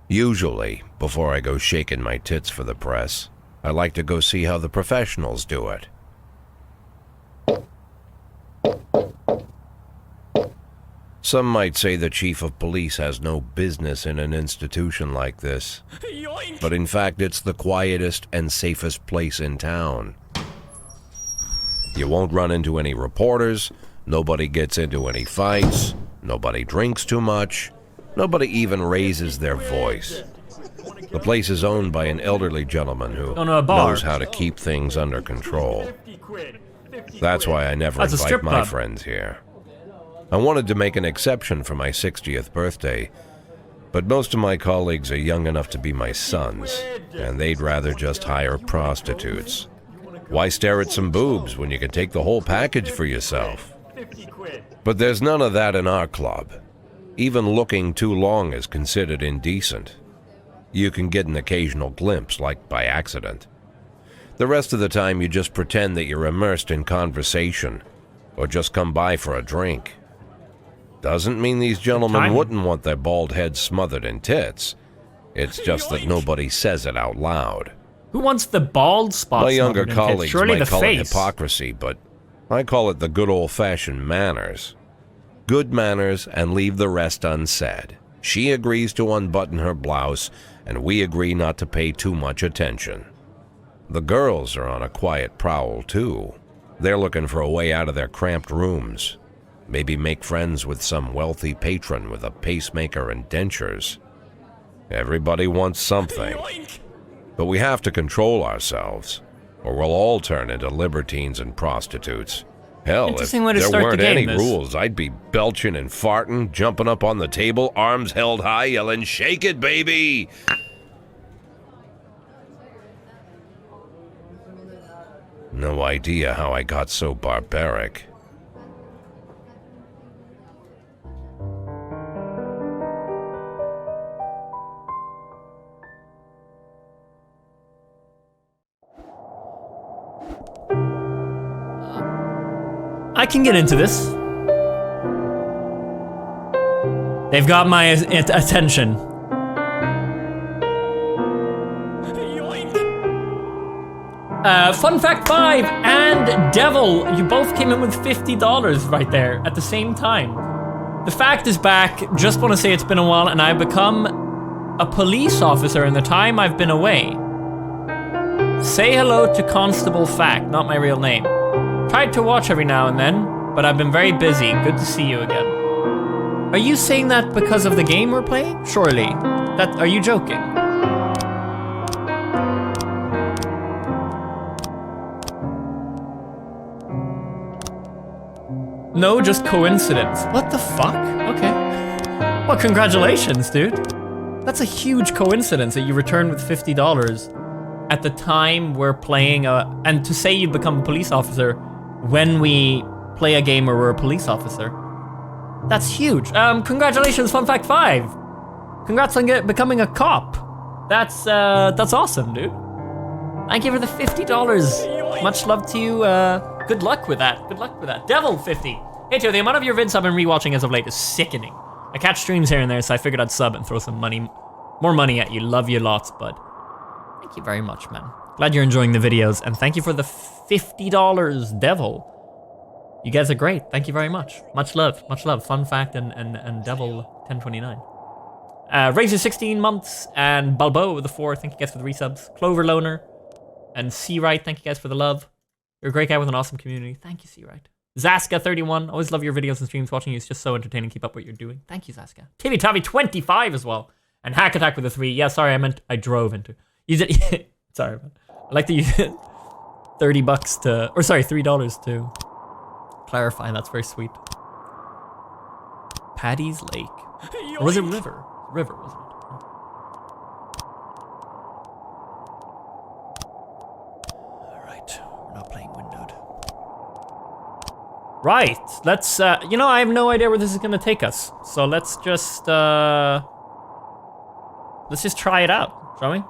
Usually, before I go shaking my tits for the press, I like to go see how the professionals do it. Some might say the chief of police has no business in an institution like this, but in fact it's the quietest and safest place in town. You won't run into any reporters, nobody gets into any fights, nobody drinks too much, nobody even raises their voice. The place is owned by an elderly gentleman who knows how to keep things under control. That's why I never invite my friends here. I wanted to make an exception for my 60th birthday, but most of my colleagues are young enough to be my sons, and they'd rather just hire prostitutes. Why stare at some boobs when you can take the whole package for yourself? But there's none of that in our club. Even looking too long is considered indecent. You can get an occasional glimpse, like by accident. The rest of the time you just pretend that you're immersed in conversation, or just come by for a drink. Doesn't mean these gentlemen wouldn't want their bald heads smothered in tits. It's just that nobody says it out loud. Who wants the bald spots? My younger colleagues might call it hypocrisy, but I call it the good old-fashioned manners. Good manners and leave the rest unsaid. She agrees to unbutton her blouse, and we agree not to pay too much attention. The girls are on a quiet prowl, too. They're looking for a way out of their cramped rooms. Maybe make friends with some wealthy patron with a pacemaker and dentures. Everybody wants something. But we have to control ourselves, or we'll all turn into libertines and prostitutes. Hell, if there weren't any rules, I'd be belching and farting, jumping up on the table, arms held high, yelling, "Shake it, baby!" No idea how I got so barbaric. I can get into this. They've got my attention. Fun fact 5 and Devil, you both came in with $50 right there at the same time. The fact is back. Just want to say it's been a while and I've become a police officer in the time I've been away. Say hello to Constable Fact, not my real name. Tried to watch every now and then, but I've been very busy. Good to see you again. Are you saying that because of the game we're playing? Surely. Are you joking? No, just coincidence. What the fuck? Okay. Well, congratulations, dude. That's a huge coincidence that you returned with $50 at the time we're playing and to say you become a police officer when we play a game where we're a police officer. That's huge. Congratulations, Fun Fact 5. Congrats on becoming a cop. That's awesome, dude. Thank you for the $50. Much love to you. Good luck with that. Good luck with that. Devil 50. Hey, Joe, the amount of your vids I've been rewatching as of late is sickening. I catch streams here and there, so I figured I'd sub and throw some more money at you. Love you lots, bud. Thank you very much, man. Glad you're enjoying the videos, and thank you for the $50, Devil. You guys are great. Thank you very much. Much love. Much love. Fun Fact and Devil 1029. Razor 16 months, and Balbo with the 4. Thank you guys for the resubs. Clover Loner and C-Right. Thank you guys for the love. You're a great guy with an awesome community. Thank you, C-Right. Zaska 31. Always love your videos and streams. Watching you is just so entertaining. Keep up what you're doing. Thank you, Zaska. Tivy Tavi 25 as well. And Hack Attack with a 3. Yeah, sorry, I drove into. You did. Sorry, man. I like that you hit $30 to, or sorry, $3 to clarify. That's very sweet. Paddy's Lake. Or was it River? River, wasn't it? Alright, we're not playing windowed. Right, let's, you know, I have no idea where this is gonna take us. So let's just try it out, shall we?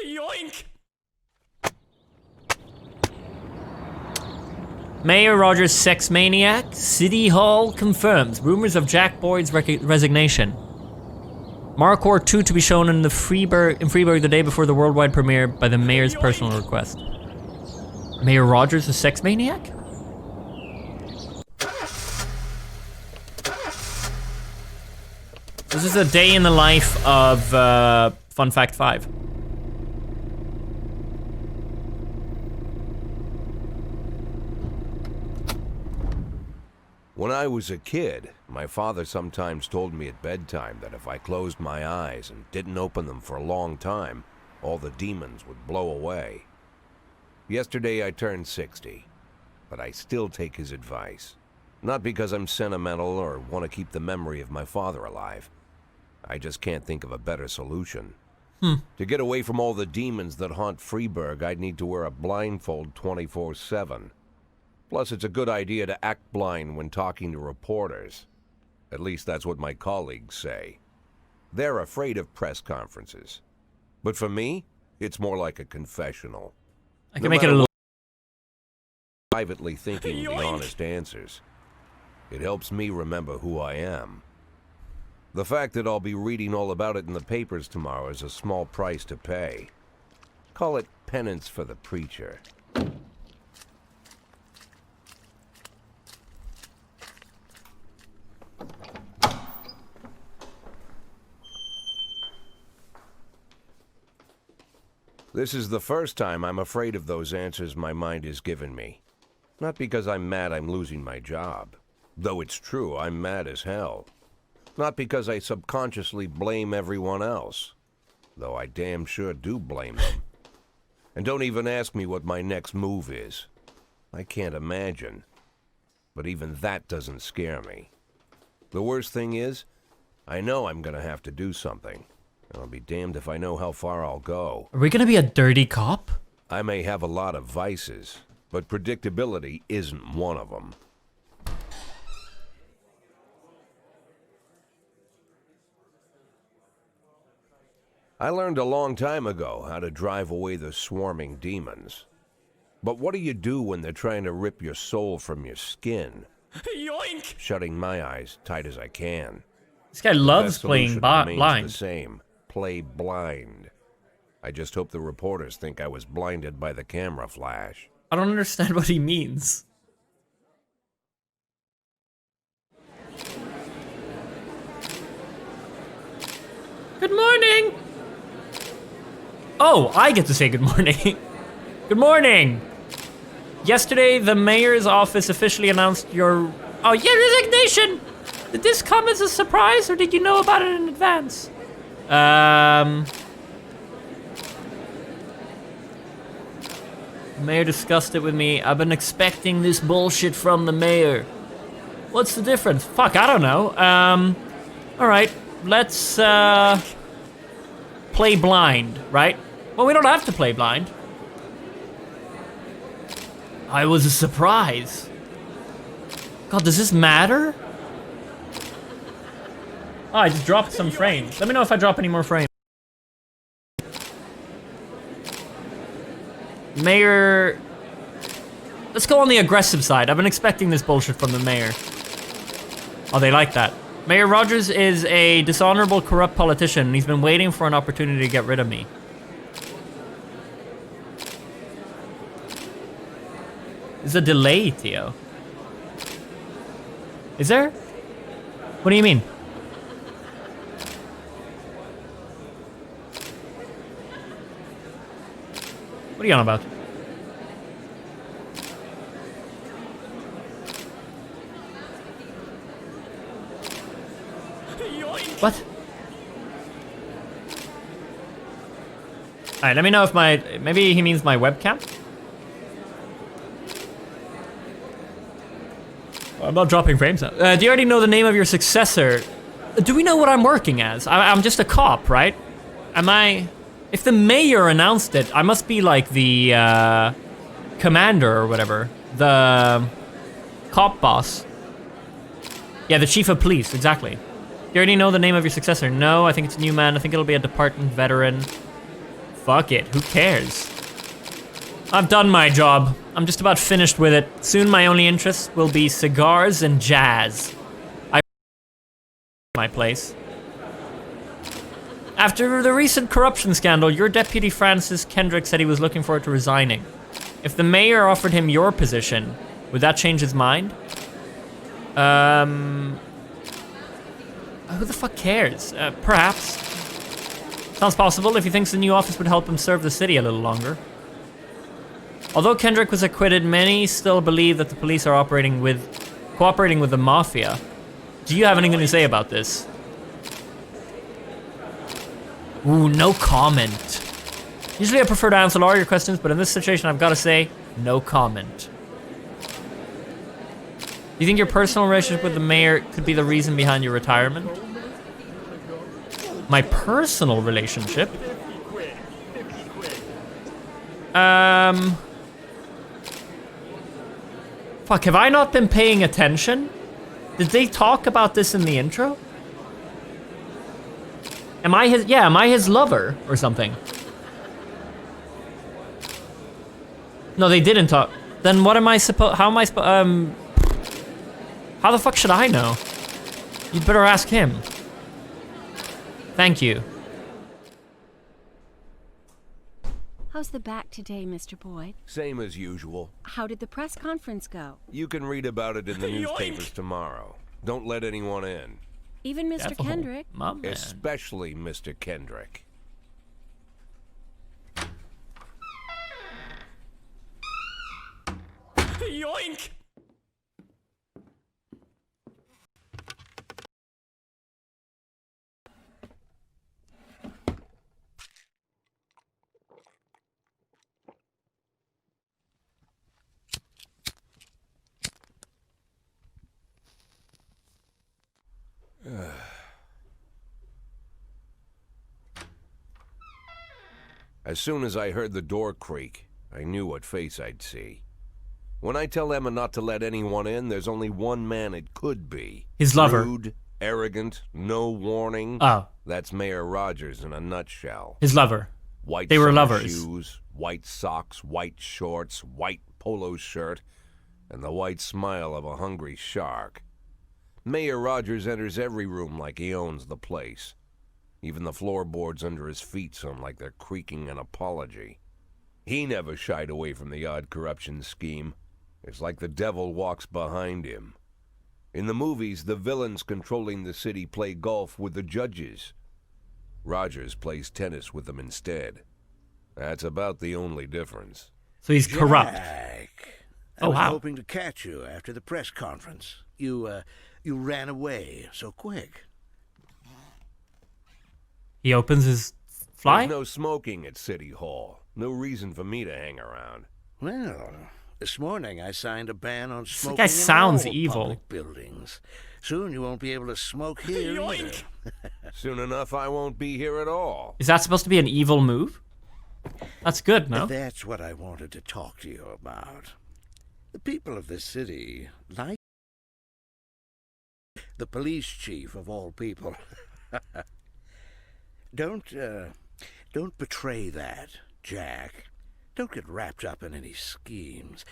Yoink! Mayor Rogers sex maniac. City Hall confirms. Rumors of Jack Boyd's resignation. Marcor 2 to be shown in Freeburg the day before the worldwide premiere by the mayor's personal request. Mayor Rogers a sex maniac? This is a day in the life of Fun Fact 5. When I was a kid, my father sometimes told me at bedtime that if I closed my eyes and didn't open them for a long time, all the demons would blow away. Yesterday I turned 60, but I still take his advice. Not because I'm sentimental or want to keep the memory of my father alive. I just can't think of a better solution. To get away from all the demons that haunt Freeburg, I'd need to wear a blindfold 24/7. Plus, it's a good idea to act blind when talking to reporters. At least that's what my colleagues say. They're afraid of press conferences. But for me, it's more like a confessional. I can make it a little... Privately thinking the honest answers. It helps me remember who I am. The fact that I'll be reading all about it in the papers tomorrow is a small price to pay. Call it penance for the preacher. This is the first time I'm afraid of those answers my mind has given me. Not because I'm mad I'm losing my job. Though it's true, I'm mad as hell. Not because I subconsciously blame everyone else. Though I damn sure do blame them. And don't even ask me what my next move is. I can't imagine. But even that doesn't scare me. The worst thing is, I know I'm gonna have to do something. I'll be damned if I know how far I'll go. Are we gonna be a dirty cop? I may have a lot of vices, but predictability isn't one of them. I learned a long time ago how to drive away the swarming demons. But what do you do when they're trying to rip your soul from your skin? Yoink! Shutting my eyes tight as I can. This guy loves playing blind. The same. Play blind. I just hope the reporters think I was blinded by the camera flash. I don't understand what he means. Good morning! Oh, I get to say good morning. Good morning! Yesterday, the mayor's office officially announced your... Oh, yeah, resignation! Did this come as a surprise, or did you know about it in advance? The mayor discussed it with me. I've been expecting this bullshit from the mayor. What's the difference? Fuck, I don't know. Alright, let's, play blind, right? Well, we don't have to play blind. I was a surprise. God, does this matter? Oh, I just dropped some frames. Let me know if I drop any more frames. Mayor... Let's go on the aggressive side. I've been expecting this bullshit from the mayor. Oh, they like that. Mayor Rogers is a dishonorable, corrupt politician, and he's been waiting for an opportunity to get rid of me. There's a delay, Theo. Is there? What do you mean? What are you on about? What? Alright, let me know if my... Maybe he means my webcam? Oh, I'm not dropping frames now. Do you already know the name of your successor? Do we know what I'm working as? I'm just a cop, right? Am I... If the mayor announced it, I must be like the commander or whatever. The cop boss. Yeah, the chief of police, exactly. You already know the name of your successor? No, I think it's a new man. I think it'll be a department veteran. Fuck it, who cares? I've done my job. I'm just about finished with it. Soon my only interest will be cigars and jazz. My place. After the recent corruption scandal, your deputy Francis Kendrick said he was looking forward to resigning. If the mayor offered him your position, would that change his mind? Who the fuck cares? Perhaps. Sounds possible if he thinks the new office would help him serve the city a little longer. Although Kendrick was acquitted, many still believe that the police are cooperating with the mafia. Do you have anything to say about this? Ooh, no comment. Usually I prefer to answer all your questions, but in this situation I've got to say, no comment. Do you think your personal relationship with the mayor could be the reason behind your retirement? My personal relationship? Fuck, have I not been paying attention? Did they talk about this in the intro? Am I his lover or something? No, they didn't talk. Then what am I supposed, how the fuck should I know? You'd better ask him. Thank you. How's the back today, Mr. Boyd? Same as usual. How did the press conference go? You can read about it in the newspapers tomorrow. Don't let anyone in. Even Mr. Kendrick? My man. Especially Mr. Kendrick. Yoink! As soon as I heard the door creak, I knew what face I'd see. When I tell Emma not to let anyone in, there's only one man it could be. His lover. Rude, arrogant, no warning. Oh. That's Mayor Rogers in a nutshell. His lover. White They were summer lovers. shoes, white socks, white shorts, white polo shirt, and the white smile of a hungry shark. Mayor Rogers enters every room like he owns the place. Even the floorboards under his feet sound like they're creaking an apology. He never shied away from the odd corruption scheme. It's like the devil walks behind him. In the movies, the villains controlling the city play golf with the judges. Rogers plays tennis with them instead. That's about the only difference. So he's corrupt. Jack, I Oh, was wow. hoping to catch you after the press conference. You ran away so quick. He opens his fly? There's no smoking at City Hall. No reason for me to hang around. Well, this morning I signed a ban on smoking guy sounds in all evil. public buildings. Soon you won't be able to smoke here either. Soon enough, I won't be here at all. Is that supposed to be an evil move? That's good, no? That's what I wanted to talk to you about. The people of this city like the police chief of all people. Don't betray that, Jack. Don't get wrapped up in any schemes.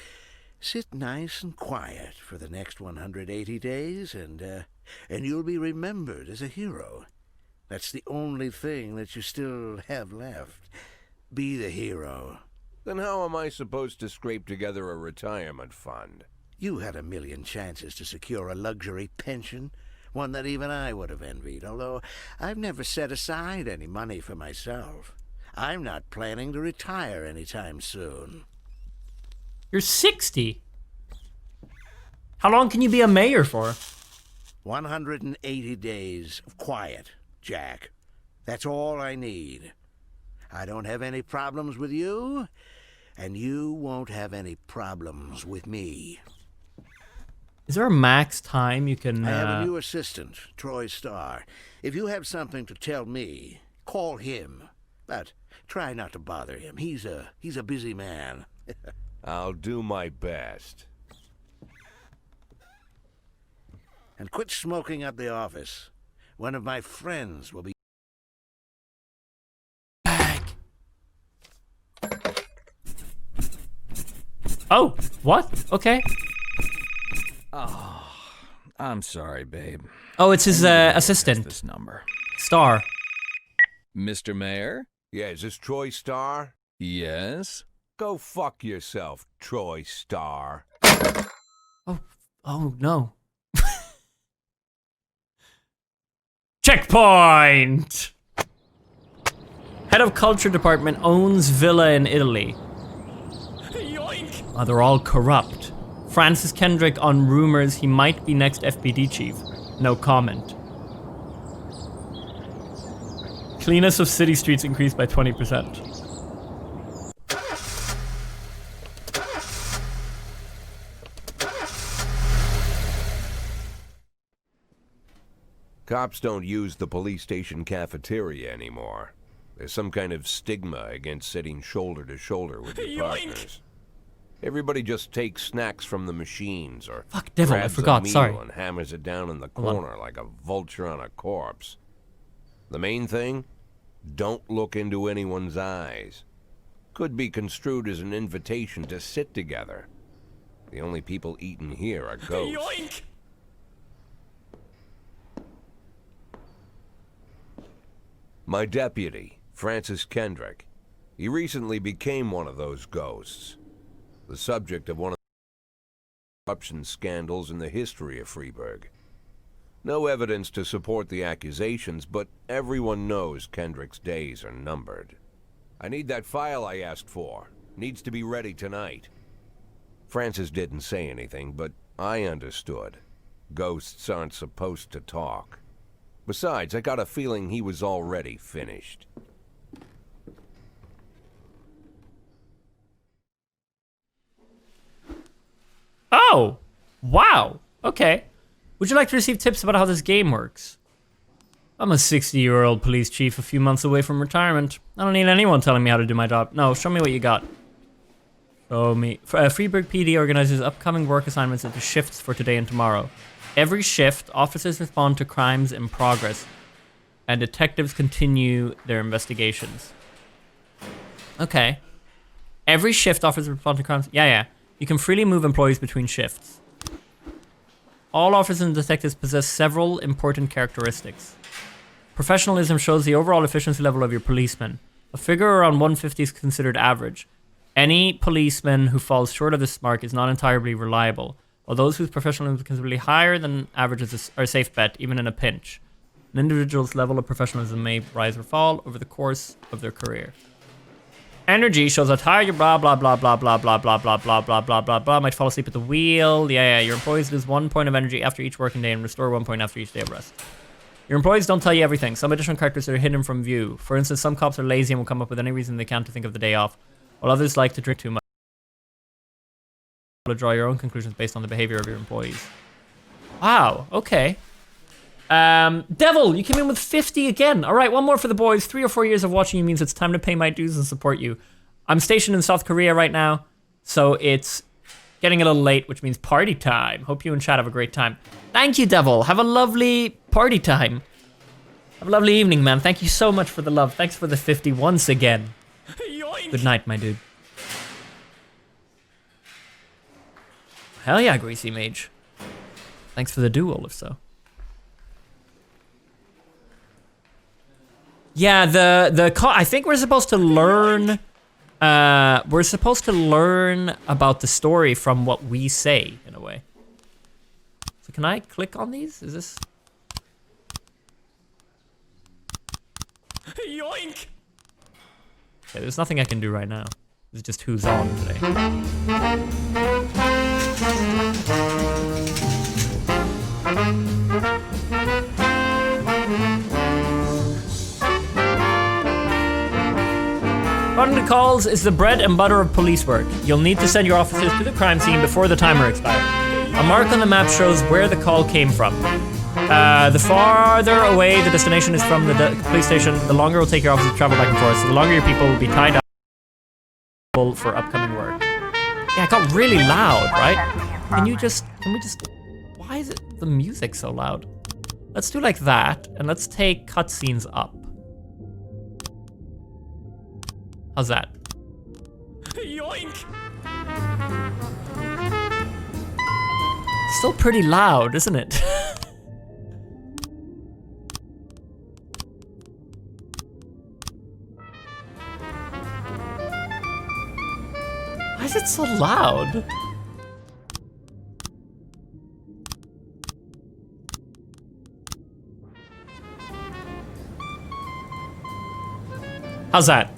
Sit nice and quiet for the next 180 days, and you'll be remembered as a hero. That's the only thing that you still have left. Be the hero. Then how am I supposed to scrape together a retirement fund? You had a million chances to secure a luxury pension, one that even I would have envied, although I've never set aside any money for myself. I'm not planning to retire anytime soon. You're 60. How long can you be a mayor for? 180 days of quiet, Jack. That's all I need. I don't have any problems with you, and you won't have any problems with me. Is there a max time you can... I have a new assistant, Troy Starr. If you have something to tell me, call him. But try not to bother him. He's a busy man. I'll do my best. And quit smoking at the office. One of my friends will be... Back. Oh, what? Okay. I'm sorry, babe. Oh, it's his assistant, This number. Star. Mr. Mayor? Yeah, is this Troy Star? Yes? Go fuck yourself, Troy Star. Oh no. Checkpoint! Head of Culture Department owns villa in Italy. Yoink! Oh, they're all corrupt. Francis Kendrick on rumors he might be next FBD chief. No comment. Cleanness of city streets increased by 20%. Cops don't use the police station cafeteria anymore. There's some kind of stigma against sitting shoulder to shoulder with your partners. Everybody just takes snacks from the machines or Fuck, devil, I grabs forgot, a meal sorry. and hammers it down in the Hold on. corner like a vulture on a corpse. The main thing? Don't look into anyone's eyes. Could be construed as an invitation to sit together. The only people eating here are ghosts. Yoink! My deputy, Francis Kendrick. He recently became one of those ghosts. The subject of one of the corruption scandals in the history of Freeburg. No evidence to support the accusations, but everyone knows Kendrick's days are numbered. I need that file I asked for. Needs to be ready tonight. Francis didn't say anything, but I understood. Ghosts aren't supposed to talk. Besides, I got a feeling he was already finished. Oh! Wow! Okay. Would you like to receive tips about how this game works? I'm a 60-year-old police chief a few months away from retirement. I don't need anyone telling me how to do my job. No, show me what you got. Show me. Freeburg PD organizes upcoming work assignments into shifts for today and tomorrow. Every shift, officers respond to crimes in progress, and detectives continue their investigations. Okay. Every shift, officers respond to crimes. Yeah. You can freely move employees between shifts. All officers and detectives possess several important characteristics. Professionalism shows the overall efficiency level of your policemen. A figure around 150 is considered average. Any policeman who falls short of this mark is not entirely reliable, while those whose professionalism is considerably higher than average are a safe bet, even in a pinch. An individual's level of professionalism may rise or fall over the course of their career. Energy shows how tired you blah blah blah blah blah blah blah blah blah blah blah blah blah. Might fall asleep at the wheel. Yeah. Your employees lose 1 point of energy after each working day and restore 1 point after each day of rest. Your employees don't tell you everything. Some additional characters are hidden from view. For instance, some cops are lazy and will come up with any reason they can to think of the day off, while others like to drink too much. To draw your own conclusions based on the behavior of your employees. Wow, okay. Devil, you came in with 50 again. All right, one more for the boys. 3 or 4 years of watching you means it's time to pay my dues and support you. I'm stationed in South Korea right now, so it's getting a little late, which means party time. Hope you and chat have a great time. Thank you, Devil. Have a lovely party time. Have a lovely evening, man. Thank you so much for the love. Thanks for the 50 once again. Good night, my dude. Hell yeah, Greasy Mage. Thanks for the duel, if so. Yeah, I think we're supposed to learn. We're supposed to learn about the story from what we say, in a way. So can I click on these? Is this? Yoink! Okay, there's nothing I can do right now. It's just who's on today. London Calls is the bread and butter of police work. You'll need to send your officers to the crime scene before the timer expires. A mark on the map shows where the call came from. The farther away the destination is from the police station, the longer it will take your officers to travel back and forth. So the longer your people will be tied up for upcoming work. Yeah, it got really loud, right? Can we just, why is the music so loud? Let's do like that, and let's take cutscenes up. How's that? Yoink! Still pretty loud, isn't it? Why is it so loud? How's that?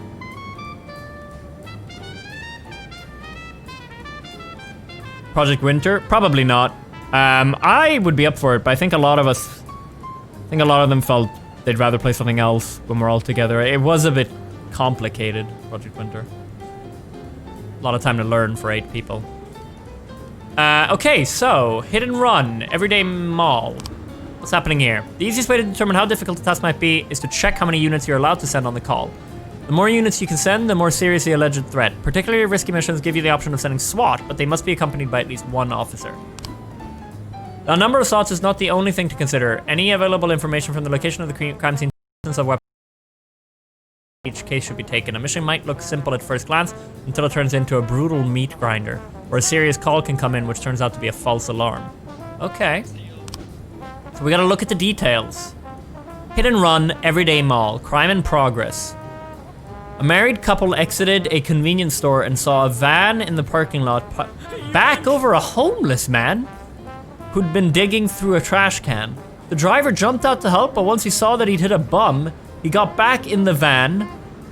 Project Winter? Probably not. I would be up for it, but I think a lot of them felt they'd rather play something else when we're all together. It was a bit complicated, Project Winter. A lot of time to learn for 8 people. Okay, so, hit and run, everyday mall. What's happening here? The easiest way to determine how difficult the task might be is to check how many units you're allowed to send on the call. The more units you can send, the more serious the alleged threat. Particularly risky missions give you the option of sending SWAT, but they must be accompanied by at least 1 officer. The number of slots is not the only thing to consider. Any available information from the location of the crime scene of weapons each case should be taken. A mission might look simple at first glance until it turns into a brutal meat grinder, or a serious call can come in which turns out to be a false alarm. Okay. So we gotta look at the details. Hit and run, everyday mall, crime in progress. A married couple exited a convenience store and saw a van in the parking lot back over a homeless man who'd been digging through a trash can. The driver jumped out to help, but once he saw that he'd hit a bum, he got back in the van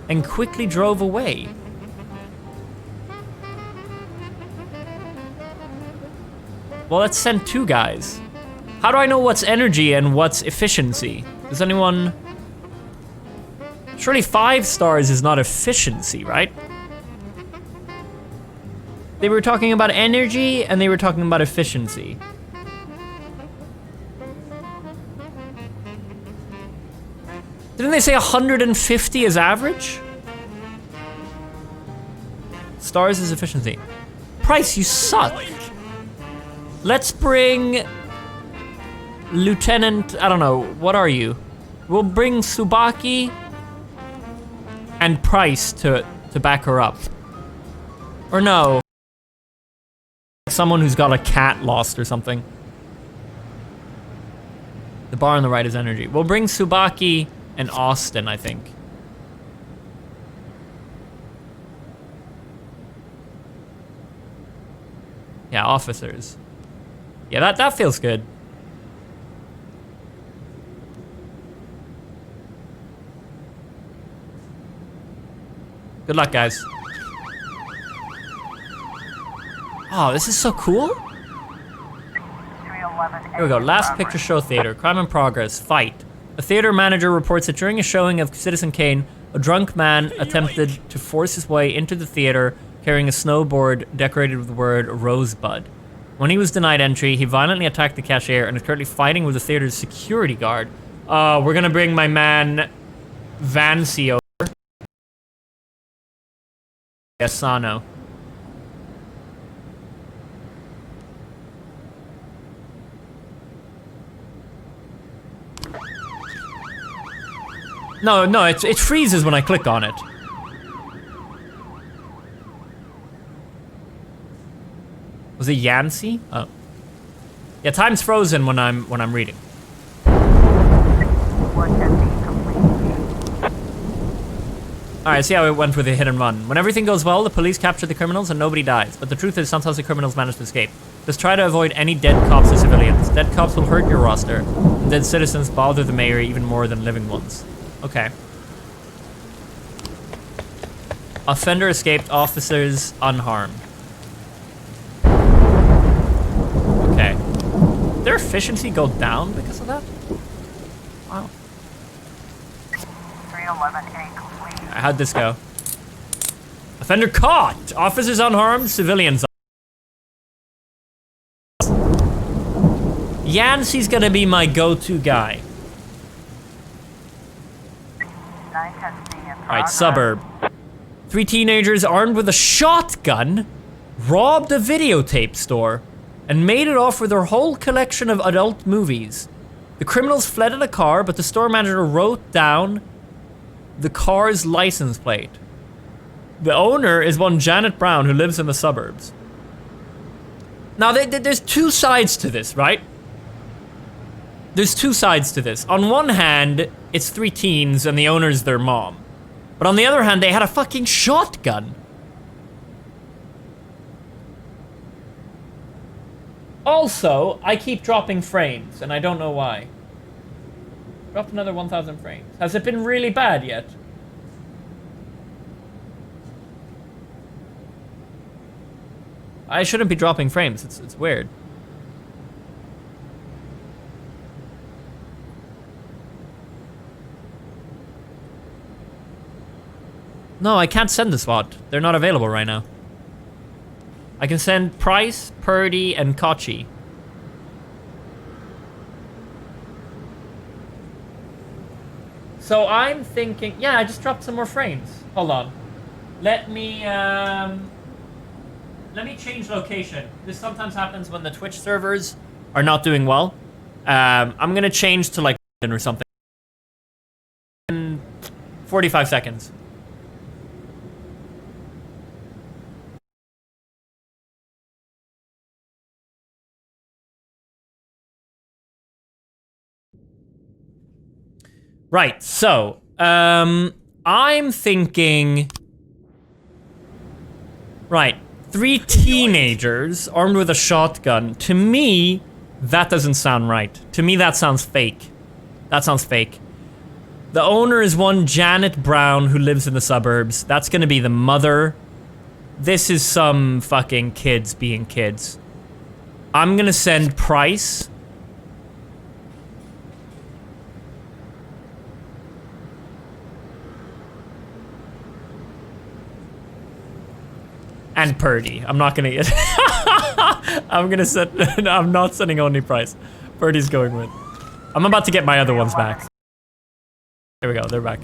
and quickly drove away. Well, let's send 2 guys. How do I know what's energy and what's efficiency? Does anyone... Surely 5 stars is not efficiency, right? They were talking about energy and they were talking about efficiency. Didn't they say 150 is average? Stars is efficiency. Price, you suck. Let's bring Lieutenant, I don't know, what are you? We'll bring Tsubaki and Price to back her up. Or no. Someone who's got a cat lost or something. The bar on the right is energy. We'll bring Tsubaki and Austin, I think. Yeah, officers. Yeah, that feels good. Good luck, guys. Oh, this is so cool. Here we go. Last Picture Show Theater. Crime in progress. Fight. A theater manager reports that during a showing of Citizen Kane, a drunk man attempted to force his way into the theater carrying a snowboard decorated with the word Rosebud. When he was denied entry, he violently attacked the cashier and is currently fighting with the theater's security guard. We're gonna bring my man Vancy over. Asano. No, it freezes when I click on it. Was it Yancy? Oh. Yeah, time's frozen when I'm reading. Alright, see how it went with the hit and run. When everything goes well, the police capture the criminals and nobody dies. But the truth is, sometimes the criminals manage to escape. Just try to avoid any dead cops or civilians. Dead cops will hurt your roster. And dead citizens bother the mayor even more than living ones. Okay. Offender escaped, officers unharmed. Okay. Did their efficiency go down because of that? Wow. 311A complete. How'd this go? Offender caught! Officers unharmed, civilians Yancy's gonna be my go-to guy. Alright, suburb. 3 teenagers armed with a shotgun robbed a videotape store and made it off with their whole collection of adult movies. The criminals fled in a car, but the store manager wrote down the car's license plate. The owner is one Janet Brown who lives in the suburbs. Now, there's two sides to this, right? There's two sides to this. On one hand, it's 3 teens and the owner's their mom. But on the other hand, they had a fucking shotgun. Also, I keep dropping frames, and I don't know why. Dropped another 1,000 frames. Has it been really bad yet? I shouldn't be dropping frames. It's weird. No, I can't send the SWAT. They're not available right now. I can send Price, Purdy, and Kochi. So I'm thinking... Yeah, I just dropped some more frames. Hold on. Let me change location. This sometimes happens when the Twitch servers are not doing well. I'm gonna change to like or something. In 45 seconds. Right, so, I'm thinking... Right, 3 teenagers armed with a shotgun. To me, that doesn't sound right. To me, that sounds fake. That sounds fake. The owner is one Janet Brown who lives in the suburbs. That's gonna be the mother. This is some fucking kids being kids. I'm gonna send Price... and Purdy. I'm not gonna get... I'm gonna send... I'm not sending only Price. Purdy's going with. I'm about to get my other ones back. There we go, they're back.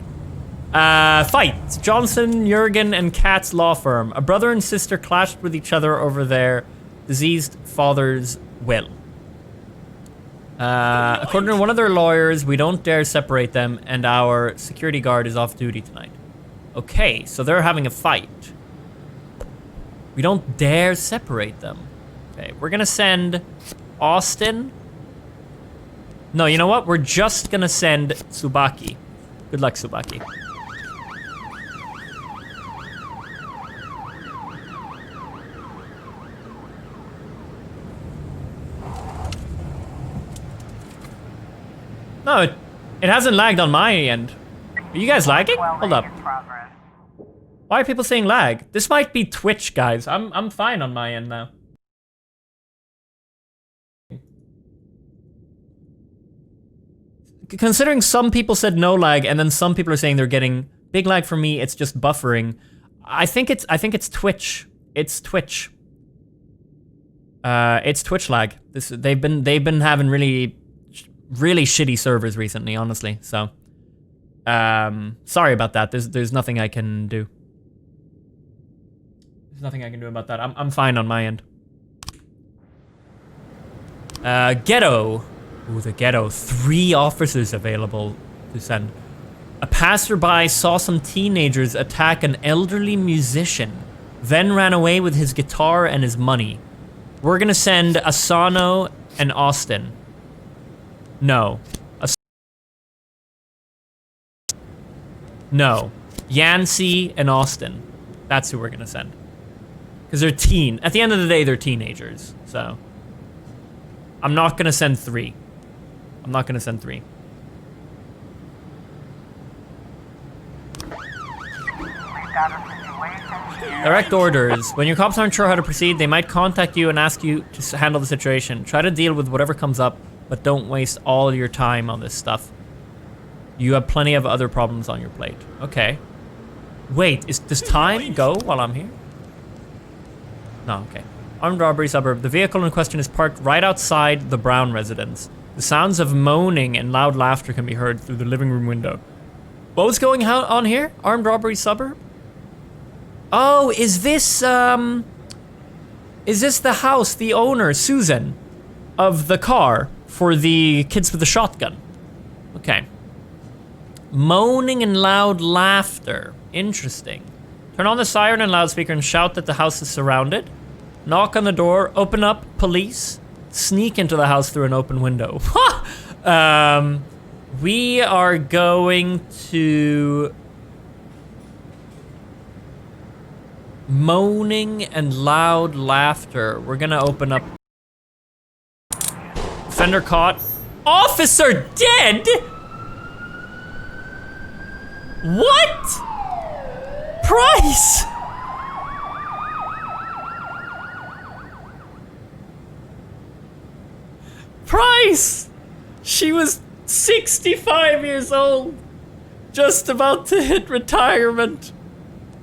Fight. Johnson, Jurgen, and Kat's law firm. A brother and sister clashed with each other over their deceased father's will. According to one of their lawyers, we don't dare separate them, and our security guard is off duty tonight. Okay, so they're having a fight. We don't dare separate them. Okay, we're gonna send Austin. No, you know what? We're just gonna send Tsubaki. Good luck, Tsubaki. No, it hasn't lagged on my end. Are you guys lagging? Hold up. Why are people saying lag? This might be Twitch, guys. I'm fine on my end now. Considering some people said no lag, and then some people are saying they're getting big lag for me, it's just buffering. I think it's Twitch. It's Twitch. It's Twitch lag. They've been having really shitty servers recently, honestly. So, sorry about that. There's nothing I can do. There's nothing I can do about that. I'm fine on my end. Ghetto. Ooh, the ghetto. 3 officers available to send. A passerby saw some teenagers attack an elderly musician, then ran away with his guitar and his money. We're gonna send Asano and Austin. No. No. Yancey and Austin. That's who we're gonna send. Because they're teen. At the end of the day, they're teenagers. So. I'm not gonna send 3. I'm not gonna send 3. Direct orders. When your cops aren't sure how to proceed, they might contact you and ask you to handle the situation. Try to deal with whatever comes up, but don't waste all your time on this stuff. You have plenty of other problems on your plate. Okay. Wait, does time go while I'm here? No, okay. Armed robbery suburb. The vehicle in question is parked right outside the Brown residence. The sounds of moaning and loud laughter can be heard through the living room window. What was going on here? Armed robbery suburb? Oh, is this the house, the owner, Susan, of the car for the kids with the shotgun? Okay. Moaning and loud laughter. Interesting. Turn on the siren and loudspeaker and shout that the house is surrounded. knock on the door, open up, police, sneak into the house through an open window. We are going to... moaning and loud laughter. We're gonna open up. Offender caught. Officer dead? What? Price? Price! She was 65 years old. Just about to hit retirement.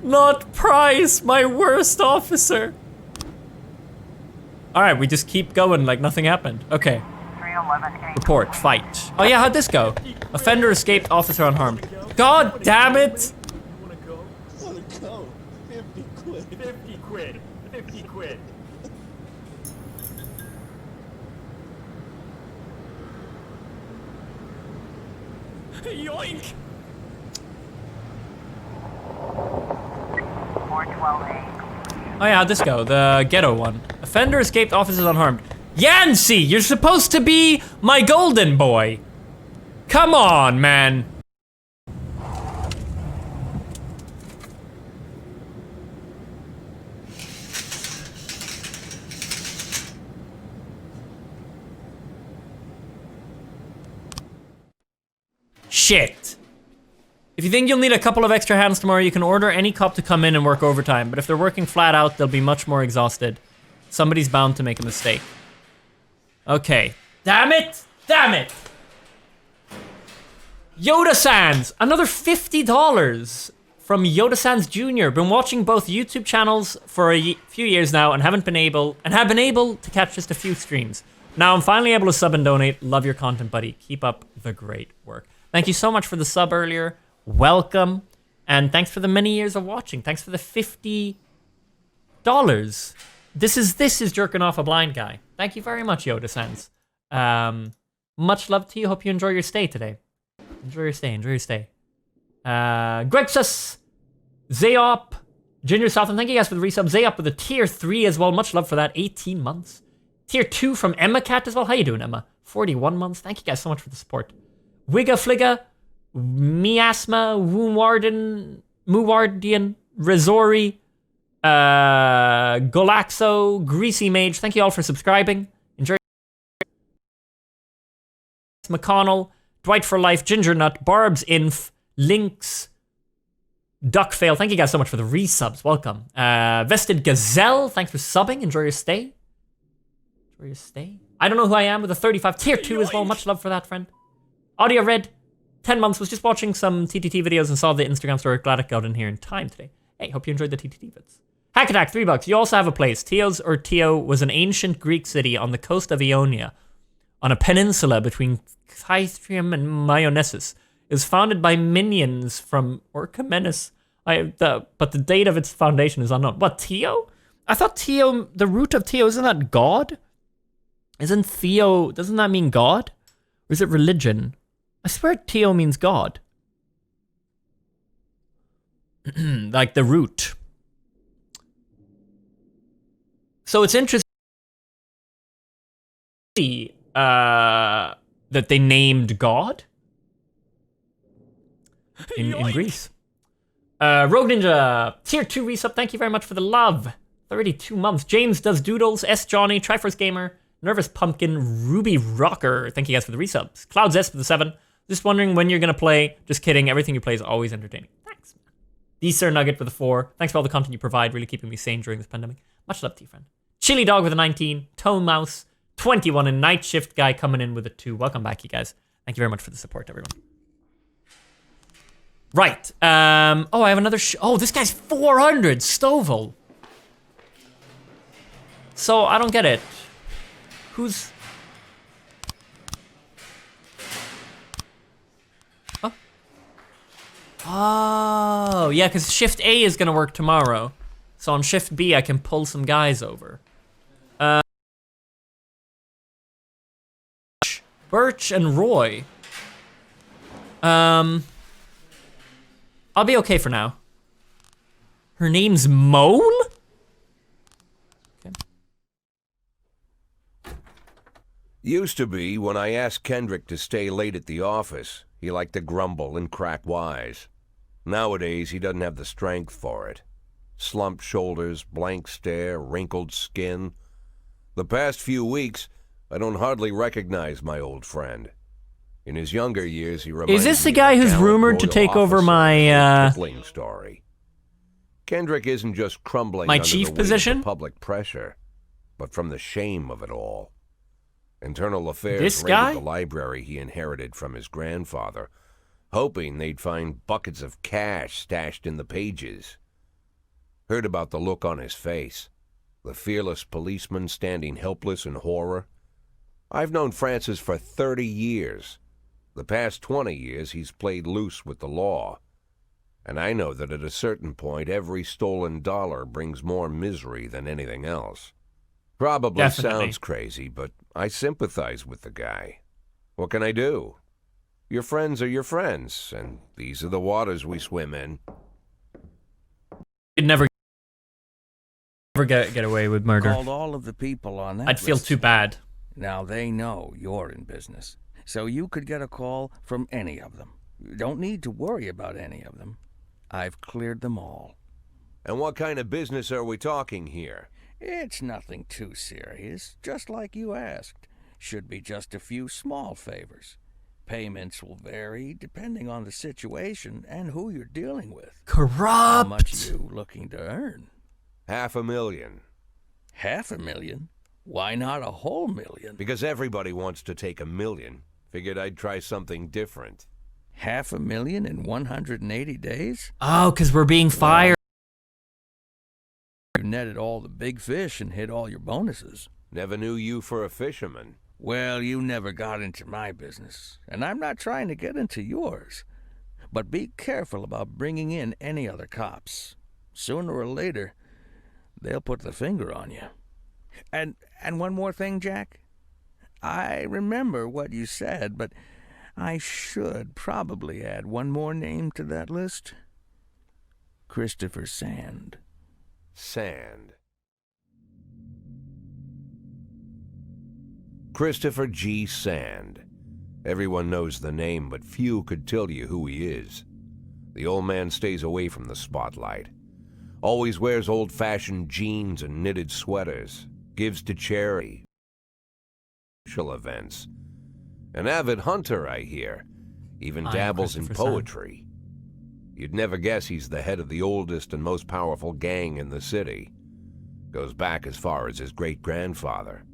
Not Price, my worst officer. Alright, we just keep going like nothing happened. Okay. Report, fight. Oh yeah, how'd this go? Offender escaped, officer unharmed. God damn it! Wanna go? 50 quid. 50 quid. 50 quid. Yoink! 412A. Oh yeah, how'd this go? The ghetto one. Offender escaped, officers unharmed. Yancy, you're supposed to be my golden boy. Come on, man. Shit. If you think you'll need a couple of extra hands tomorrow, you can order any cop to come in and work overtime, but if they're working flat out, they'll be much more exhausted. Somebody's bound to make a mistake. Okay. Damn it! Damn it! Yoda Sans! Another $50 from Yoda Sans Jr. Been watching both YouTube channels for a few years now and have been able to catch just a few streams. Now I'm finally able to sub and donate. Love your content, buddy. Keep up the great work. Thank you so much for the sub earlier. Welcome. And thanks for the many years of watching. Thanks for the $50. This is jerking off a blind guy. Thank you very much, Yoda Sans. Much love to you. Hope you enjoy your stay today. Enjoy your stay. Enjoy your stay. Grexus, Zayop, Ginger Southland. Thank you guys for the resub. Zayop with a tier 3 as well. Much love for that. 18 months. Tier 2 from Emma Cat as well. How you doing, Emma? 41 months. Thank you guys so much for the support. Wigga Fligga, Miasma, Muwardian, Rezori, Golaxo, Greasy Mage. Thank you all for subscribing. Enjoy. McConnell, Dwight for Life, Ginger Nut, Barb's Inf, Lynx, Duckfail. Thank you guys so much for the resubs. Welcome. Vested Gazelle, thanks for subbing. Enjoy your stay. Enjoy your stay. I don't know who I am with a 35 tier 2 as well. Much love for that, friend. Audio Red, 10 months, was just watching some TTT videos and saw the Instagram story. Glad it got in here in time today. Hey, hope you enjoyed the TTT vids. Hack Attack, $3. You also have a place. Teos or Teo was an ancient Greek city on the coast of Ionia, on a peninsula between Thytrium and Myonnesus. It was founded by minions from Orchomenus. But the date of its foundation is unknown. What, Teo? I thought Teo, the root of Teo, isn't that God? Isn't Theo, doesn't that mean God? Or is it religion? I swear Teo means God. Like the root. So it's interesting that they named God in Greece. Rogue Ninja, tier 2 resub. Thank you very much for the love. 32 months. James Does Doodles, S. Johnny, Triforce Gamer, Nervous Pumpkin, Ruby Rocker. Thank you guys for the resubs. Clouds S for the 7. Just wondering when you're going to play. Just kidding. Everything you play is always entertaining. Thanks. D-Sir Nugget for the 4. Thanks for all the content you provide. Really keeping me sane during this pandemic. Much love to you, friend. Chili Dog with a 19. Tone Mouse, 21. And Night Shift Guy coming in with a 2. Welcome back, you guys. Thank you very much for the support, everyone. Right. Oh, I have another... oh, this guy's 400. Stovall. So, I don't get it. Who's... oh. Oh, yeah, because Shift A is going to work tomorrow. So on Shift B, I can pull some guys over. Birch and Roy. I'll be okay for now. Her name's Mole? Okay. Used to be, when I asked Kendrick to stay late at the office, he liked to grumble and crack wise. Nowadays, he doesn't have the strength for it. Slumped shoulders, blank stare, wrinkled skin. The past few weeks, I don't hardly recognize my old friend. In his younger years, he reminded Is this the me guy of a who's gallant rumored to royal take over officer my, in a Kipling story. Kendrick isn't just crumbling my under chief the weight position? of the public pressure, but from the shame of it all. Internal Affairs This raided guy? the library he inherited from his grandfather, hoping they'd find buckets of cash stashed in the pages. Heard about the look on his face, the fearless policeman standing helpless in horror. I've known Francis for 30 years. The past 20 years he's played loose with the law. And I know that at a certain point every stolen dollar brings more misery than anything else. Probably Definitely. sounds crazy, but I sympathize with the guy. What can I do? Your friends are your friends, and these are the waters we swim in. You'd never get away with murder. Called all of the people on that I'd feel list. too bad. Now they know you're in business, so you could get a call from any of them. You don't need to worry about any of them. I've cleared them all. And what kind of business are we talking here? It's nothing too serious, just like you asked. Should be just a few small favors. Payments will vary depending on the situation and who you're dealing with. How much Corrupt. are you looking to earn? $500,000. $500,000? Why not a whole million? Because everybody wants to take $1 million. Figured I'd try something different. $500,000 in 180 days? Oh, because we're being fired. You netted all the big fish and hit all your bonuses. Never knew you for a fisherman. Well, you never got into my business, and I'm not trying to get into yours. But be careful about bringing in any other cops. Sooner or later, they'll put the finger on you. And one more thing, Jack. I remember what you said, but I should probably add one more name to that list. Christopher Sand. Sand. Christopher G. Sand. Everyone knows the name, but few could tell you who he is. The old man stays away from the spotlight. Always wears old-fashioned jeans and knitted sweaters. Gives to charity. Social events. An avid hunter, I hear. Even I'm dabbles in Christopher Sand. poetry. You'd never guess he's the head of the oldest and most powerful gang in the city. Goes back as far as his great-grandfather.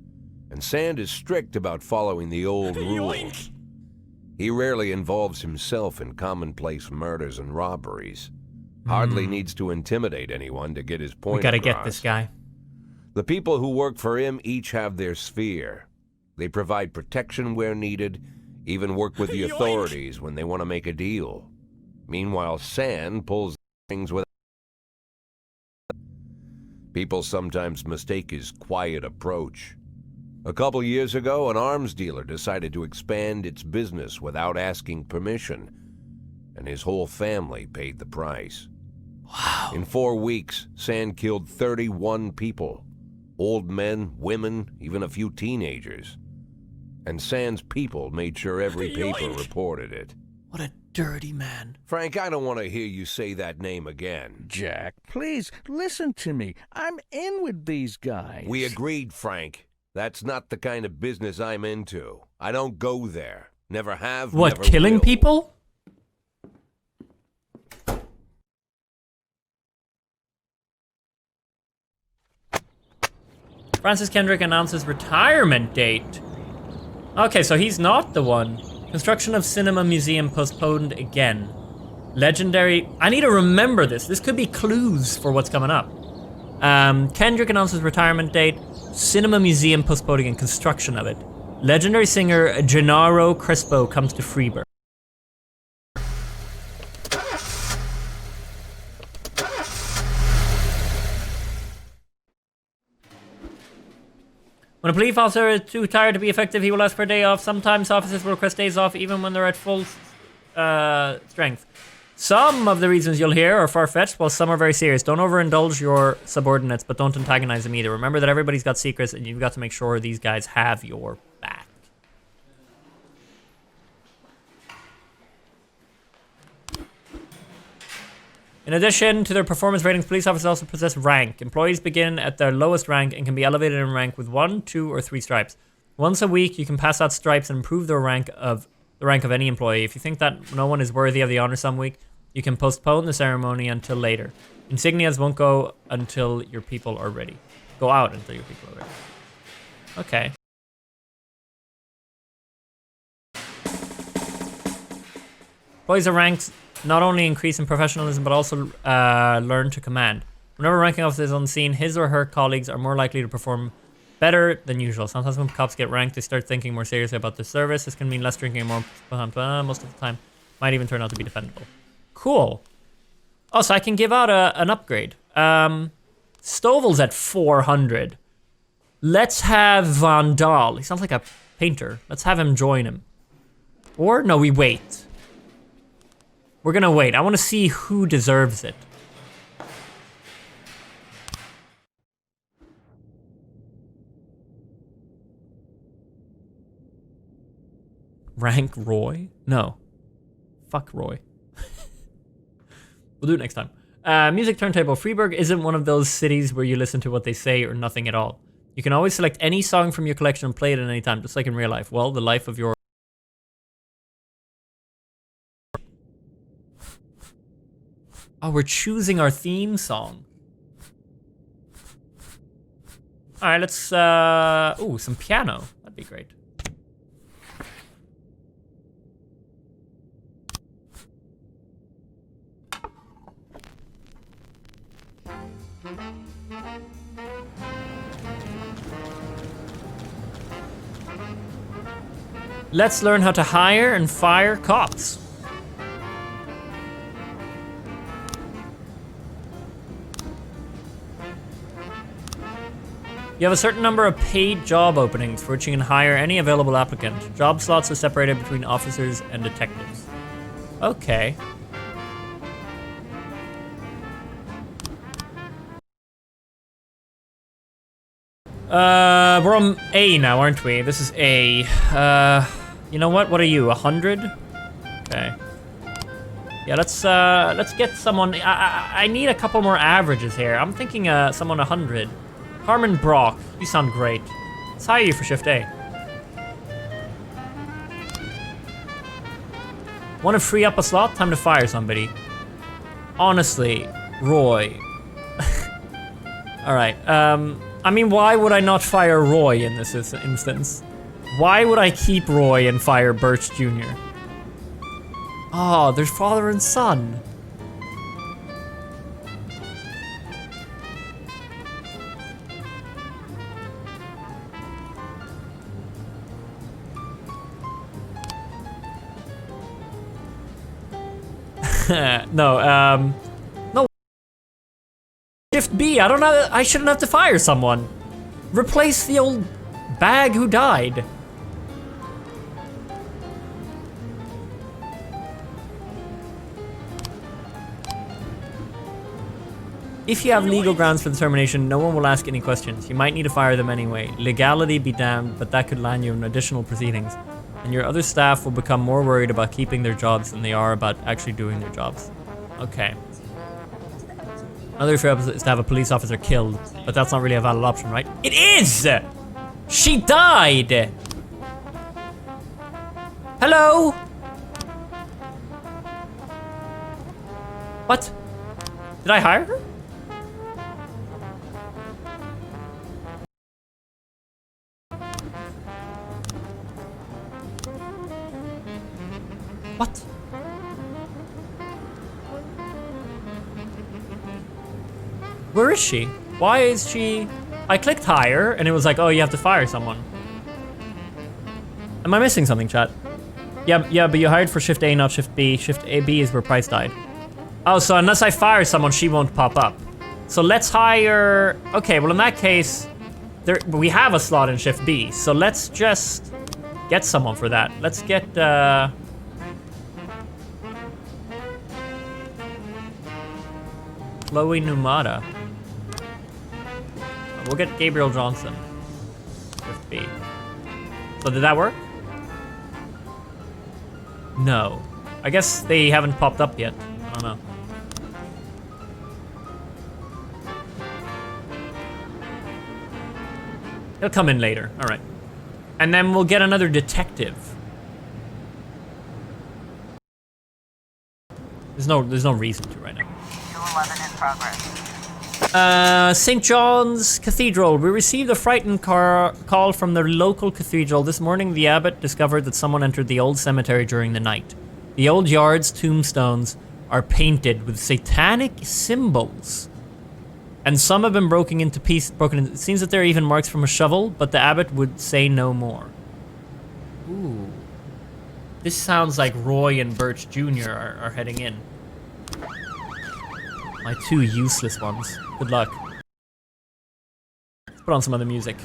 And Sand is strict about following the old rules. He rarely involves himself in commonplace murders and robberies. Hardly needs to intimidate anyone to get his point We gotta across. get this guy. The people who work for him each have their sphere. They provide protection where needed, even work with the authorities when they want to make a deal. Meanwhile, Sand pulls things with. People sometimes mistake his quiet approach. A couple years ago, an arms dealer decided to expand its business without asking permission, and his whole family paid the price. Wow. In 4 weeks, Sand killed 31 people. Old men, women, even a few teenagers. And Sand's people made sure every paper reported it. What a dirty man. Frank, I don't want to hear you say that name again. Jack, please, listen to me. I'm in with these guys. We agreed, Frank. That's not the kind of business I'm into. I don't go there. Never have, What, never killing will. people? Francis Kendrick announces retirement date. Okay, so he's not the one. Construction of cinema museum postponed again. Legendary. I need to remember this. This could be clues for what's coming up. Kendrick announces retirement date. Cinema museum postponing and construction of it. Legendary singer Gennaro Crespo comes to Freeburg. When a police officer is too tired to be effective, he will ask for a day off. Sometimes officers will request days off even when they're at full strength. Some of the reasons you'll hear are far-fetched, while some are very serious. Don't overindulge your subordinates, but don't antagonize them either. Remember that everybody's got secrets, and you've got to make sure these guys have your back. In addition to their performance ratings, police officers also possess rank. Employees begin at their lowest rank and can be elevated in rank with 1, 2, or 3 stripes. Once a week, you can pass out stripes and improve the rank of any employee. If you think that no one is worthy of the honor some week, you can postpone the ceremony until later. Insignias won't go until your people are ready. Go out until your people are ready. Okay. Employees are ranked not only increase in professionalism, but also learn to command. Whenever a ranking officer is on scene, his or her colleagues are more likely to perform better than usual. Sometimes when cops get ranked, they start thinking more seriously about their service. This can mean less drinking and more most of the time. Might even turn out to be defendable. Cool. Oh, so I can give out an upgrade. Stovel's at 400. Let's have Van Dahl. He sounds like a painter. Let's have him join him. Or, no, we wait. We're gonna wait. I want to see who deserves it. Rank Roy? No. Fuck Roy. We'll do it next time. Music turntable. Freiburg isn't one of those cities where you listen to what they say or nothing at all. You can always select any song from your collection and play it at any time, just like in real life. Well, the life of your... Oh, we're choosing our theme song. Alright, let's... Ooh, some piano. That'd be great. Let's learn how to hire and fire cops. You have a certain number of paid job openings for which you can hire any available applicant. Job slots are separated between officers and detectives. Okay. We're on A now, aren't we? This is A. You know what? What are you? 100? Okay. Yeah, let's get someone. I need a couple more averages here. I'm thinking someone 100. Carmen Brock, you sound great. Let's hire you for shift A. Want to free up a slot? Time to fire somebody. Honestly, Roy. All right. I mean, why would I not fire Roy in this instance? Why would I keep Roy and fire Birch Jr.? Oh, there's father and son. No, Shift B, I shouldn't have to fire someone. Replace the old bag who died. If you have legal grounds for the termination, no one will ask any questions. You might need to fire them anyway. Legality be damned, but that could land you in additional proceedings. And your other staff will become more worried about keeping their jobs than they are about actually doing their jobs. Okay. Another fear is to have a police officer killed, but that's not really a valid option, right? It is! She died! Hello? What? Did I hire her? What? Where is she? Why is she... I clicked hire, and it was like, oh, you have to fire someone. Am I missing something, chat? Yeah, but you hired for Shift A, not Shift B. Shift A, B is where Price died. Oh, so unless I fire someone, she won't pop up. So let's hire... Okay, well, in that case, we have a slot in Shift B, so let's just get someone for that. Let's get... Chloe Numata. We'll get Gabriel Johnson. Shift B. So did that work? No. I guess they haven't popped up yet. I don't know. He'll come in later. All right. And then we'll get another detective. There's no reason to right now. 211 in progress. St. John's Cathedral. We received a frightened call from the local cathedral. This morning, the abbot discovered that someone entered the old cemetery during the night. The old yard's tombstones are painted with satanic symbols. And some have been broken into pieces. It seems that there are even marks from a shovel, but the abbot would say no more. Ooh. This sounds like Roy and Birch Jr. are heading in. My two useless ones. Good luck. Let's put on some other music.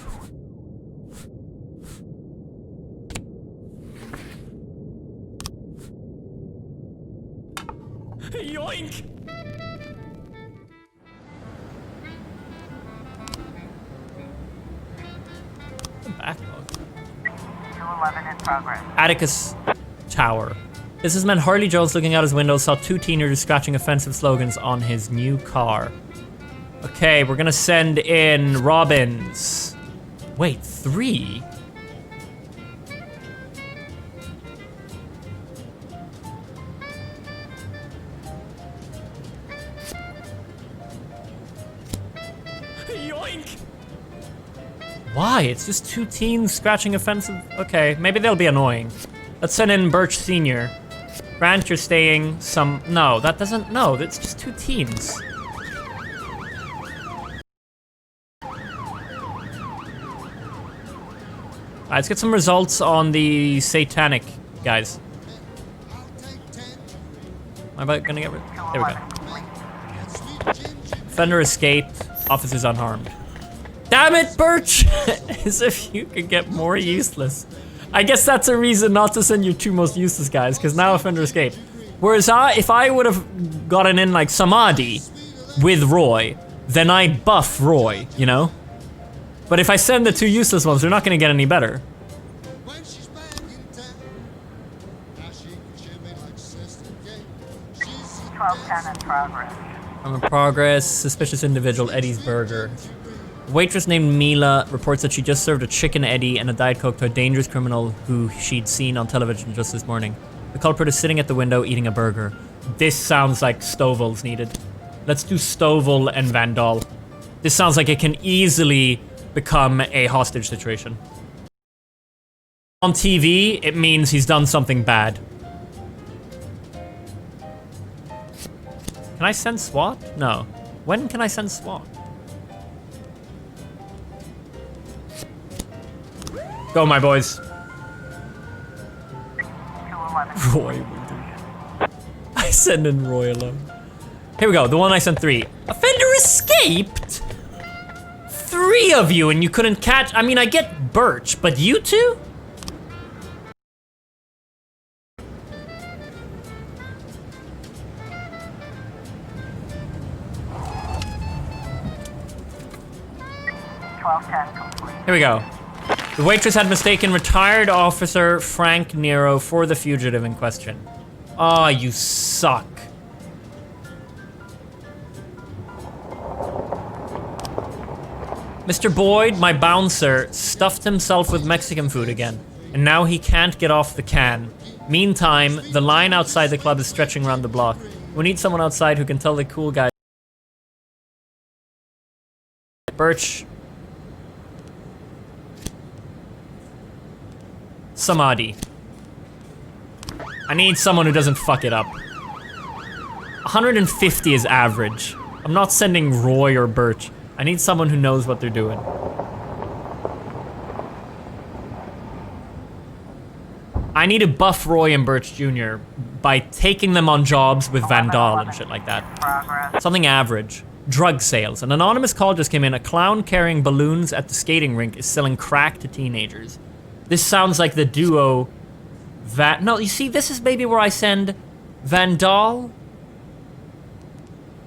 Yoink! The backlog. 211 in progress. Atticus Tower. This has meant Harley Jones, looking out his window, saw two teenagers scratching offensive slogans on his new car. Okay, we're gonna send in Robbins. Wait, 3? Yoink! Why? It's just two teens scratching offensive. Okay, maybe they'll be annoying. Let's send in Birch Sr. Grant, you're staying some... No, that doesn't... No, it's just two teens. Alright, let's get some results on the satanic guys. Am I gonna get rid... There we go. Offender escaped. Officers unharmed. Damn it, Birch! As if you could get more useless. I guess that's a reason not to send your two most useless guys, because now offender escaped. Whereas if I would have gotten in like Samadhi with Roy, then I buff Roy, you know? But if I send the two useless ones, they're not gonna get any better. 1210 in progress. I'm in progress. Suspicious individual, Eddie's Burger. Waitress named Mila reports that she just served a chicken Eddie and a Diet Coke to a dangerous criminal who she'd seen on television just this morning. The culprit is sitting at the window eating a burger. This sounds like Stovall's needed. Let's do Stovall and Vandal. This sounds like it can easily become a hostage situation. On TV, it means he's done something bad. Can I send SWAT? No. When can I send SWAT? Go, my boys. 211. Roy will do. I send in Roy alone. Here we go, the one I sent 3. Offender escaped? 3 of you and you couldn't catch... I mean, I get Birch, but you two? Here we go. The waitress had mistaken retired officer Frank Nero for the fugitive in question. Ah, you suck. Mr. Boyd, my bouncer, stuffed himself with Mexican food again, and now he can't get off the can. Meantime, the line outside the club is stretching around the block. We need someone outside who can tell the cool guy. Birch. Samadhi. I need someone who doesn't fuck it up. 150 is average. I'm not sending Roy or Birch. I need someone who knows what they're doing. I need to buff Roy and Birch Jr. by taking them on jobs with Vandal and shit like that. Something average. Drug sales. An anonymous call just came in. A clown carrying balloons at the skating rink is selling crack to teenagers. This sounds like the duo No, you see, this is maybe where I send Vandal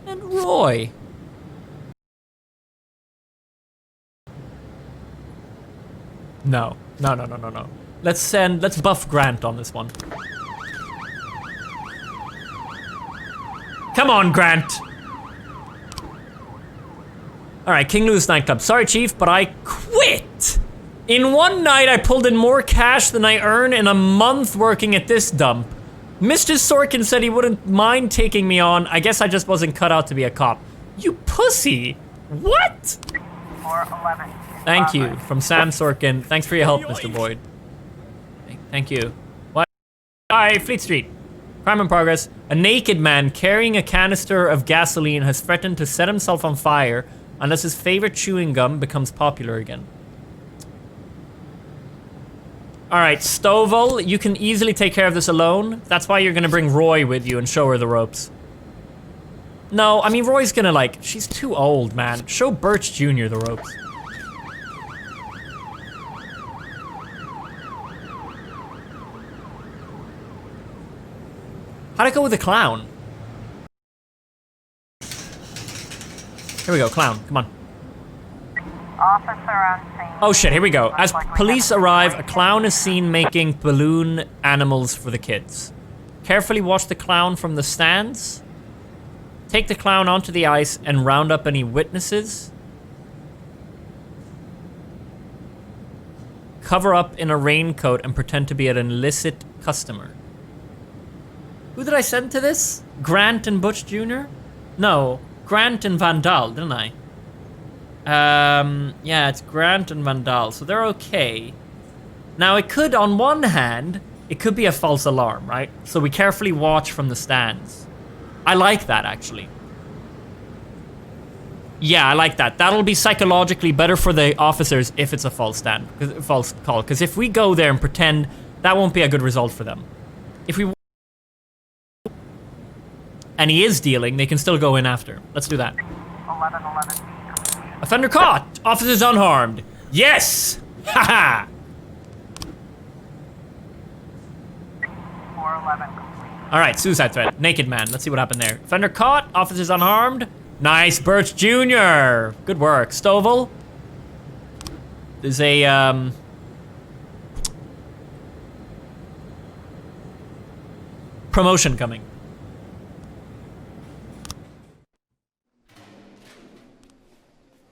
and Roy. No. Let's buff Grant on this one. Come on, Grant. All right, King Louis nightclub. Sorry, Chief, but I quit. In one night, I pulled in more cash than I earn in a month working at this dump. Mr. Sorkin said he wouldn't mind taking me on. I guess I just wasn't cut out to be a cop. You pussy! What? 411. Thank you, from Sam Sorkin. Thanks for your help, Mr. Boyd. Thank you. What? Hi, Fleet Street. Crime in progress. A naked man carrying a canister of gasoline has threatened to set himself on fire unless his favorite chewing gum becomes popular again. Alright, Stovall, you can easily take care of this alone. That's why you're gonna bring Roy with you and show her the ropes. No, I mean, Roy's gonna, like, she's too old, man. Show Birch Jr. the ropes. How'd it go with the clown? Here we go, clown, come on. Officer on scene. Oh shit, here we go. As Looks like we police have a arrive, a situation. clown is seen making balloon animals for the kids. Carefully watch the clown from the stands. Take the clown onto the ice and round up any witnesses. Cover up in a raincoat and pretend to be an illicit customer. Who did I send to this? Grant and Butch Jr.? No, Grant and Van Dahl, didn't I? Yeah, it's Grant and Van Dahl, so they're okay. Now, it could, on one hand, it could be a false alarm, right? So we carefully watch from the stands. I like that, actually. Yeah, I like that. That'll be psychologically better for the officers if it's a false call. Because if we go there and pretend, that won't be a good result for them. If we... and he is dealing, they can still go in after. Let's do that. 1111. Offender caught! Officers unharmed. Yes! Haha! 411 complete. Alright, suicide threat. Naked man. Let's see what happened there. Offender caught. Officers unharmed. Nice, Birch Jr. Good work. Stovall. There's a, promotion coming.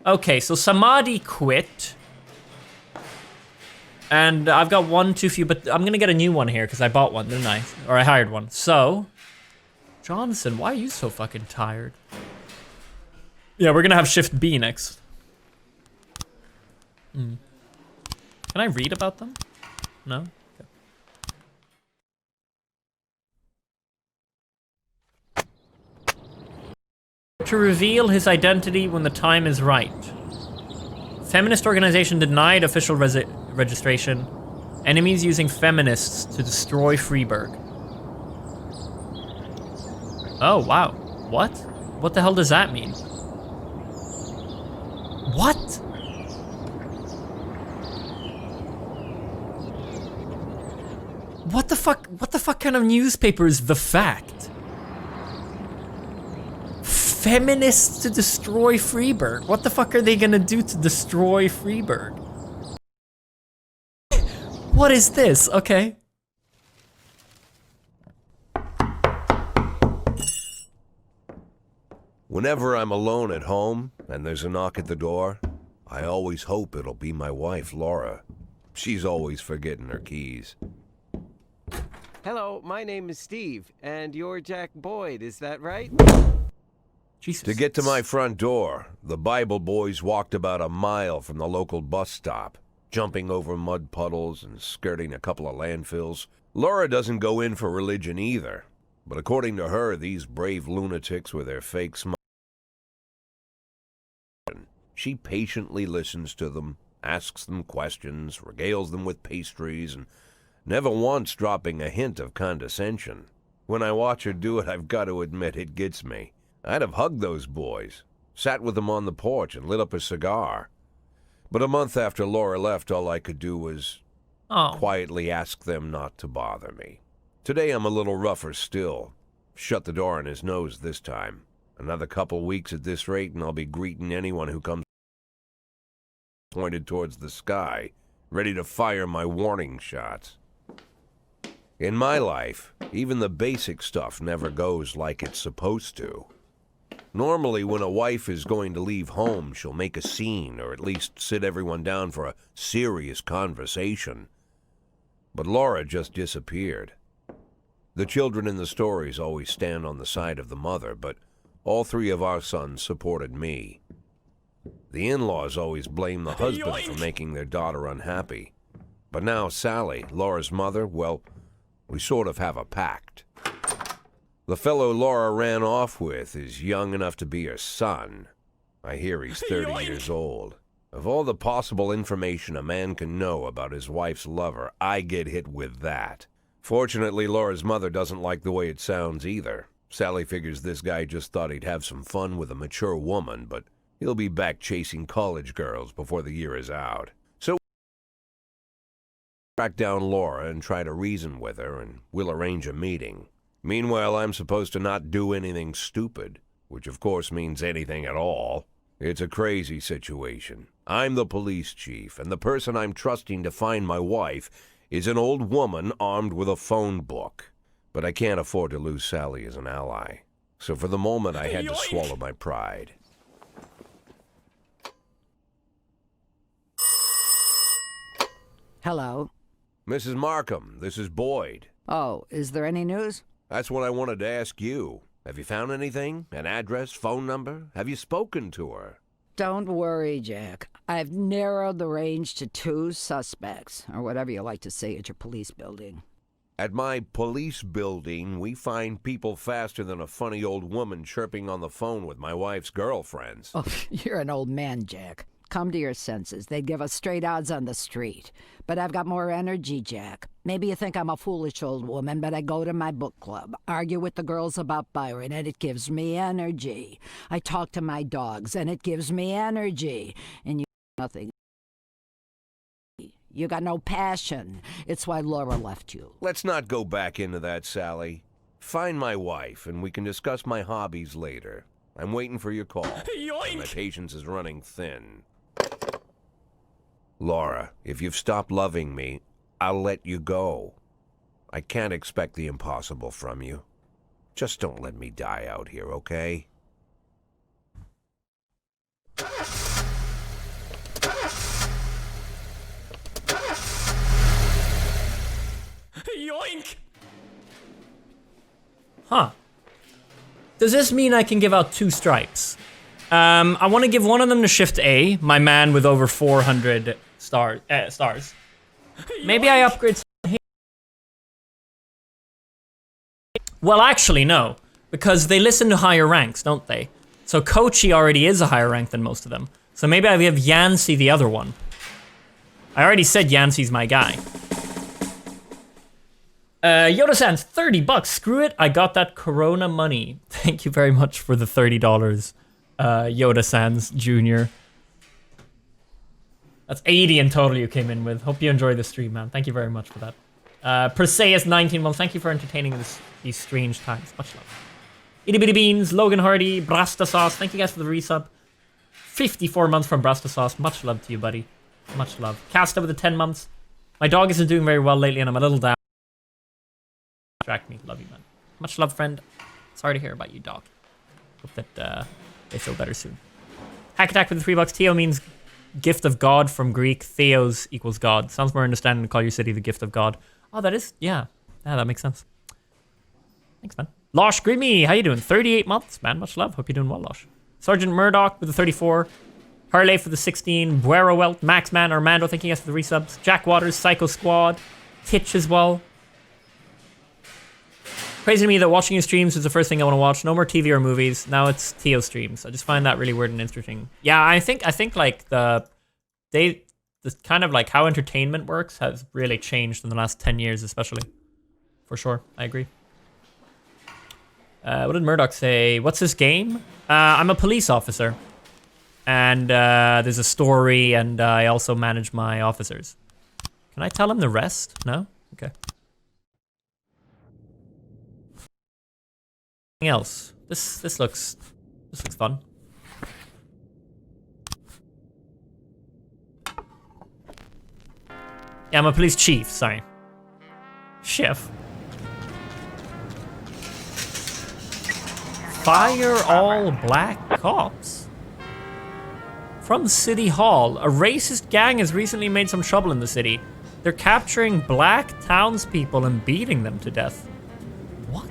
Okay, so Samadhi quit. And I've got one too few, but I'm gonna get a new one here because I bought one, didn't I? Or I hired one. So, Johnson, why are you so fucking tired? Yeah, we're gonna have Shift B next. Can I read about them? No? Okay. To reveal his identity when the time is right. Feminist organization denied official registration. Enemies using feminists to destroy Freeburg. Oh, wow. What? What the hell does that mean? What? What the fuck? What the fuck kind of newspaper is The Fact? Feminists to destroy Freeburg. What the fuck are they gonna do to destroy Freeburg? What is this? Okay. Whenever I'm alone at home and there's a knock at the door, I always hope it'll be my wife, Laura. She's always forgetting her keys. Hello, my name is Steve, and you're Jack Boyd, is that right? Jesus. To get to my front door, the Bible boys walked about a mile from the local bus stop, jumping over mud puddles and skirting a couple of landfills. Laura doesn't go in for religion either, but according to her, these brave lunatics with their fake smile, she patiently listens to them, asks them questions, regales them with pastries, and never once dropping a hint of condescension. When I watch her do it, I've got to admit it gets me. I'd have hugged those boys, sat with them on the porch and lit up a cigar. But a month after Laura left, all I could do was quietly ask them not to bother me. Today I'm a little rougher still. Shut the door on his nose this time. Another couple weeks at this rate and I'll be greeting anyone who comes pointed towards the sky, ready to fire my warning shots. In my life, even the basic stuff never goes like it's supposed to. Normally, when a wife is going to leave home, she'll make a scene, or at least sit everyone down for a serious conversation. But Laura just disappeared. The children in the stories always stand on the side of the mother, but all three of our sons supported me. The in-laws always blame the husband for making their daughter unhappy. But now Sally, Laura's mother, well, we sort of have a pact. The fellow Laura ran off with is young enough to be her son. I hear he's 30 years old. Of all the possible information a man can know about his wife's lover, I get hit with that. Fortunately, Laura's mother doesn't like the way it sounds either. Sally figures this guy just thought he'd have some fun with a mature woman, but he'll be back chasing college girls before the year is out. So track down Laura and try to reason with her, and we'll arrange a meeting. Meanwhile, I'm supposed to not do anything stupid, which of course means anything at all. It's a crazy situation. I'm the police chief, and the person I'm trusting to find my wife is an old woman armed with a phone book. But I can't afford to lose Sally as an ally. So for the moment, I had to swallow my pride. Hello. Mrs. Markham, this is Boyd. Oh, is there any news? That's what I wanted to ask you. Have you found anything? An address, phone number? Have you spoken to her? Don't worry, Jack. I've narrowed the range to 2 suspects, or whatever you like to say at your police building. At my police building, we find people faster than a funny old woman chirping on the phone with my wife's girlfriends. Oh, you're an old man, Jack. Come to your senses. They'd give us straight odds on the street. But I've got more energy, Jack. Maybe you think I'm a foolish old woman, but I go to my book club, argue with the girls about Byron, and it gives me energy. I talk to my dogs, and it gives me energy. And you nothing. You got no passion. It's why Laura left you. Let's not go back into that, Sally. Find my wife, and we can discuss my hobbies later. I'm waiting for your call. My patience is running thin. Laura, if you've stopped loving me, I'll let you go. I can't expect the impossible from you. Just don't let me die out here, okay? Yoink! Huh. Does this mean I can give out 2 stripes? I want to give one of them to Shift A, my man with over 400 stars. Maybe I upgrade some. Well, actually, no. Because they listen to higher ranks, don't they? So Kochi already is a higher rank than most of them. So maybe I give Yancey the other one. I already said Yancey's my guy. Yoda-san's $30. Screw it, I got that Corona money. Thank you very much for the $30, Yoda-sans Jr. That's 80 in total you came in with. Hope you enjoyed the stream, man. Thank you very much for that. Perseus 19, well, thank you for entertaining these strange times. Much love. Itty Bitty Beans, Logan Hardy, Brasta Sauce. Thank you guys for the resub. 54 months from Brasta Sauce. Much love to you, buddy. Much love. Casta with the 10 months. My dog isn't doing very well lately, and I'm a little down. Distract me. Love you, man. Much love, friend. Sorry to hear about you, dog. Hope that they feel better soon. Hack Attack with the $3. Theo means gift of God from Greek. Theos equals God. Sounds more understanding to call your city the gift of God. Oh, that is, yeah. Yeah, that makes sense. Thanks, man. Losh Grimmy, how you doing? 38 months, man. Much love. Hope you're doing well, Losh. Sergeant Murdoch with the 34. Harley for the 16. Buero Welt, Maxman, Armando, thank you guys for the resubs. Jack Waters, Psycho Squad. Hitch as well. Crazy to me that watching your streams is the first thing I want to watch. No more TV or movies. Now it's Theo streams. I just find that really weird and interesting. Yeah, I think like the kind of like how entertainment works has really changed in the last 10 years, especially. For sure, I agree. What did Murdoch say? What's this game? I'm a police officer, and there's a story, and I also manage my officers. Can I tell him the rest? No? Okay. Anything else? This looks fun. Yeah, I'm a police chief, sorry. Chef. Fire all black cops. From City Hall, a racist gang has recently made some trouble in the city. They're capturing black townspeople and beating them to death. What?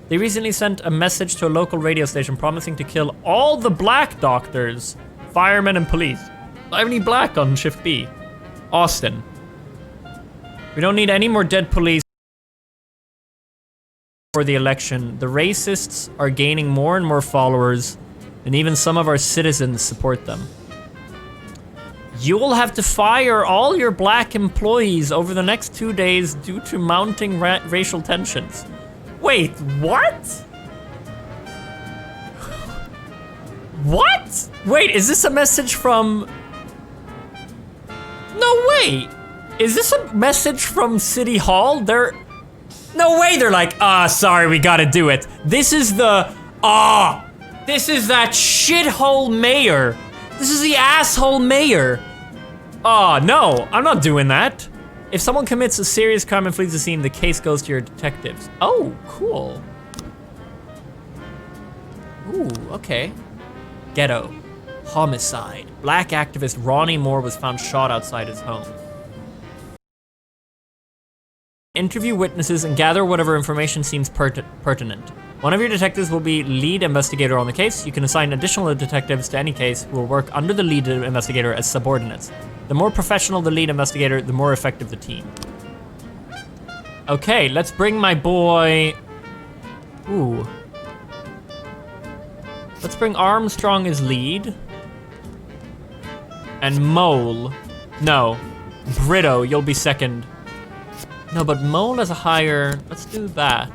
They recently sent a message to a local radio station promising to kill all the black doctors, firemen, and police. I have any black on Shift B. Austin. We don't need any more dead police for the election. The racists are gaining more and more followers, and even some of our citizens support them. You'll have to fire all your black employees over the next 2 days due to mounting racial tensions. Wait, what? What? Wait, is this a message from... No way! Is this a message from City Hall? No way they're like, sorry, we gotta do it. This is the... This is that shithole mayor. This is the asshole mayor. No, I'm not doing that. If someone commits a serious crime and flees the scene, the case goes to your detectives. Oh, cool. Ooh, okay. Ghetto. Homicide. Black activist Ronnie Moore was found shot outside his home. Interview witnesses and gather whatever information seems pertinent. One of your detectives will be lead investigator on the case. You can assign additional detectives to any case who will work under the lead investigator as subordinates. The more professional the lead investigator, the more effective the team. Okay, let's bring my boy... Ooh. Let's bring Armstrong as lead. And Mole. No. Brito, you'll be second. No, but Mole has a higher... Let's do that.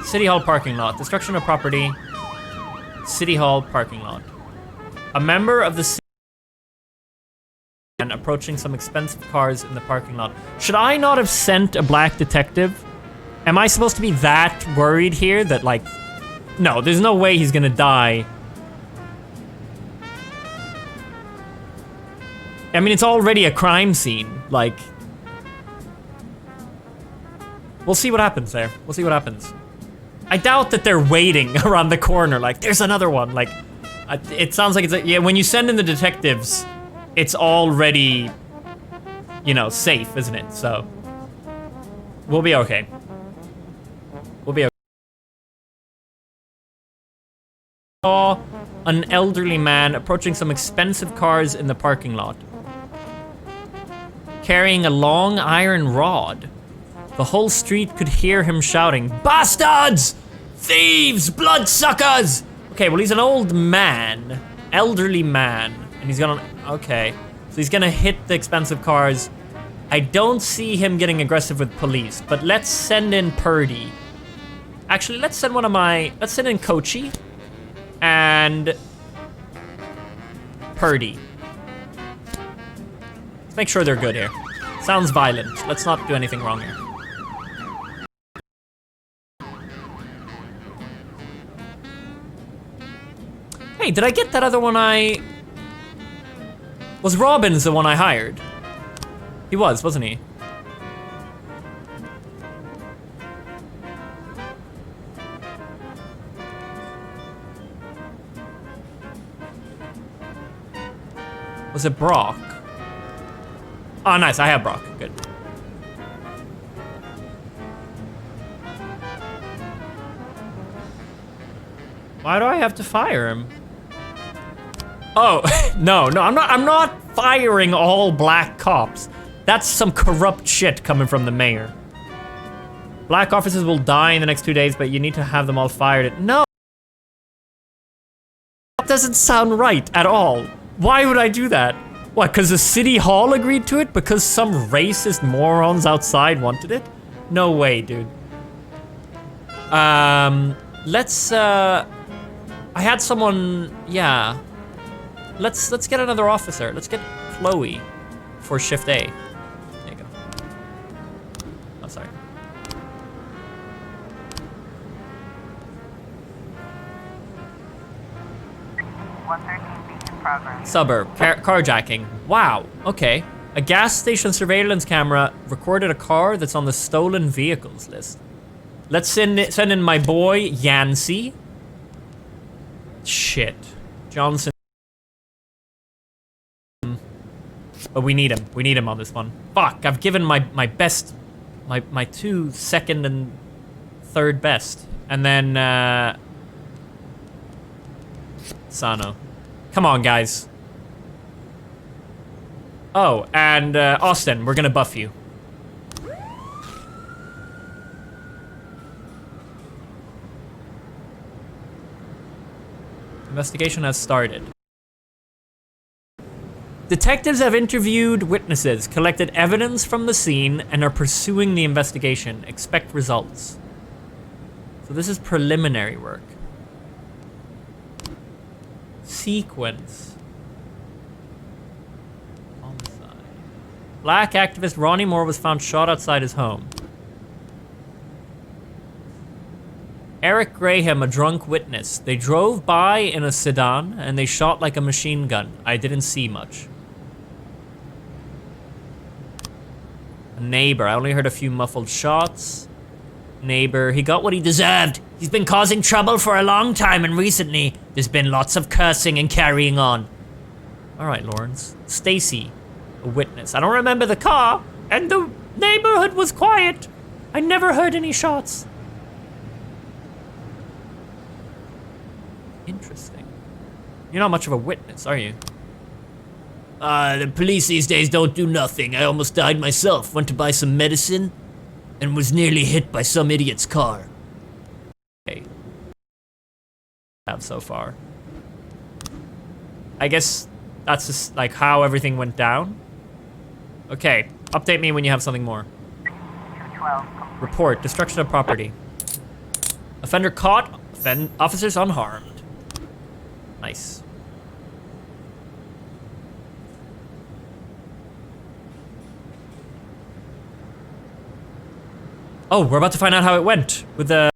City Hall parking lot. Destruction of property. City Hall parking lot. A member of the city and approaching some expensive cars in the parking lot. Should I not have sent a black detective? Am I supposed to be that worried here that, like... No, there's no way he's gonna die. I mean, it's already a crime scene. Like... We'll see what happens there. We'll see what happens. I doubt that they're waiting around the corner, like, there's another one, like, it sounds like it's, yeah, when you send in the detectives, it's already, you know, safe, isn't it? So, we'll be okay. We'll be okay. Saw an elderly man approaching some expensive cars in the parking lot, carrying a long iron rod. The whole street could hear him shouting, "Bastards! Thieves! Bloodsuckers!" Okay, well, he's an old man. Elderly man. And he's gonna... Okay. So he's gonna hit the expensive cars. I don't see him getting aggressive with police, but let's send in Purdy. Actually, let's send one of my... Let's send in Kochi. And... Purdy. Let's make sure they're good here. Sounds violent. Let's not do anything wrong here. Hey, did I get that other one Was Robbins the one I hired? He was, wasn't he? Was it Brock? Oh, nice, I have Brock, good. Why do I have to fire him? Oh, no, I'm not firing all black cops. That's some corrupt shit coming from the mayor. Black officers will die in the next 2 days, but you need to have them all fired. No. That doesn't sound right at all. Why would I do that? What, because the city hall agreed to it? Because some racist morons outside wanted it? No way, dude. Let's, I had someone, yeah. Let's get another officer. Let's get Chloe for Shift A. There you go. Oh, sorry. Beacon progress. Suburb. Carjacking. Wow. Okay. A gas station surveillance camera recorded a car that's on the stolen vehicles list. Let's send in my boy, Yancey. Shit. Johnson. But we need him. We need him on this one. Fuck, I've given my best... My 2 second and 3rd best. And then, Sano. Come on, guys. Oh, and Austin, we're gonna buff you. Investigation has started. Detectives have interviewed witnesses, collected evidence from the scene, and are pursuing the investigation. Expect results. So this is preliminary work. Sequence. Black activist Ronnie Moore was found shot outside his home. Eric Graham, a drunk witness. They drove by in a sedan and they shot like a machine gun. I didn't see much. A neighbor. I only heard a few muffled shots. Neighbor. He got what he deserved. He's been causing trouble for a long time, and recently there's been lots of cursing and carrying on. All right, Lawrence. Stacy. A witness. I don't remember the car, and the neighborhood was quiet. I never heard any shots. Interesting. You're not much of a witness, are you? The police these days don't do nothing. I almost died myself. Went to buy some medicine and was nearly hit by some idiot's car. Okay. Have so far. I guess that's just like how everything went down. Okay, update me when you have something more. 212. Report, destruction of property. Offender caught, officers unharmed. Nice. Oh, we're about to find out how it went with the...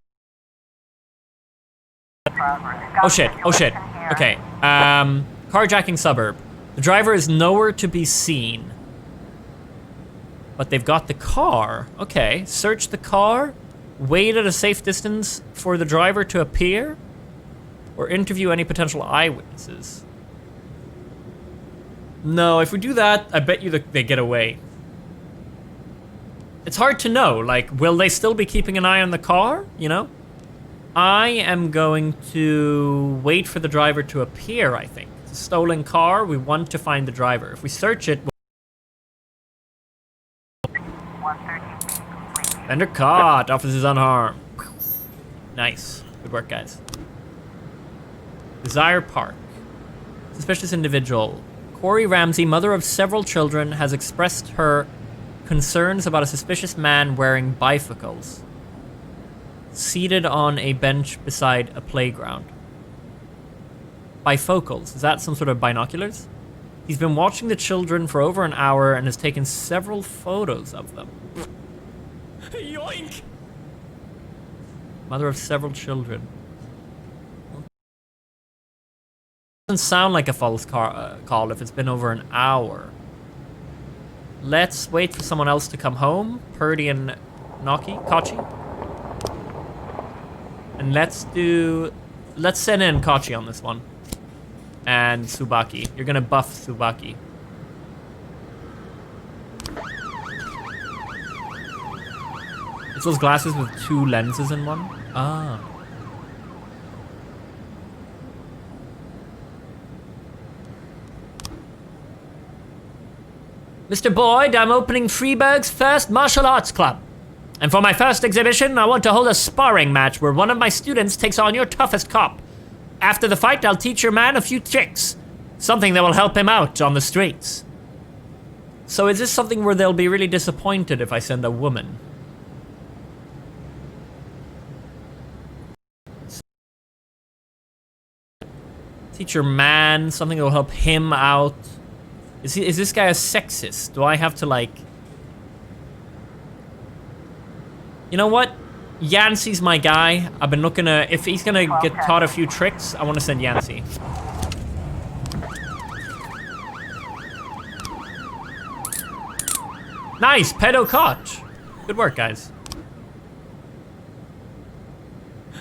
Oh shit, oh shit. Okay, carjacking suburb. The driver is nowhere to be seen. But they've got the car. Okay, search the car. Wait at a safe distance for the driver to appear. Or interview any potential eyewitnesses. No, if we do that, I bet you they get away. It's hard to know. Like, will they still be keeping an eye on the car? You know? I am going to wait for the driver to appear, I think. It's a stolen car. We want to find the driver. If we search it... Offender caught. Officers unharmed. Nice. Good work, guys. Desire Park. Suspicious individual. Corey Ramsey, mother of several children, has expressed her concerns about a suspicious man wearing bifocals, seated on a bench beside a playground. Bifocals, is that some sort of binoculars? He's been watching the children for over an hour and has taken several photos of them. Yoink! Mother of several children. Doesn't sound like a false call if it's been over an hour. Let's wait for someone else to come home. Purdy and Kachi. And let's send in Kachi on this one. And Tsubaki. You're gonna buff Tsubaki. It's those glasses with 2 lenses in one? Ah. Mr. Boyd, I'm opening Freeburg's first martial arts club. And for my first exhibition, I want to hold a sparring match where one of my students takes on your toughest cop. After the fight, I'll teach your man a few tricks. Something that will help him out on the streets. So is this something where they'll be really disappointed if I send a woman? Teach your man, something that will help him out. Is this guy a sexist? Do I have to, like... You know what? Yancey's my guy. I've been looking to... If he's gonna get taught a few tricks, I want to send Yancey. Nice, pedo caught. Good work, guys.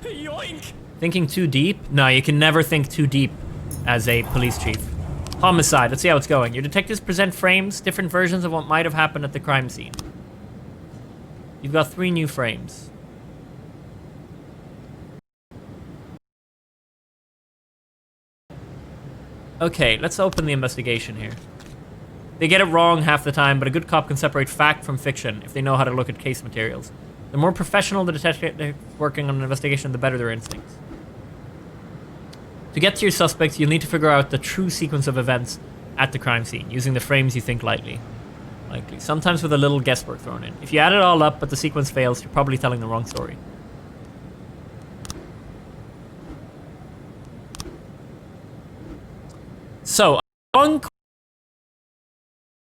Yoink! Thinking too deep? No, you can never think too deep as a police chief. Homicide, let's see how it's going. Your detectives present frames, different versions of what might have happened at the crime scene. You've got 3 new frames. Okay, let's open the investigation here. They get it wrong half the time, but a good cop can separate fact from fiction if they know how to look at case materials. The more professional the detective working on an investigation, the better their instincts. To get to your suspects, you'll need to figure out the true sequence of events at the crime scene, using the frames you think likely. Sometimes with a little guesswork thrown in. If you add it all up, but the sequence fails, you're probably telling the wrong story. So,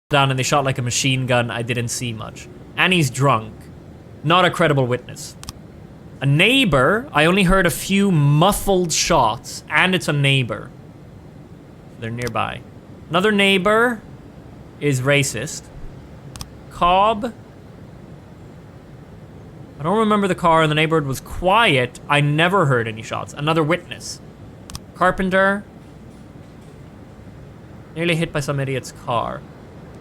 down and they shot like a machine gun. I didn't see much. Annie's drunk. Not a credible witness. A neighbor, I only heard a few muffled shots, and it's a neighbor. They're nearby. Another neighbor is racist. Cobb. I don't remember the car, and the neighborhood was quiet. I never heard any shots. Another witness. Carpenter. Nearly hit by some idiot's car.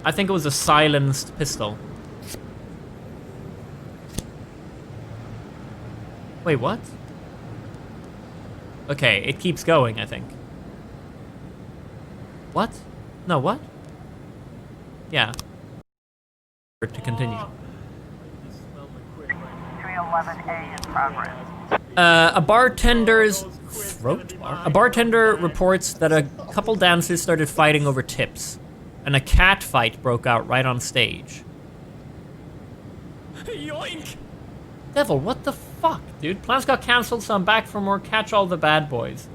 I think it was a silenced pistol. Wait, what? Okay, it keeps going, I think. What? No, what? Yeah. To continue. 311A in progress. A bartender's throat bar? A bartender reports that a couple dancers started fighting over tips, and a cat fight broke out right on stage. Yoink! Devil, what the fuck, dude? Plans got cancelled, so I'm back for more Catch All the Bad Boys.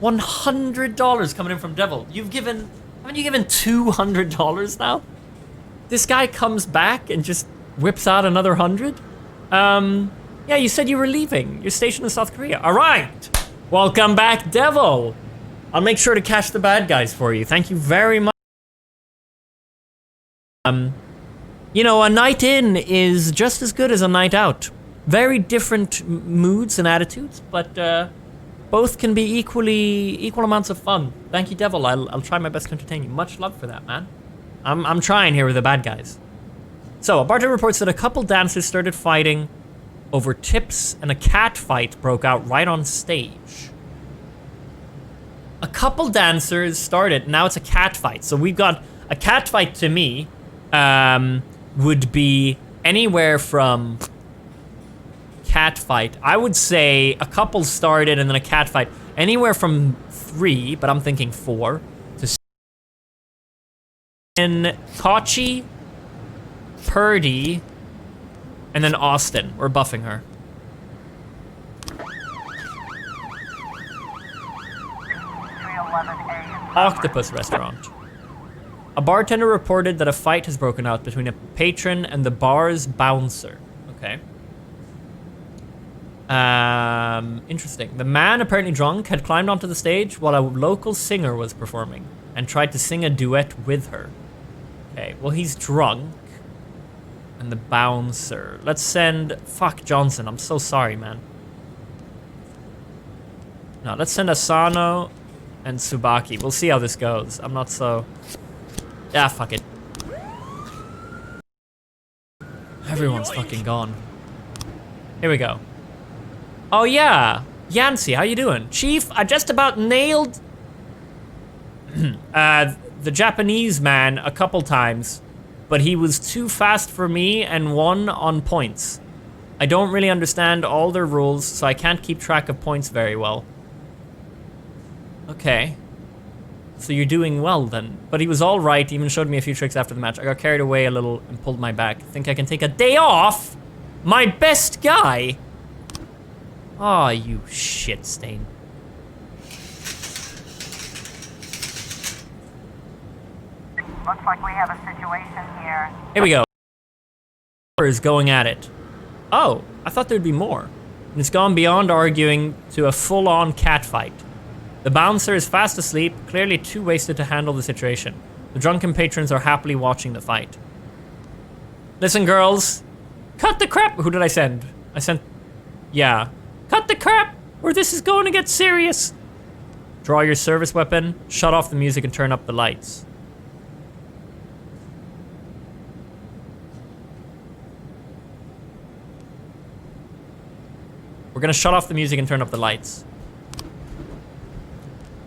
$100 coming in from Devil. Haven't you given $200 now? This guy comes back and just whips out another 100? Yeah, you said you were leaving. You're stationed in South Korea. All right. Welcome back, Devil. I'll make sure to catch the bad guys for you. Thank you very much. You know, a night in is just as good as a night out. Very different moods and attitudes, but both can be equal amounts of fun. Thank you, Devil. I'll try my best to entertain you. Much love for that, man. I'm trying here with the bad guys. So, a bartender reports that a couple dancers started fighting over tips, and a cat fight broke out right on stage. A couple dancers started, now it's a cat fight. So we've got a cat fight to me, would be anywhere from cat fight. I would say a couple started and then a cat fight. Anywhere from 3, but I'm thinking 4, to and Kachi, Purdy, and then Austin. We're buffing her. Octopus Restaurant. A bartender reported that a fight has broken out between a patron and the bar's bouncer. Okay. Interesting. The man, apparently drunk, had climbed onto the stage while a local singer was performing and tried to sing a duet with her. Okay, well, he's drunk. And the bouncer. Let's send... Fuck, Johnson. I'm so sorry, man. No, let's send Asano and Tsubaki. We'll see how this goes. I'm not so... Ah, fuck it. Everyone's fucking gone. Here we go. Oh, yeah. Yancy, how you doing? Chief, I just about nailed... the Japanese man a couple times. But he was too fast for me and won on points. I don't really understand all their rules, so I can't keep track of points very well. Okay. So you're doing well then. But he was all right, he even showed me a few tricks after the match. I got carried away a little and pulled my back. Think I can take a day off? My best guy? Aw, oh, you shit stain. Looks like we have a situation here. Here we go. Is going at it. Oh, I thought there'd be more. And it's gone beyond arguing to a full-on cat fight. The bouncer is fast asleep, clearly too wasted to handle the situation. The drunken patrons are happily watching the fight. Listen, girls. Cut the crap. Who did I send? Yeah. Cut the crap, or this is going to get serious. Draw your service weapon, shut off the music, and turn up the lights. We're gonna shut off the music and turn up the lights.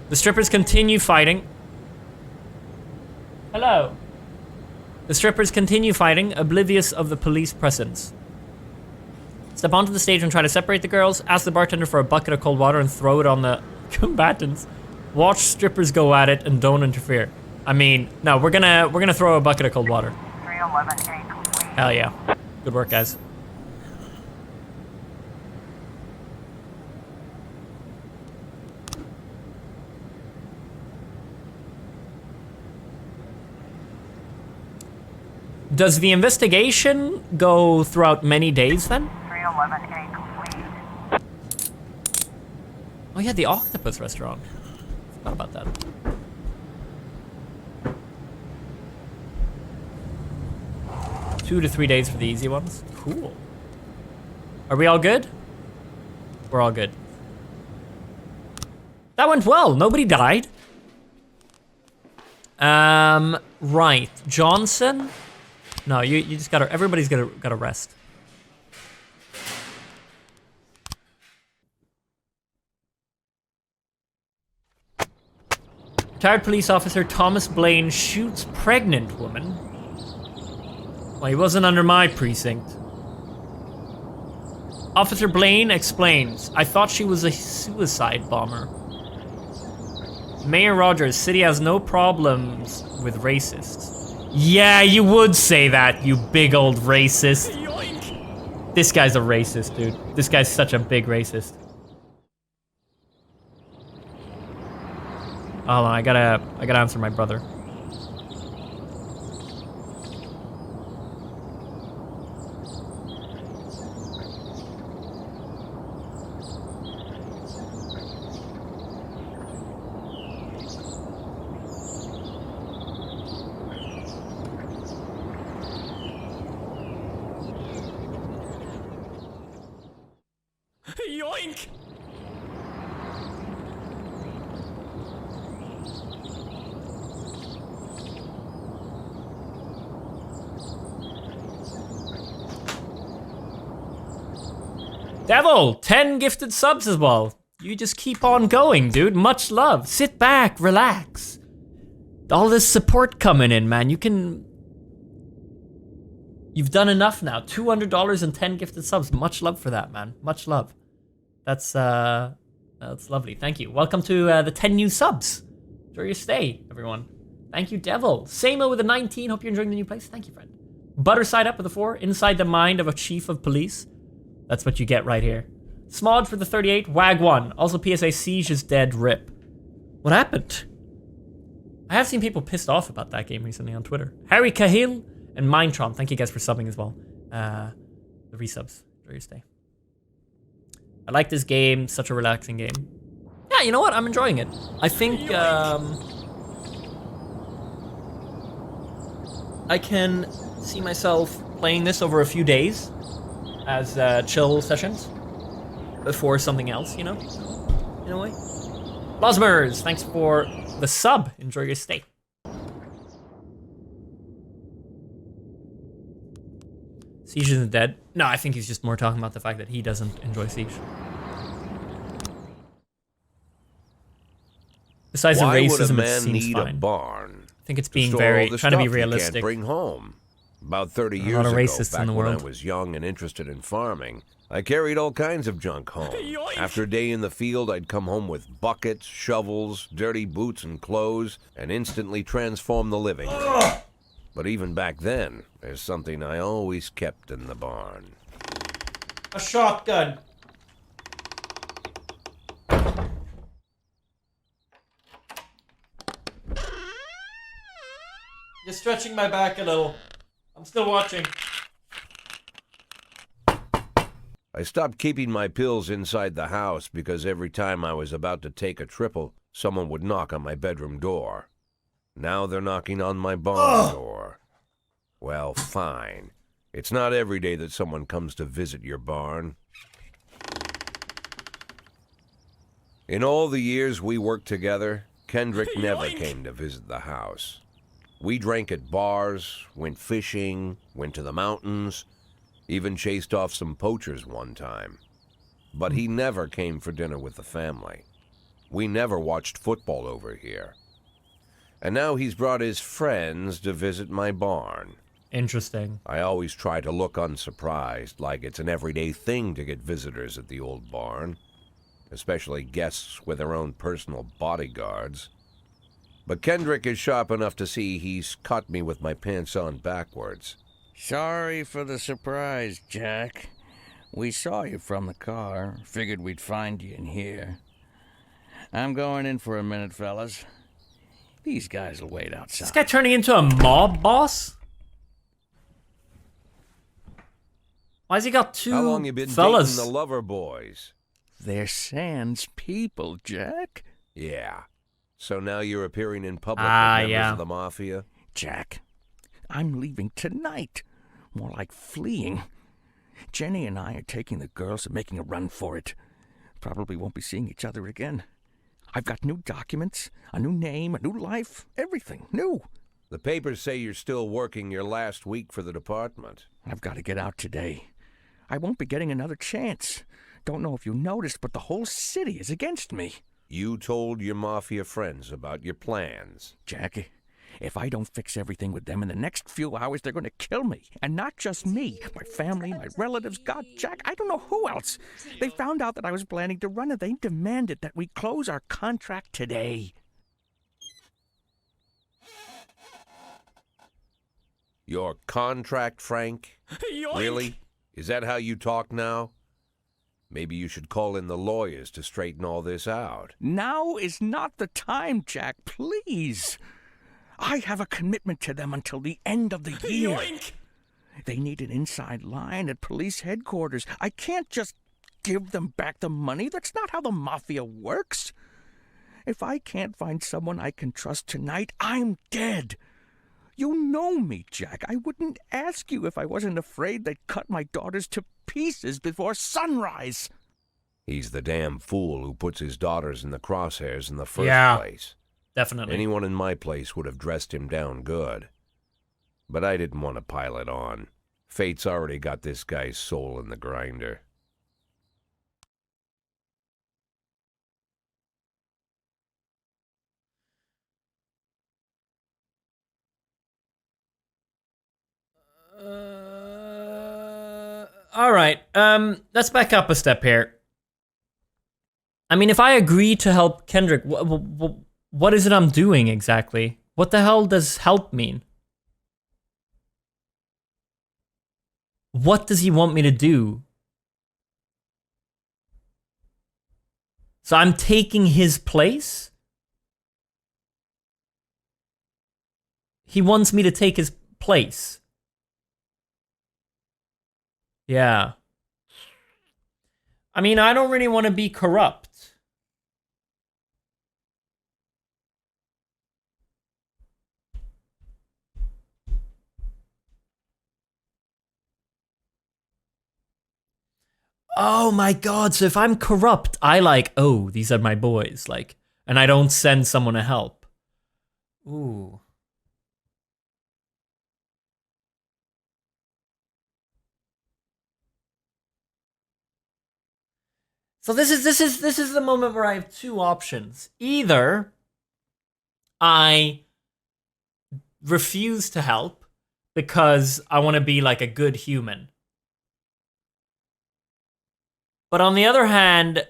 The strippers continue fighting. Hello. The strippers continue fighting, oblivious of the police presence. Step onto the stage and try to separate the girls. Ask the bartender for a bucket of cold water and throw it on the combatants. Watch strippers go at it and don't interfere. I mean, no, we're gonna throw a bucket of cold water. 311A complete. Hell yeah. Good work, guys. Does the investigation go throughout many days then? 311A complete. Oh yeah, the octopus restaurant. Forgot about that. Two to 3 days for the easy ones. Cool. Are we all good? We're all good. That went well. Nobody died. Right. Johnson? No, you just gotta, everybody's gotta rest. Retired police officer Thomas Blaine shoots pregnant woman. Well, he wasn't under my precinct. Officer Blaine explains, I thought she was a suicide bomber. Mayor Rogers, city has no problems with racists. Yeah, you would say that, you big old racist. Yoink. This guy's a racist, dude. This guy's such a big racist. Hold on, I gotta answer my brother. Yoink! Devil, 10 gifted subs as well. You just keep on going, dude. Much love. Sit back, relax. All this support coming in, man. You've done enough now. $200 and 10 gifted subs. Much love for that, man. Much love. That's lovely. Thank you. Welcome to the 10 new subs. Enjoy your stay, everyone. Thank you, Devil. Samo with a 19. Hope you're enjoying the new place. Thank you, friend. Butterside up with a 4. Inside the mind of a chief of police. That's what you get right here. Smodge for the 38. Wag 1. Also PSA, Siege is dead. RIP. What happened? I have seen people pissed off about that game recently on Twitter. Harry Cahill and Mindtron. Thank you guys for subbing as well. The resubs. Enjoy your stay. I like this game. Such a relaxing game. Yeah, you know what? I'm enjoying it. I think I can see myself playing this over a few days as chill sessions before something else, you know? In a way. Losmers, thanks for the sub. Enjoy your stay. Siege isn't dead. No, I think he's just more talking about the fact that he doesn't enjoy Siege. Besides the racism, it seems fine. A barn? I think it's being very trying to be realistic. Can't bring home. About 30 years ago, back when I was young and interested in farming, I carried all kinds of junk home. After a day in the field, I'd come home with buckets, shovels, dirty boots and clothes, and instantly transform the living. But even back then, there's something I always kept in the barn. A shotgun. Just stretching my back a little. I'm still watching. I stopped keeping my pills inside the house because every time I was about to take a triple, someone would knock on my bedroom door. Now they're knocking on my barn door. Well, fine. It's not every day that someone comes to visit your barn. In all the years we worked together, Kendrick never came to visit the house. We drank at bars, went fishing, went to the mountains, even chased off some poachers one time. But he never came for dinner with the family. We never watched football over here. And now he's brought his friends to visit my barn. Interesting. I always try to look unsurprised, like it's an everyday thing to get visitors at the old barn, especially guests with their own personal bodyguards. But Kendrick is sharp enough to see he's caught me with my pants on backwards. Sorry for the surprise, Jack. We saw you from the car. Figured we'd find you in here. I'm going in for a minute, fellas. These guys will wait outside. This guy turning into a mob boss? Why's he got two How long you been fellas? dating the lover boys? They're Sans people, Jack. Yeah. So now you're appearing in public Ah, with members yeah. of the Mafia? Jack, I'm leaving tonight. More like fleeing. Jenny and I are taking the girls and making a run for it. Probably won't be seeing each other again. I've got new documents, a new name, a new life, everything new. The papers say you're still working your last week for the department. I've got to get out today. I won't be getting another chance. Don't know if you noticed, but the whole city is against me. You told your Mafia friends about your plans. Jackie, if I don't fix everything with them in the next few hours, they're going to kill me. And not just me, my family, my relatives, God, Jack, I don't know who else. They found out that I was planning to run and they demanded that we close our contract today. Your contract, Frank? Really? Is that how you talk now? Maybe you should call in the lawyers to straighten all this out. Now is not the time, Jack, please. I have a commitment to them until the end of the year. They need an inside line at police headquarters. I can't just give them back the money. That's not how the Mafia works. If I can't find someone I can trust tonight, I'm dead. You know me, Jack. I wouldn't ask you if I wasn't afraid they'd cut my daughters to pieces before sunrise. He's the damn fool who puts his daughters in the crosshairs in the first place. Definitely. Anyone in my place would have dressed him down good. But I didn't want to pile it on. Fate's already got this guy's soul in the grinder. All right. Let's back up a step here. I mean, if I agree to help Kendrick, what is it I'm doing exactly? What the hell does help mean? What does he want me to do? So I'm taking his place? He wants me to take his place. Yeah. I mean, I don't really want to be corrupt. Oh my god, so if I'm corrupt, I like, oh, these are my boys, like, and I don't send someone to help. Ooh. So this is the moment where I have two options. Either I refuse to help because I want to be like a good human. But on the other hand,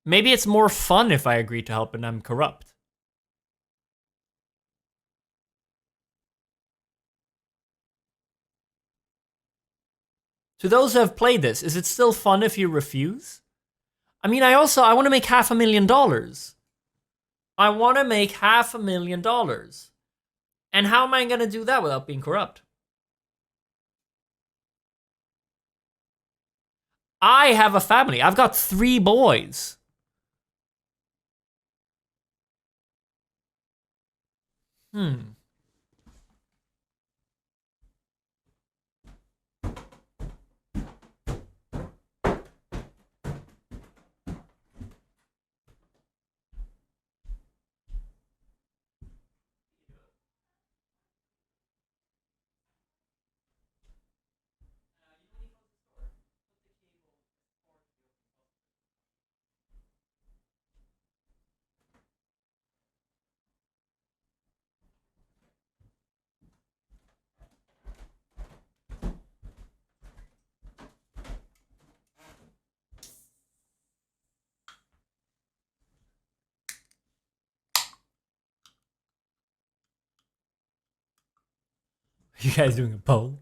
maybe it's more fun if I agree to help and I'm corrupt. To those who have played this, is it still fun if you refuse? I mean, I want to make $500,000. I want to make $500,000. And how am I going to do that without being corrupt? I have a family. I've got 3 boys. You guys doing a poll?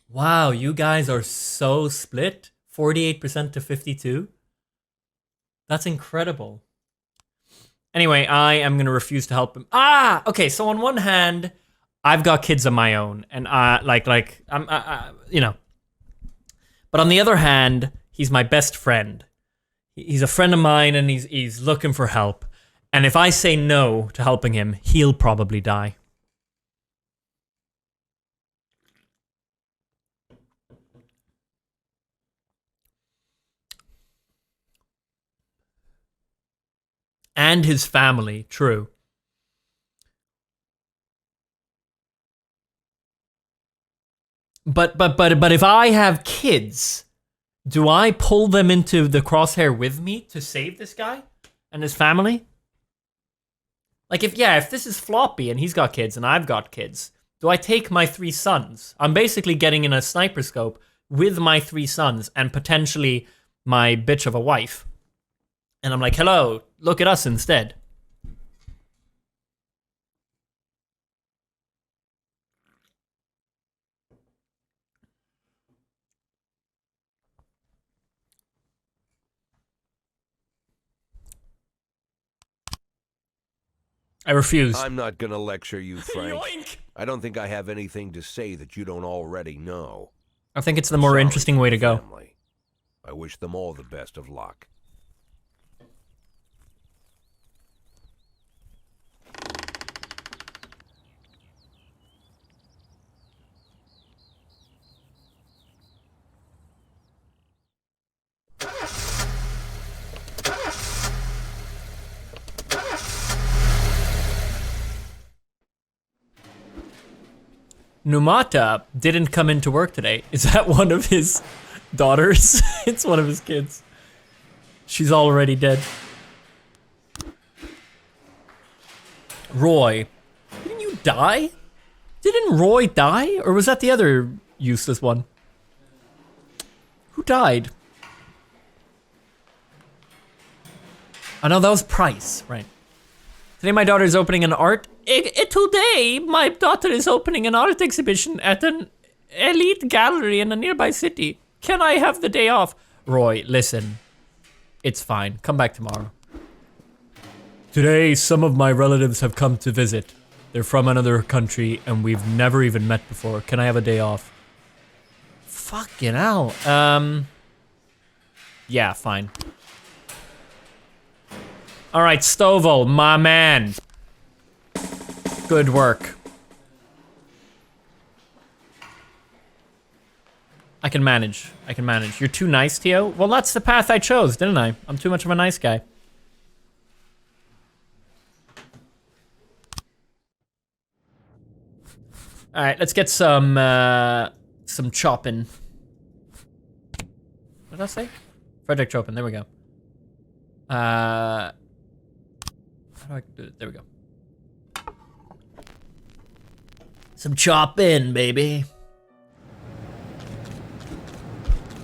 Wow, you guys are so split. 48% to 52. That's incredible. Anyway, I am going to refuse to help him. Okay, so on one hand, I've got kids of my own and I'm you know. But on the other hand, he's my best friend. He's a friend of mine and he's looking for help. And if I say no to helping him, he'll probably die. And his family, true. But if I have kids, do I pull them into the crosshair with me to save this guy and his family? Like, if this is Floppy and he's got kids and I've got kids, do I take my 3 sons? I'm basically getting in a sniper scope with my 3 sons and potentially my bitch of a wife. And I'm like, hello, look at us instead. I refuse. I'm not gonna lecture you, Frank. Yoink! I don't think I have anything to say that you don't already know. I think it's the more Sorry interesting way to go. family. I wish them all the best of luck. Numata didn't come into work today. Is that one of his daughters? It's one of his kids. She's already dead. Roy. Didn't you die? Didn't Roy die? Or was that the other useless one? Who died? Oh no, that was Price, right. Today my daughter is opening an art... Today my daughter is opening an art exhibition at an elite gallery in a nearby city. Can I have the day off? Roy, listen. It's fine. Come back tomorrow. Today some of my relatives have come to visit. They're from another country and we've never even met before. Can I have a day off? Fucking hell. Yeah, fine. All right, Stovall, my man. Good work. I can manage. I can manage. You're too nice, Tio? Well, that's the path I chose, didn't I? I'm too much of a nice guy. All right, let's get some chopping. What did I say? Frederick Chopin. There we go. How do I do it? There we go. Some chop in, baby.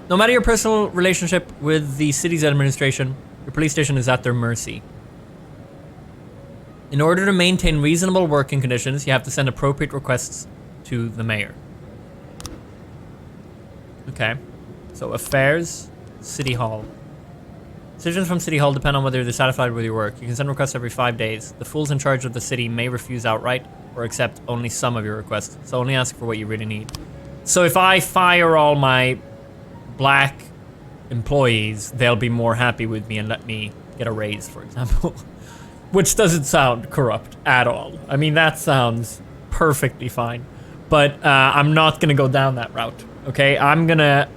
No matter your personal relationship with the city's administration, your police station is at their mercy. In order to maintain reasonable working conditions, you have to send appropriate requests to the mayor. Okay. So affairs, City Hall. Decisions from City Hall depend on whether they're satisfied with your work. You can send requests every 5 days. The fools in charge of the city may refuse outright or accept only some of your requests. So only ask for what you really need. So if I fire all my black employees, they'll be more happy with me and let me get a raise, for example. Which doesn't sound corrupt at all. I mean, that sounds perfectly fine. But I'm not gonna go down that route, okay? I'm gonna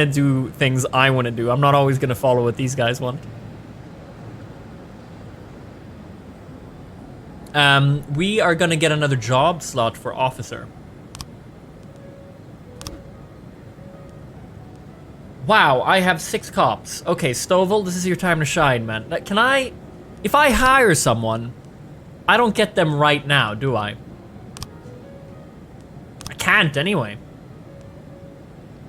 do things I want to do. I'm not always gonna follow what these guys want. We are gonna get another job slot for officer. Wow, I have 6 cops. Okay, Stovall, this is your time to shine, man. If I hire someone, I don't get them right now, do I? I can't anyway.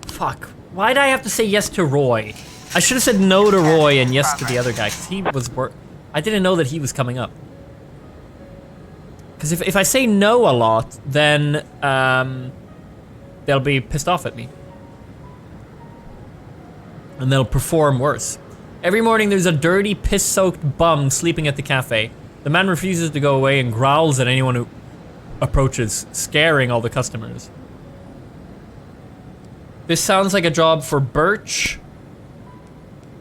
Fuck. Why'd I have to say yes to Roy? I should have said no to Roy and yes to the other guy, because he was I didn't know that he was coming up. Because if I say no a lot, then they'll be pissed off at me. And they'll perform worse. Every morning there's a dirty, piss-soaked bum sleeping at the cafe. The man refuses to go away and growls at anyone who approaches, scaring all the customers. This sounds like a job for Birch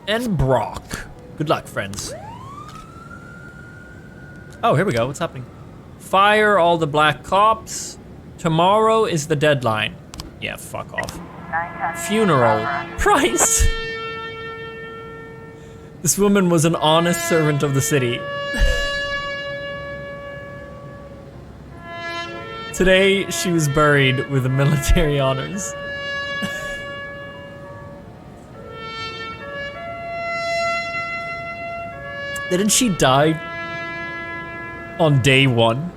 and Brock. Good luck, friends. Oh, here we go. What's happening? Fire all the black cops. Tomorrow is the deadline. Yeah, fuck off. Funeral. Price. This woman was an honest servant of the city. Today, she was buried with the military honors. Didn't she die on day 1?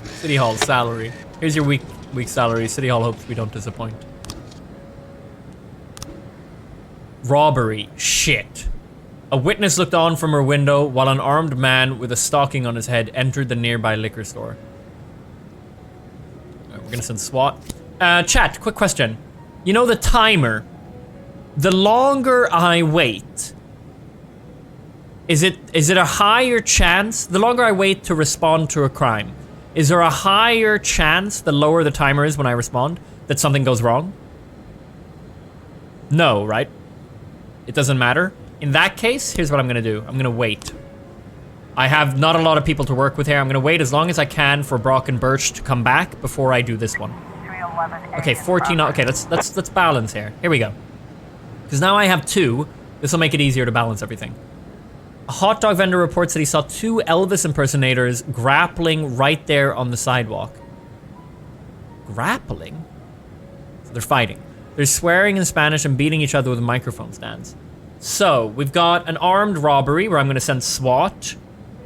City Hall salary. Here's your week salary. City Hall hopes we don't disappoint. Robbery. Shit. A witness looked on from her window while an armed man with a stocking on his head entered the nearby liquor store. We're gonna send SWAT. Chat, quick question. You know the timer? The longer I wait, is it a higher chance? The longer I wait to respond to a crime, is there a higher chance the lower the timer is when I respond that something goes wrong? No, right? It doesn't matter. In that case, here's what I'm gonna do. I'm gonna wait. I have not a lot of people to work with here. I'm gonna wait as long as I can for Brock and Birch to come back before I do this one. Okay, 14. Okay, let's balance here. Here we go. Because now I have 2. This will make it easier to balance everything. A hot dog vendor reports that he saw 2 Elvis impersonators grappling right there on the sidewalk. Grappling? So they're fighting. They're swearing in Spanish and beating each other with microphone stands. So, we've got an armed robbery where I'm going to send SWAT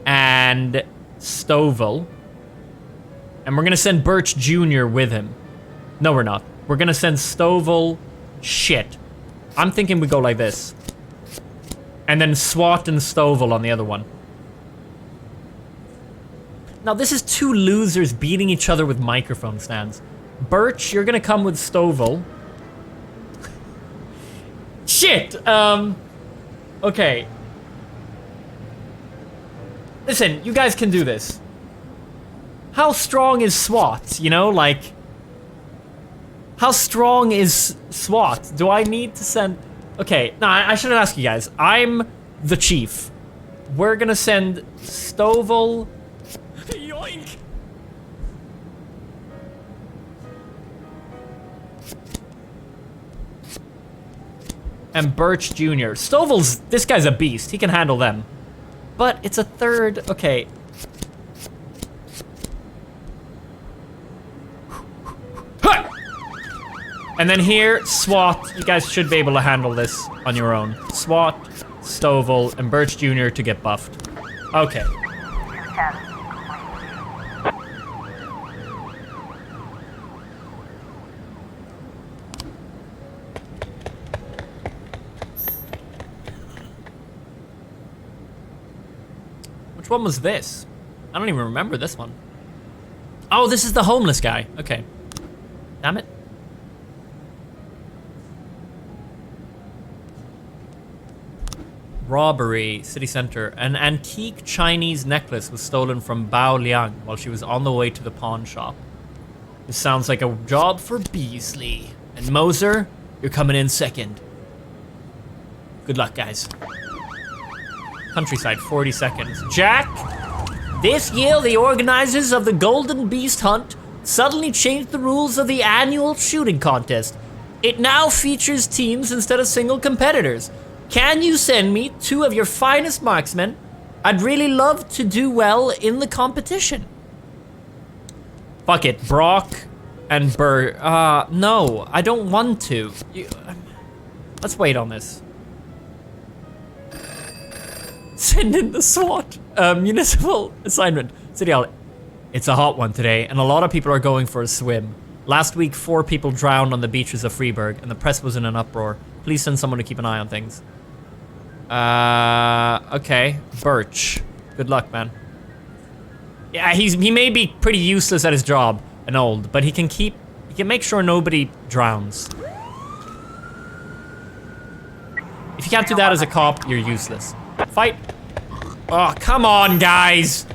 and Stovall. And we're going to send Birch Jr. with him. No, we're not. We're going to send Stovall. Shit. I'm thinking we go like this. And then SWAT and Stovall on the other one. Now, this is 2 losers beating each other with microphone stands. Birch, you're going to come with Stovall. Shit! Okay. Listen, you guys can do this. How strong is SWAT? You know, like... How strong is SWAT? Do I need to send... Okay, no, I shouldn't ask you guys. I'm the chief. We're gonna send Stovall... Yoink! And Birch Jr. Stovall's... This guy's a beast. He can handle them. But it's a third... Okay. And then here, SWAT. You guys should be able to handle this on your own. SWAT, Stovall, and Birch Jr. to get buffed. Okay. Which one was this? I don't even remember this one. Oh, this is the homeless guy. Okay. Damn it. Robbery, city center. An antique Chinese necklace was stolen from Bao Liang while she was on the way to the pawn shop. This sounds like a job for Beasley. And Moser, You're coming in second. Good luck, guys. Countryside, 40 seconds. Jack, this year the organizers of the Golden Beast Hunt suddenly changed the rules of the annual shooting contest. It now features teams instead of single competitors. Can you send me 2 of your finest marksmen? I'd really love to do well in the competition. Fuck it, Brock and Bert. No, I don't want to. Let's wait on this. Send in the SWAT. Municipal assignment. City Hall. It's a hot one today, and a lot of people are going for a swim. Last week, 4 people drowned on the beaches of Freeburg, and the press was in an uproar. Please send someone to keep an eye on things. Okay. Birch. Good luck, man. Yeah, he may be pretty useless at his job and old, but he can make sure nobody drowns. If you can't do that as a cop, you're useless. Fight. Oh, come on, guys.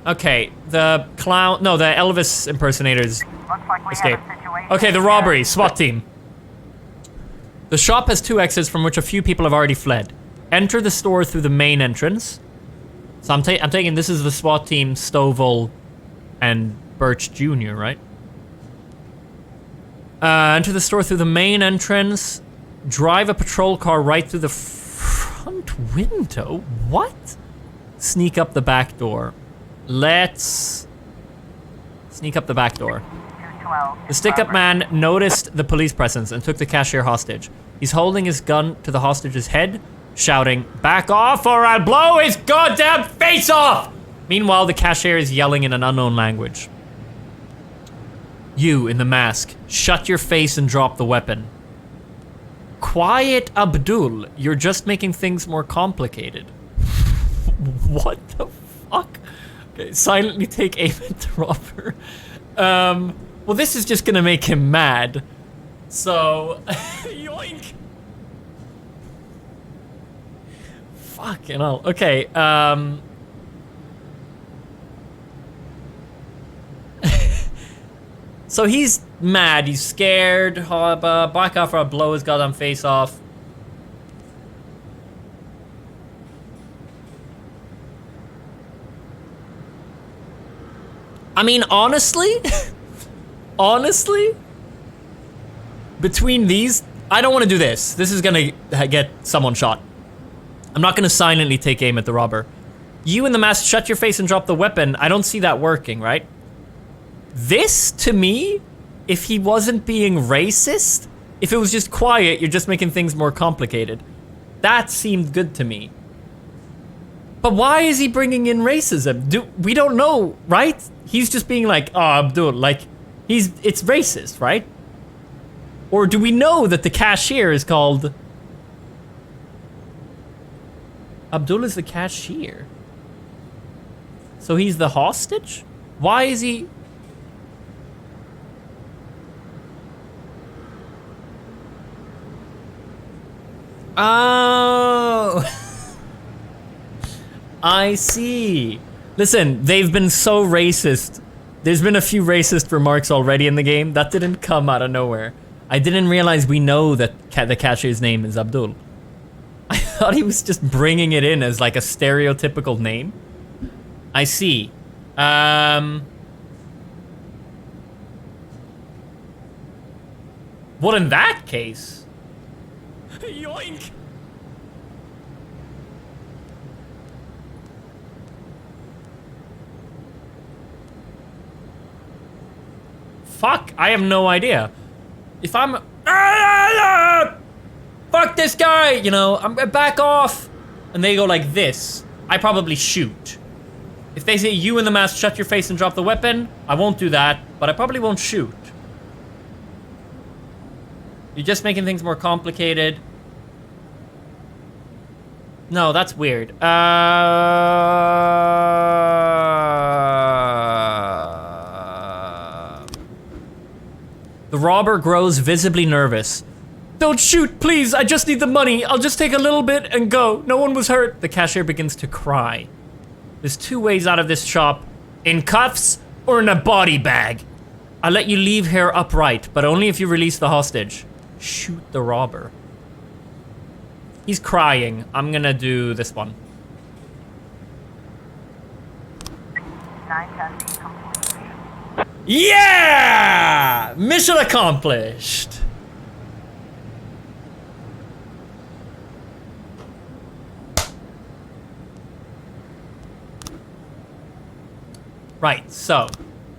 Okay, the Elvis impersonators escape. Okay, the robbery, SWAT team. The shop has 2 exits from which a few people have already fled. Enter the store through the main entrance. So I'm taking this is the SWAT team, Stovall and Birch Jr., right? Enter the store through the main entrance. Drive a patrol car right through the front window? What? Sneak up the back door. Let's sneak up the back door. The stick-up man noticed the police presence and took the cashier hostage. He's holding his gun to the hostage's head, shouting, "Back off or I'll blow his goddamn face off!" Meanwhile, the cashier is yelling in an unknown language. You, in the mask, shut your face and drop the weapon. Quiet, Abdul. You're just making things more complicated. What the fuck? Okay, silently take aim at the robber. Well, this is just gonna make him mad. So, yoink. Fucking hell. Okay, so he's mad, he's scared. Back off or I'll blow his goddamn face off. I mean, honestly, between these, I don't want to do this. This is gonna get someone shot. I'm not gonna silently take aim at the robber. You in the mask, shut your face and drop the weapon. I don't see that working, right? This, to me, if he wasn't being racist, if it was just quiet, you're just making things more complicated. That seemed good to me. But why is he bringing in racism? We don't know, right? He's just being like, oh, Abdul, like, it's racist, right? Or do we know that the cashier is called... Abdul is the cashier. So he's the hostage? Why is he... Oh... I see. Listen, they've been so racist. There's been a few racist remarks already in the game. That didn't come out of nowhere. I didn't realize we know that the cashier's name is Abdul. I thought he was just bringing it in as like a stereotypical name. I see. Well, in that case... Yoink! Fuck, I have no idea. If I'm... Fuck this guy! You know, I'm back off! And they go like this. I probably shoot. If they say, you in the mask, shut your face and drop the weapon, I won't do that, but I probably won't shoot. You're just making things more complicated. No, that's weird. The robber grows visibly nervous. Don't shoot, please. I just need the money. I'll just take a little bit and go. No one was hurt. The cashier begins to cry. There's 2 ways out of this shop. In cuffs or in a body bag. I'll let you leave here upright, but only if you release the hostage. Shoot the robber. He's crying. I'm gonna do this one. 9 testing complete. Yeah! Mission accomplished. Right, so,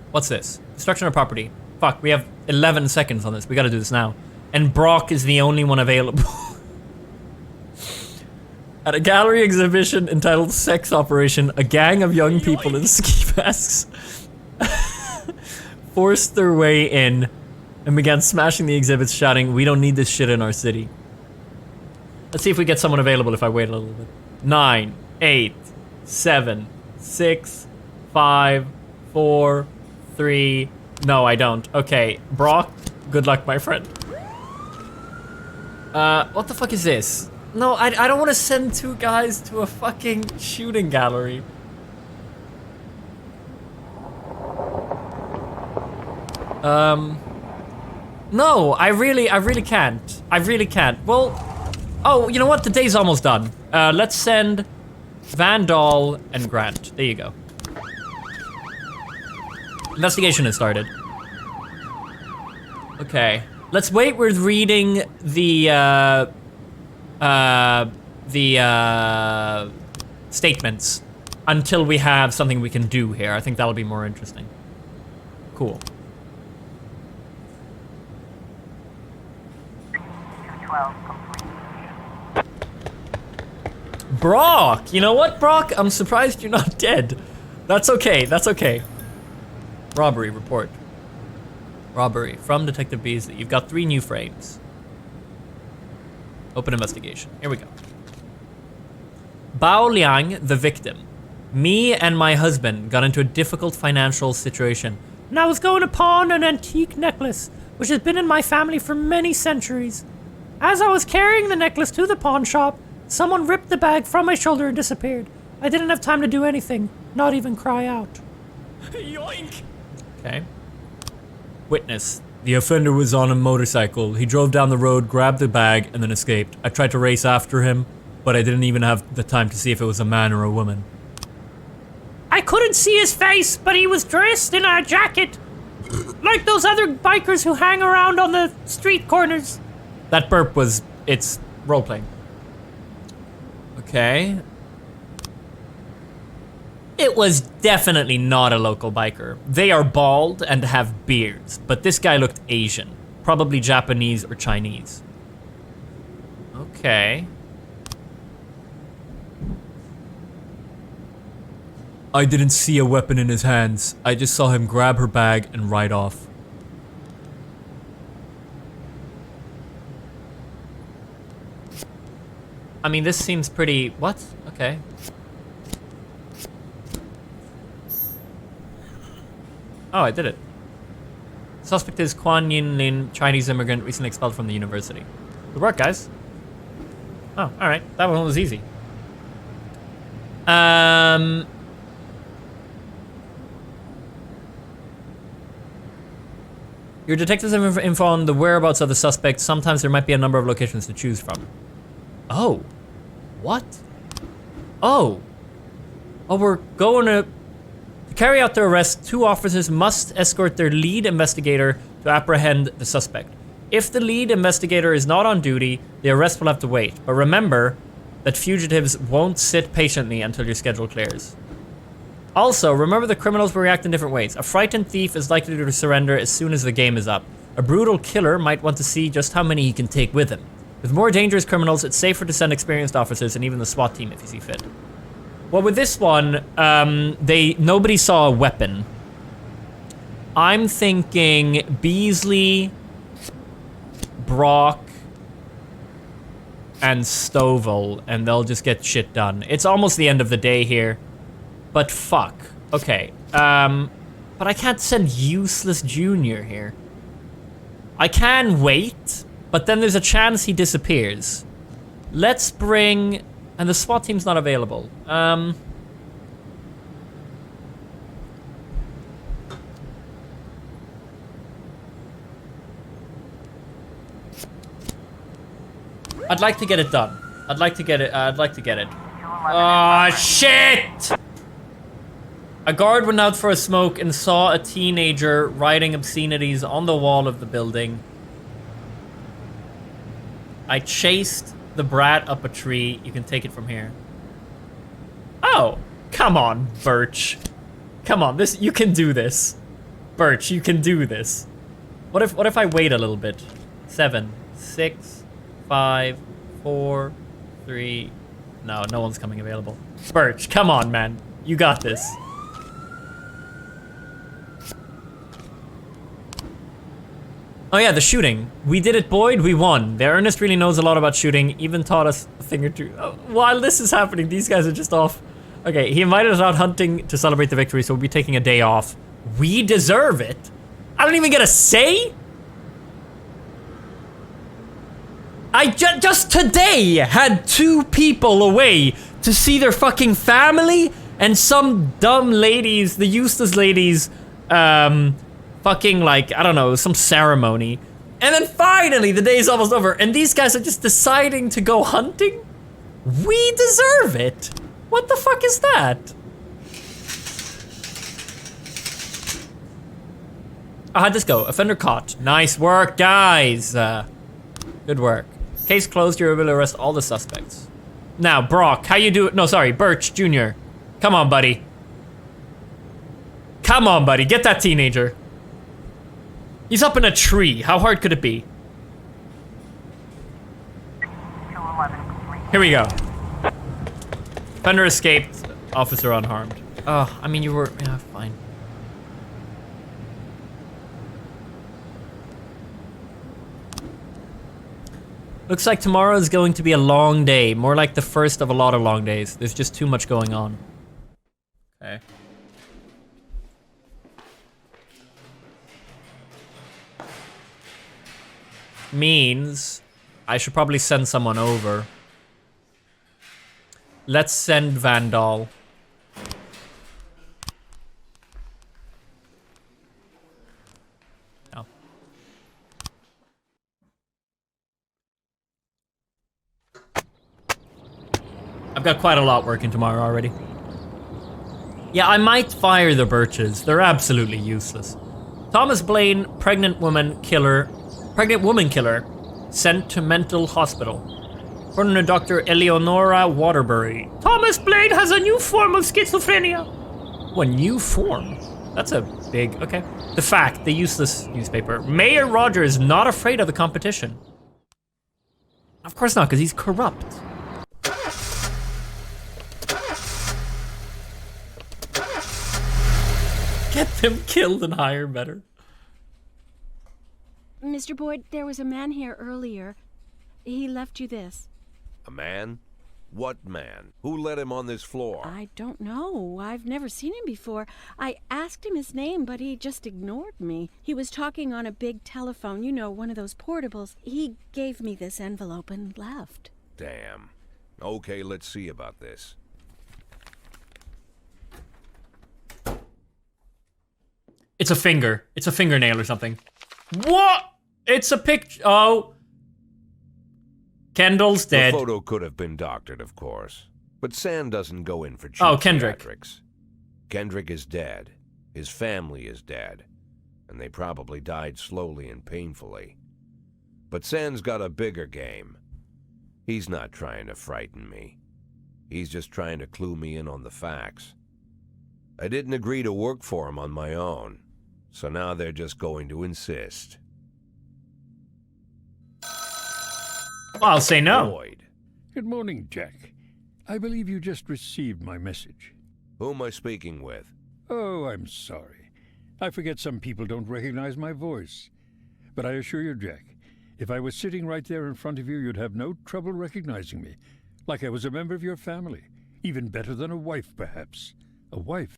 what's this? Destruction of property. Fuck, we have 11 seconds on this. We gotta do this now. And Brock is the only one available. At a gallery exhibition entitled Sex Operation, a gang of young people in ski masks forced their way in and began smashing the exhibits, shouting, "We don't need this shit in our city." Let's see if we get someone available if I wait a little bit. 9, 8, 7, 6, 5, 4, 3. No, I don't. Okay, Brock, good luck, my friend. What the fuck is this? No, I don't want to send 2 guys to a fucking shooting gallery. No, I really can't. I really can't. Well, oh, you know what? The day's almost done. Let's send Van Dahl and Grant. There you go. Investigation has started. Okay. Let's wait with reading the statements until we have something we can do here. I think that'll be more interesting. Cool. 212 complete. Brock! You know what, Brock? I'm surprised you're not dead. That's okay, that's okay. Robbery report. Robbery from Detective Beasley. You've got 3 new frames. Open investigation. Here we go. Bao Liang, the victim. Me and my husband got into a difficult financial situation, and I was going to pawn an antique necklace, which has been in my family for many centuries. As I was carrying the necklace to the pawn shop, someone ripped the bag from my shoulder and disappeared. I didn't have time to do anything, not even cry out. Yoink! Okay. Witness. The offender was on a motorcycle. He drove down the road, grabbed the bag, and then escaped. I tried to race after him, but I didn't even have the time to see if it was a man or a woman. I couldn't see his face, but he was dressed in a jacket. Like those other bikers who hang around on the street corners. That burp was... it's role-playing. Okay. It was definitely not a local biker. They are bald and have beards, but this guy looked Asian. Probably Japanese or Chinese. Okay. I didn't see a weapon in his hands. I just saw him grab her bag and ride off. I mean, this seems pretty... what? Okay. Oh, I did it. Suspect is Quan Yin Lin, Chinese immigrant, recently expelled from the university. Good work, guys. Oh, alright. That one was easy. Your detectives have info on the whereabouts of the suspect. Sometimes there might be a number of locations to choose from. Oh. What? Oh. Oh, we're going to carry out the arrest. 2 officers must escort their lead investigator to apprehend the suspect. If the lead investigator is not on duty, the arrest will have to wait. But remember that fugitives won't sit patiently until your schedule clears. Also, remember the criminals will react in different ways. A frightened thief is likely to surrender as soon as the game is up. A brutal killer might want to see just how many he can take with him. With more dangerous criminals, it's safer to send experienced officers and even the SWAT team if you see fit. Well, with this one, nobody saw a weapon. I'm thinking Beasley, Brock, and Stovall, and they'll just get shit done. It's almost the end of the day here. But fuck. Okay. But I can't send Useless Junior here. I can wait, but then there's a chance he disappears. Let's bring... and the SWAT team's not available. I'd like to get it done. I'd like to get it. Oh, shit! A guard went out for a smoke and saw a teenager writing obscenities on the wall of the building. I chased the brat up a tree. You can take it from here. Oh, come on, Birch. Come on, you can do this. Birch, you can do this. What if I wait a little bit? 7, 6, 5, 4, 3. No one's coming available. Birch, come on, man. You got this. Oh yeah, the shooting. We did it, Boyd. We won. The Ernest really knows a lot about shooting. Even taught us a thing or two. While this is happening, these guys are just off. Okay, he invited us out hunting to celebrate the victory, so we'll be taking a day off. We deserve it. I don't even get a say? I just today had 2 people away to see their fucking family, and some dumb ladies, the useless ladies, fucking like, I don't know, some ceremony. And then finally the day's almost over and these guys are just deciding to go hunting? We deserve it. What the fuck is that? How'd this go? Offender caught. Nice work, guys. Good work. Case closed, you're able to arrest all the suspects. Now, Brock, how you do it? No, sorry, Birch Jr. Come on, buddy. Come on, buddy, get that teenager. He's up in a tree. How hard could it be? 211 Here we go. Offender escaped. Officer unharmed. Oh, I mean, you were... Yeah, fine. Looks like tomorrow is going to be a long day. More like the first of a lot of long days. There's just too much going on. Okay. Means I should probably send someone over. Let's send Vandal. No. I've got quite a lot working tomorrow already. Yeah, I might fire the Birches. They're absolutely useless. Thomas Blaine, pregnant woman killer, sent to mental hospital. According to Dr. Eleonora Waterbury, Thomas Blaine has a new form of schizophrenia. What new form? That's a big, okay. The Fact, the useless newspaper. Mayor Roger is not afraid of the competition. Of course not, because he's corrupt. Get them killed and hire better. Mr. Boyd, there was a man here earlier. He left you this. A man? What man? Who let him on this floor? I don't know. I've never seen him before. I asked him his name, but he just ignored me. He was talking on a big telephone, you know, one of those portables. He gave me this envelope and left. Damn. Okay, let's see about this. It's a finger. It's a fingernail or something. What? It's a picture. Oh. Kendall's dead. The photo could have been doctored, of course. But Sam doesn't go in for cheap Kendrick. theatrics. Kendrick is dead. His family is dead. And they probably died slowly and painfully. But Sam's got a bigger game. He's not trying to frighten me. He's just trying to clue me in on the facts. I didn't agree to work for him on my own. So now they're just going to insist. Well, I'll say no. Boyd. Good morning, Jack. I believe you just received my message. Who am I speaking with? Oh, I'm sorry. I forget some people don't recognize my voice. But I assure you, Jack, if I was sitting right there in front of you, you'd have no trouble recognizing me. Like I was a member of your family. Even better than a wife, perhaps. A wife.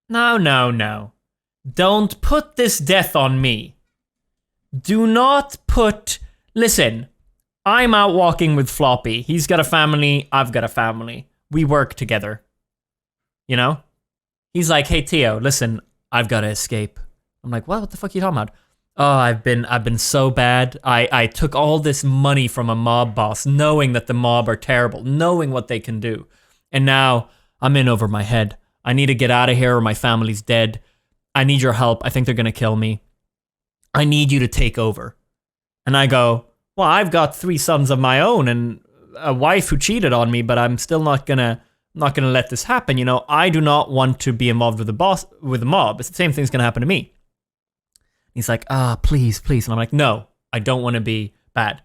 No, no, no. Don't put this death on me. Do not put... Listen, I'm out walking with Floppy. He's got a family, I've got a family. We work together. You know? He's like, hey, Theo, listen, I've got to escape. I'm like, what the fuck are you talking about? Oh, I've been so bad. I took all this money from a mob boss, knowing that the mob are terrible, knowing what they can do. And now I'm in over my head. I need to get out of here or my family's dead. I need your help. I think they're going to kill me. I need you to take over. And I go, well, I've got 3 sons of my own and a wife who cheated on me, but I'm still not gonna let this happen. You know, I do not want to be involved with the mob. It's the same thing's gonna happen to me. He's like, please. And I'm like, no, I don't want to be bad.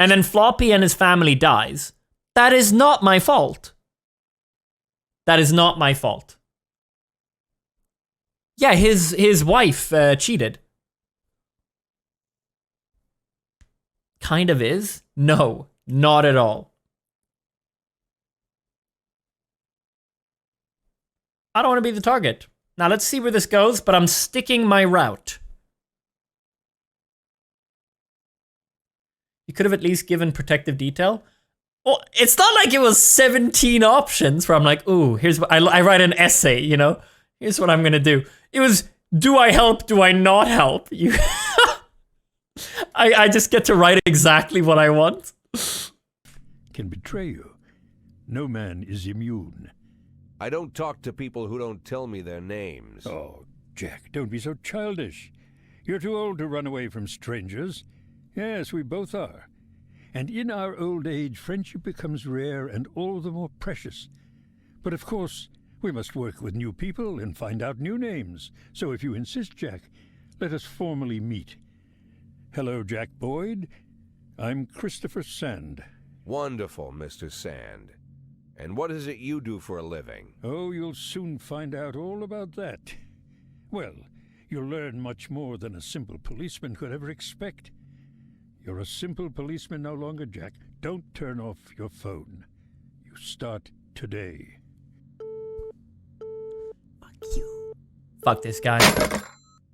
And then Floppy and his family dies. That is not my fault. That is not my fault. Yeah, his wife cheated. Kind of is. No, not at all. I don't want to be the target. Now let's see where this goes, but I'm sticking my route. You could have at least given protective detail. Well, it's not like it was 17 options where I'm like, ooh, here's what I write an essay, you know? Here's what I'm gonna do. It was, do I help? Do I not help? You I just get to write exactly what I want. Can betray you. No man is immune. I don't talk to people who don't tell me their names. Oh, Jack, don't be so childish. You're too old to run away from strangers. Yes, we both are. And in our old age, friendship becomes rare and all the more precious. But of course, we must work with new people and find out new names. So if you insist, Jack, let us formally meet. Hello, Jack Boyd. I'm Christopher Sand. Wonderful, Mr. Sand. And what is it you do for a living? Oh, you'll soon find out all about that. Well, you'll learn much more than a simple policeman could ever expect. You're a simple policeman no longer, Jack. Don't turn off your phone. You start today. Fuck you. Fuck this guy.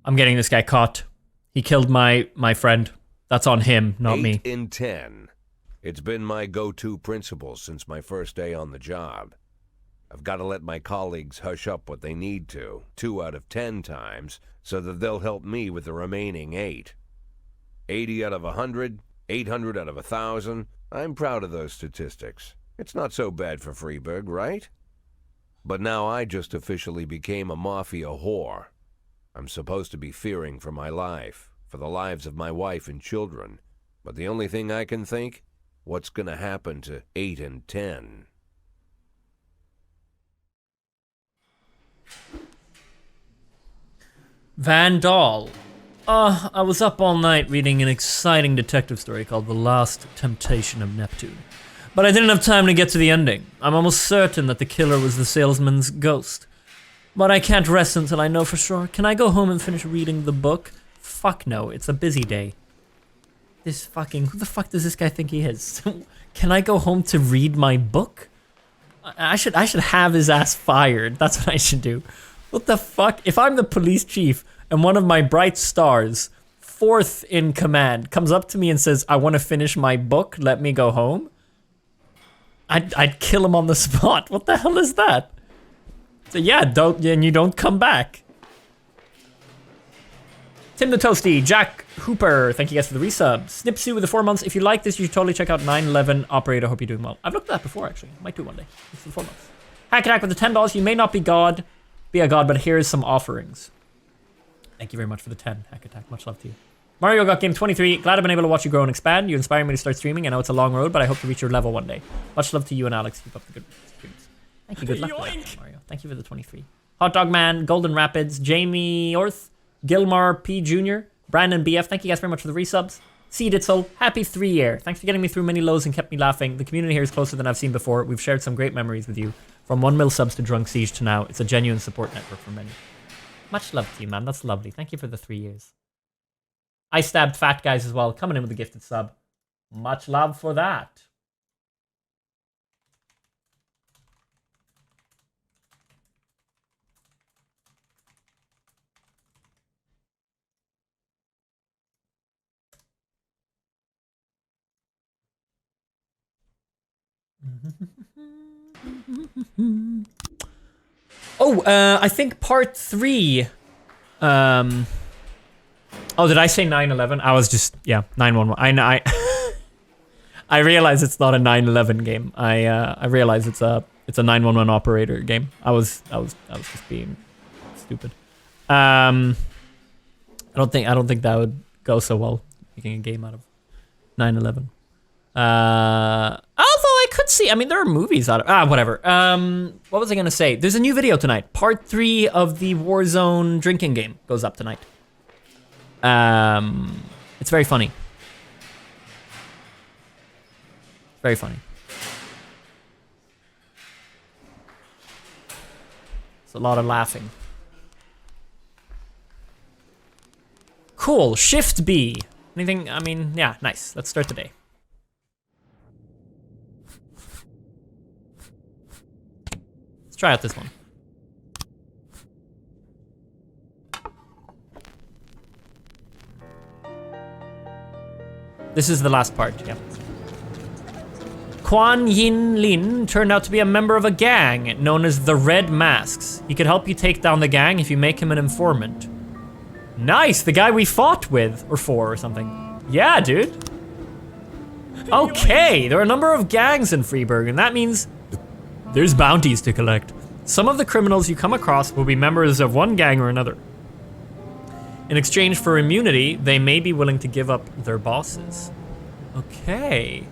I'm getting this guy caught. He killed my friend. That's on him, not me. 8 in 10. It's been my go-to principle since my first day on the job. I've got to let my colleagues hush up what they need to, 2 out of 10 times, so that they'll help me with the remaining 8. 80 out of 100, 800 out of 1,000. I'm proud of those statistics. It's not so bad for Freeburg, right? But now I just officially became a mafia whore. I'm supposed to be fearing for my life, for the lives of my wife and children. But the only thing I can think, what's gonna happen to 8 and 10? Van Dahl. I was up all night reading an exciting detective story called The Last Temptation of Neptune. But I didn't have time to get to the ending. I'm almost certain that the killer was the salesman's ghost. But I can't rest until I know for sure. Can I go home and finish reading the book? Fuck no, it's a busy day. This fucking... Who the fuck does this guy think he is? Can I go home to read my book? I should have his ass fired. That's what I should do. What the fuck? If I'm the police chief and one of my bright stars, 4th in command, comes up to me and says, I want to finish my book, let me go home, I'd kill him on the spot. What the hell is that? So yeah, you don't come back. Tim the Toasty, Jack Hooper, thank you guys for the resub. Snipsy with the 4 months. If you like this, you should totally check out 9/11 Operator. Hope you're doing well. I've looked at that before, actually. Might do one day. It's the 4 months. Hack Attack with the $10. You may not be a god, but here's some offerings. Thank you very much for the 10, Hack Attack. Much love to you. Mario Got Game 23. Glad I've been able to watch you grow and expand. You inspire me to start streaming. I know it's a long road, but I hope to reach your level one day. Much love to you and Alex. Keep up the good streams. Thank you. Good luck with that, Mario. Thank you for the 23. Hot Dog Man, Golden Rapids, Jamie Orth, Gilmar P. Jr., Brandon BF. Thank you guys very much for the resubs. Seeditzel, happy 3 year. Thanks for getting me through many lows and kept me laughing. The community here is closer than I've seen before. We've shared some great memories with you. From 1 mil subs to Drunk Siege to now. It's a genuine support network for many. Much love to you, man. That's lovely. Thank you for the 3 years. I stabbed Fat Guys as well, coming in with a gifted sub. Much love for that. I think part 3 Oh, did I say 9/11? I was just, yeah, 911. I realize it's not a 9/11 game. I realize it's a 911 operator game. I was just being stupid. I don't think that would go so well, making a game out of 9/11. Although I could see, I mean, there are movies out of, whatever. What was I gonna say? There's a new video tonight. Part 3 of the Warzone drinking game goes up tonight. It's very funny. Very funny. It's a lot of laughing. Cool, Shift B. Anything, I mean, yeah, nice. Let's start the day. Let's try out this one. This is the last part, yeah. Quan Yin Lin turned out to be a member of a gang known as the Red Masks. He could help you take down the gang if you make him an informant. Nice, the guy we fought with, or for, or something. Yeah, dude. Okay, there are a number of gangs in Freeburg, and that means there's bounties to collect. Some of the criminals you come across will be members of one gang or another. In exchange for immunity, they may be willing to give up their bosses. Okay.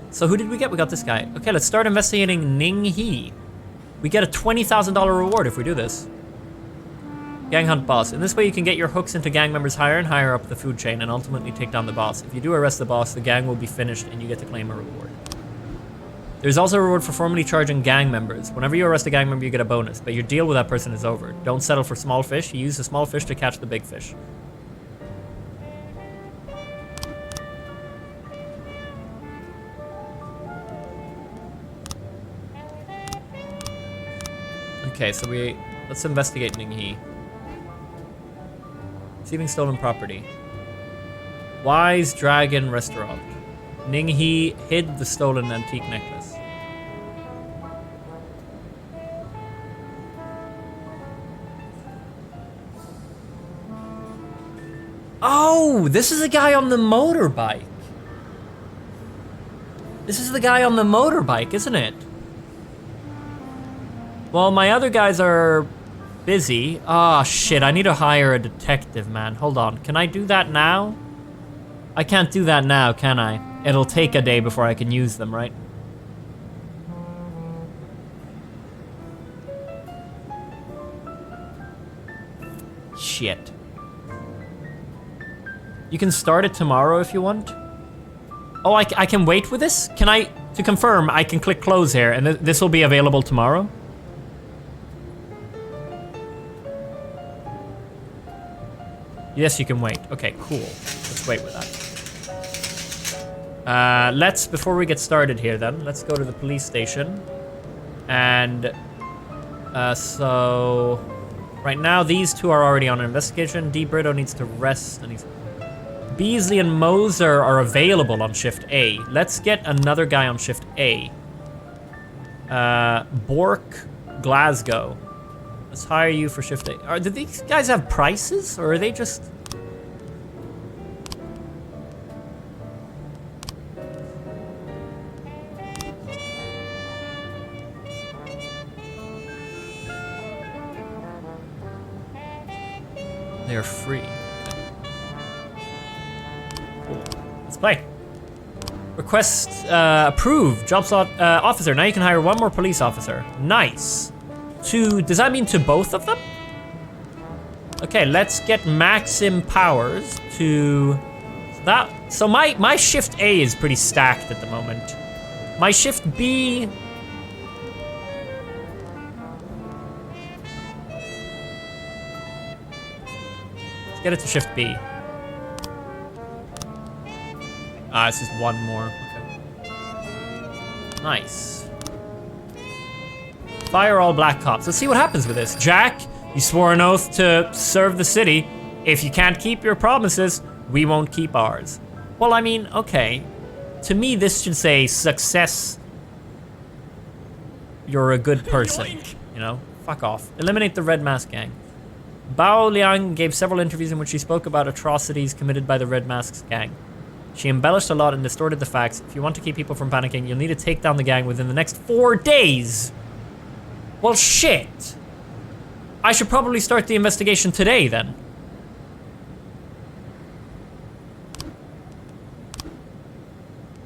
So who did we get? We got this guy. Okay, let's start investigating Ning He. We get a $20,000 reward if we do this. Gang hunt boss. In this way, you can get your hooks into gang members higher and higher up the food chain and ultimately take down the boss. If you do arrest the boss, the gang will be finished and you get to claim a reward. There's also a reward for formally charging gang members. Whenever you arrest a gang member, you get a bonus, but your deal with that person is over. Don't settle for small fish. You use the small fish to catch the big fish. Okay, so let's investigate Ning He. Receiving stolen property. Wise Dragon Restaurant. Ning He hid the stolen antique necklace. Oh, this is a guy on the motorbike. This is the guy on the motorbike, isn't it? Well, my other guys are busy. Ah, shit, I need to hire a detective, man. Hold on, can I do that now? I can't do that now, can I? It'll take a day before I can use them, right? Shit. You can start it tomorrow if you want. Oh, I can wait with this? Can I, to confirm, I can click close here and this will be available tomorrow? Yes, you can wait. Okay, cool. Let's wait with that. Before we get started here then, let's go to the police station. And, so... Right now, these two are already on an investigation. D. Brito needs to rest, and Beasley and Moser are available on Shift A. Let's get another guy on Shift A. Bork, Glasgow. Let's hire you for Shift A. Do these guys have prices, or are they just... They're free. Cool. Let's play. Request approved. Job slot officer. Now you can hire one more police officer. Nice. Does that mean to both of them? Okay, let's get Maxim Powers to that. So my Shift A is pretty stacked at the moment. My Shift B. Let's get it to Shift B. It's just one more. Okay. Nice. Fire all black cops. Let's see what happens with this. Jack, you swore an oath to serve the city. If you can't keep your promises, we won't keep ours. Well, I mean, okay. To me, this should say success. You're a good person, you know? Fuck off. Eliminate the Red Mask Gang. Bao Liang gave several interviews in which she spoke about atrocities committed by the Red Mask Gang. She embellished a lot and distorted the facts. If you want to keep people from panicking, you'll need to take down the gang within the next 4 days. Well, shit. I should probably start the investigation today, then.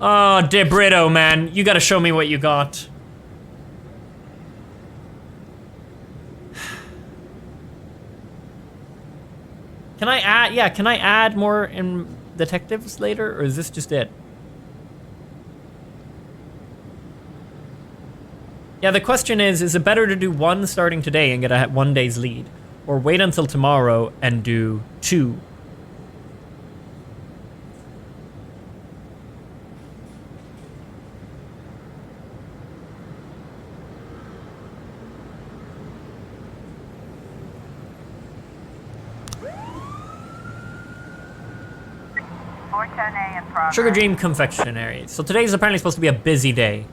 Oh, De Brito, man. You gotta show me what you got. Can I add, yeah, can I add more detectives later, or is this just it? Yeah, the question is it better to do 1 starting today and get a 1 day's lead, or wait until tomorrow and do 2? Sugar Dream Confectionery. So today is apparently supposed to be a busy day.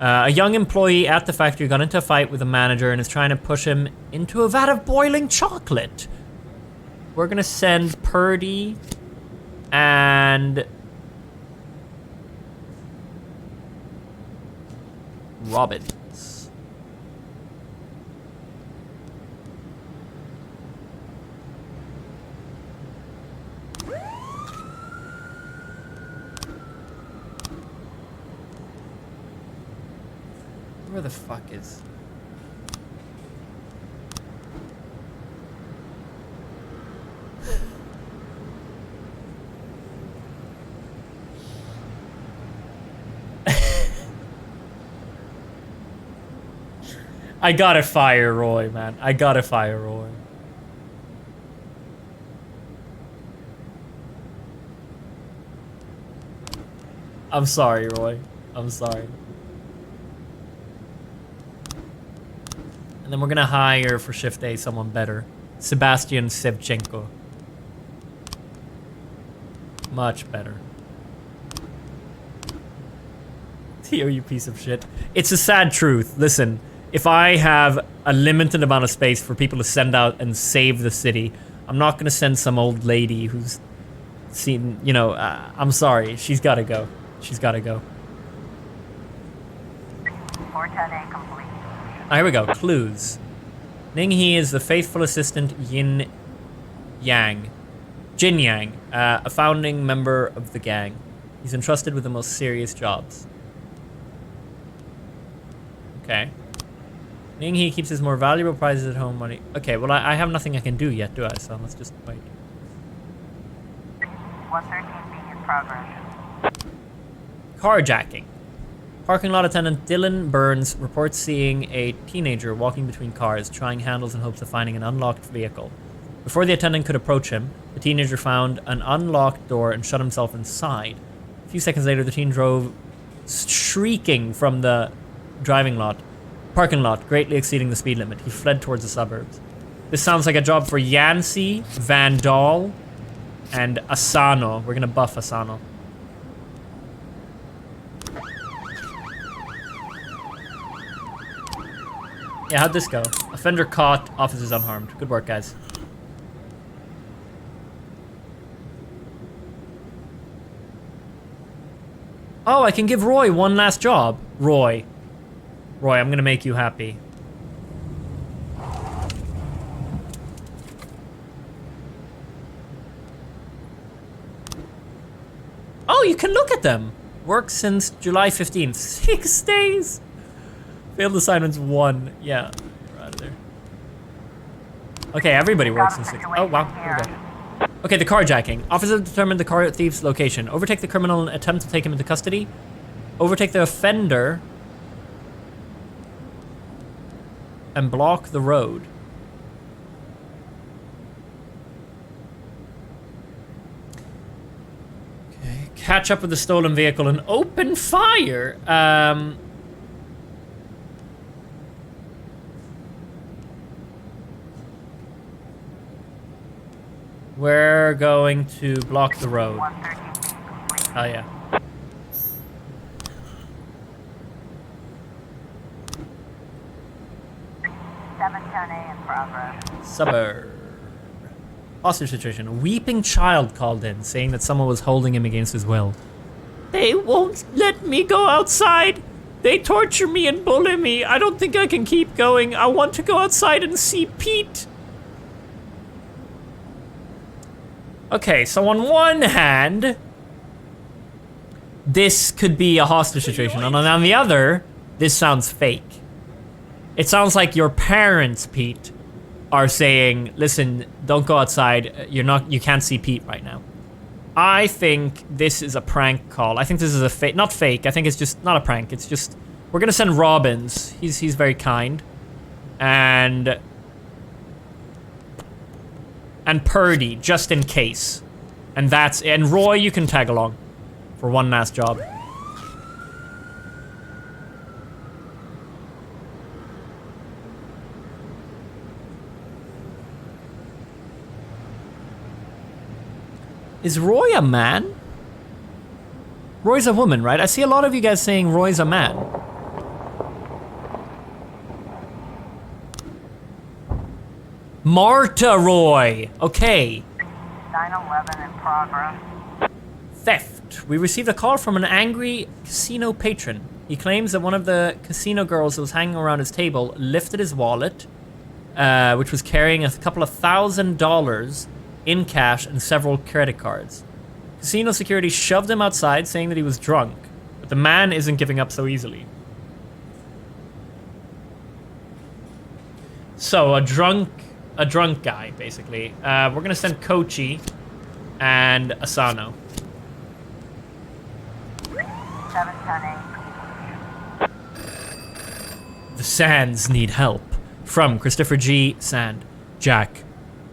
A young employee at the factory got into a fight with the manager and is trying to push him into a vat of boiling chocolate. We're gonna send Purdy and Robbins. Where the fuck is... I gotta fire Roy, man. I gotta fire Roy. I'm sorry, Roy. I'm sorry. And then we're gonna hire for shift A someone better. Sebastian Sevchenko. Much better. Theo, you piece of shit. It's a sad truth. Listen, if I have a limited amount of space for people to send out and save the city, I'm not gonna send some old lady who's seen, you know, I'm sorry. She's gotta go. She's gotta go. 410A complete. Here we go. Clues. Ning He is the faithful assistant Jin Yang, a founding member of the gang. He's entrusted with the most serious jobs. Okay. Ning He keeps his more valuable prizes at home money. Okay, well, I have nothing I can do yet, do I? So let's just wait. 113B in progress. Carjacking. Parking lot attendant Dylan Burns reports seeing a teenager walking between cars, trying handles in hopes of finding an unlocked vehicle. Before the attendant could approach him, the teenager found an unlocked door and shut himself inside. A few seconds later, the teen drove shrieking from the parking lot, greatly exceeding the speed limit. He fled towards the suburbs. This sounds like a job for Yancey, Van Dahl, and Asano. We're gonna buff Asano. Yeah, how'd this go? Offender caught, officers unharmed. Good work, guys. Oh, I can give Roy one last job. Roy, I'm gonna make you happy. Oh, you can look at them. Worked since July 15th. 6 days. Failed assignments 1. Yeah, you're out of there. Okay, everybody works in 6. Oh, wow. Here we go. Okay, the carjacking. Officers determined the car thief's location. Overtake the criminal and attempt to take him into custody. Overtake the offender. And block the road. Okay, catch up with the stolen vehicle and open fire. We're going to block the road. Oh, yeah. progress. Suburb. Hostage situation. A weeping child called in, saying that someone was holding him against his will. They won't let me go outside. They torture me and bully me. I don't think I can keep going. I want to go outside and see Pete. Okay, so on one hand, this could be a hostage situation, and on the other, this sounds fake. It sounds like your parents, Pete, are saying, listen, don't go outside. You can't see Pete right now. I think this is a prank call. I think this is a fake, not fake. I think it's just not a prank. It's just, we're gonna send Robbins. He's very kind. And Purdy, just in case. And Roy, you can tag along for one last job. Is Roy a man? Roy's a woman, right? I see a lot of you guys saying Roy's a man. Marta Roy. Okay. 911 in progress. Theft. We received a call from an angry casino patron. He claims that one of the casino girls that was hanging around his table lifted his wallet, which was carrying a couple of $1,000 in cash and several credit cards. Casino security shoved him outside, saying that he was drunk, but the man isn't giving up so easily. So a drunk guy, basically. We're gonna send Kochi and Asano. 710. The Sands need help. From Christopher G. Sand. Jack,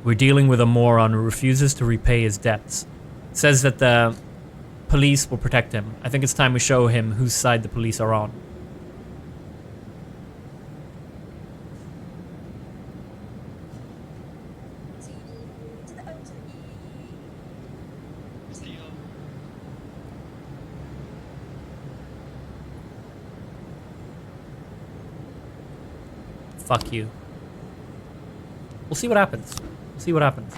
we're dealing with a moron who refuses to repay his debts. Says that the police will protect him. I think it's time we show him whose side the police are on. Fuck you. We'll see what happens. We'll see what happens.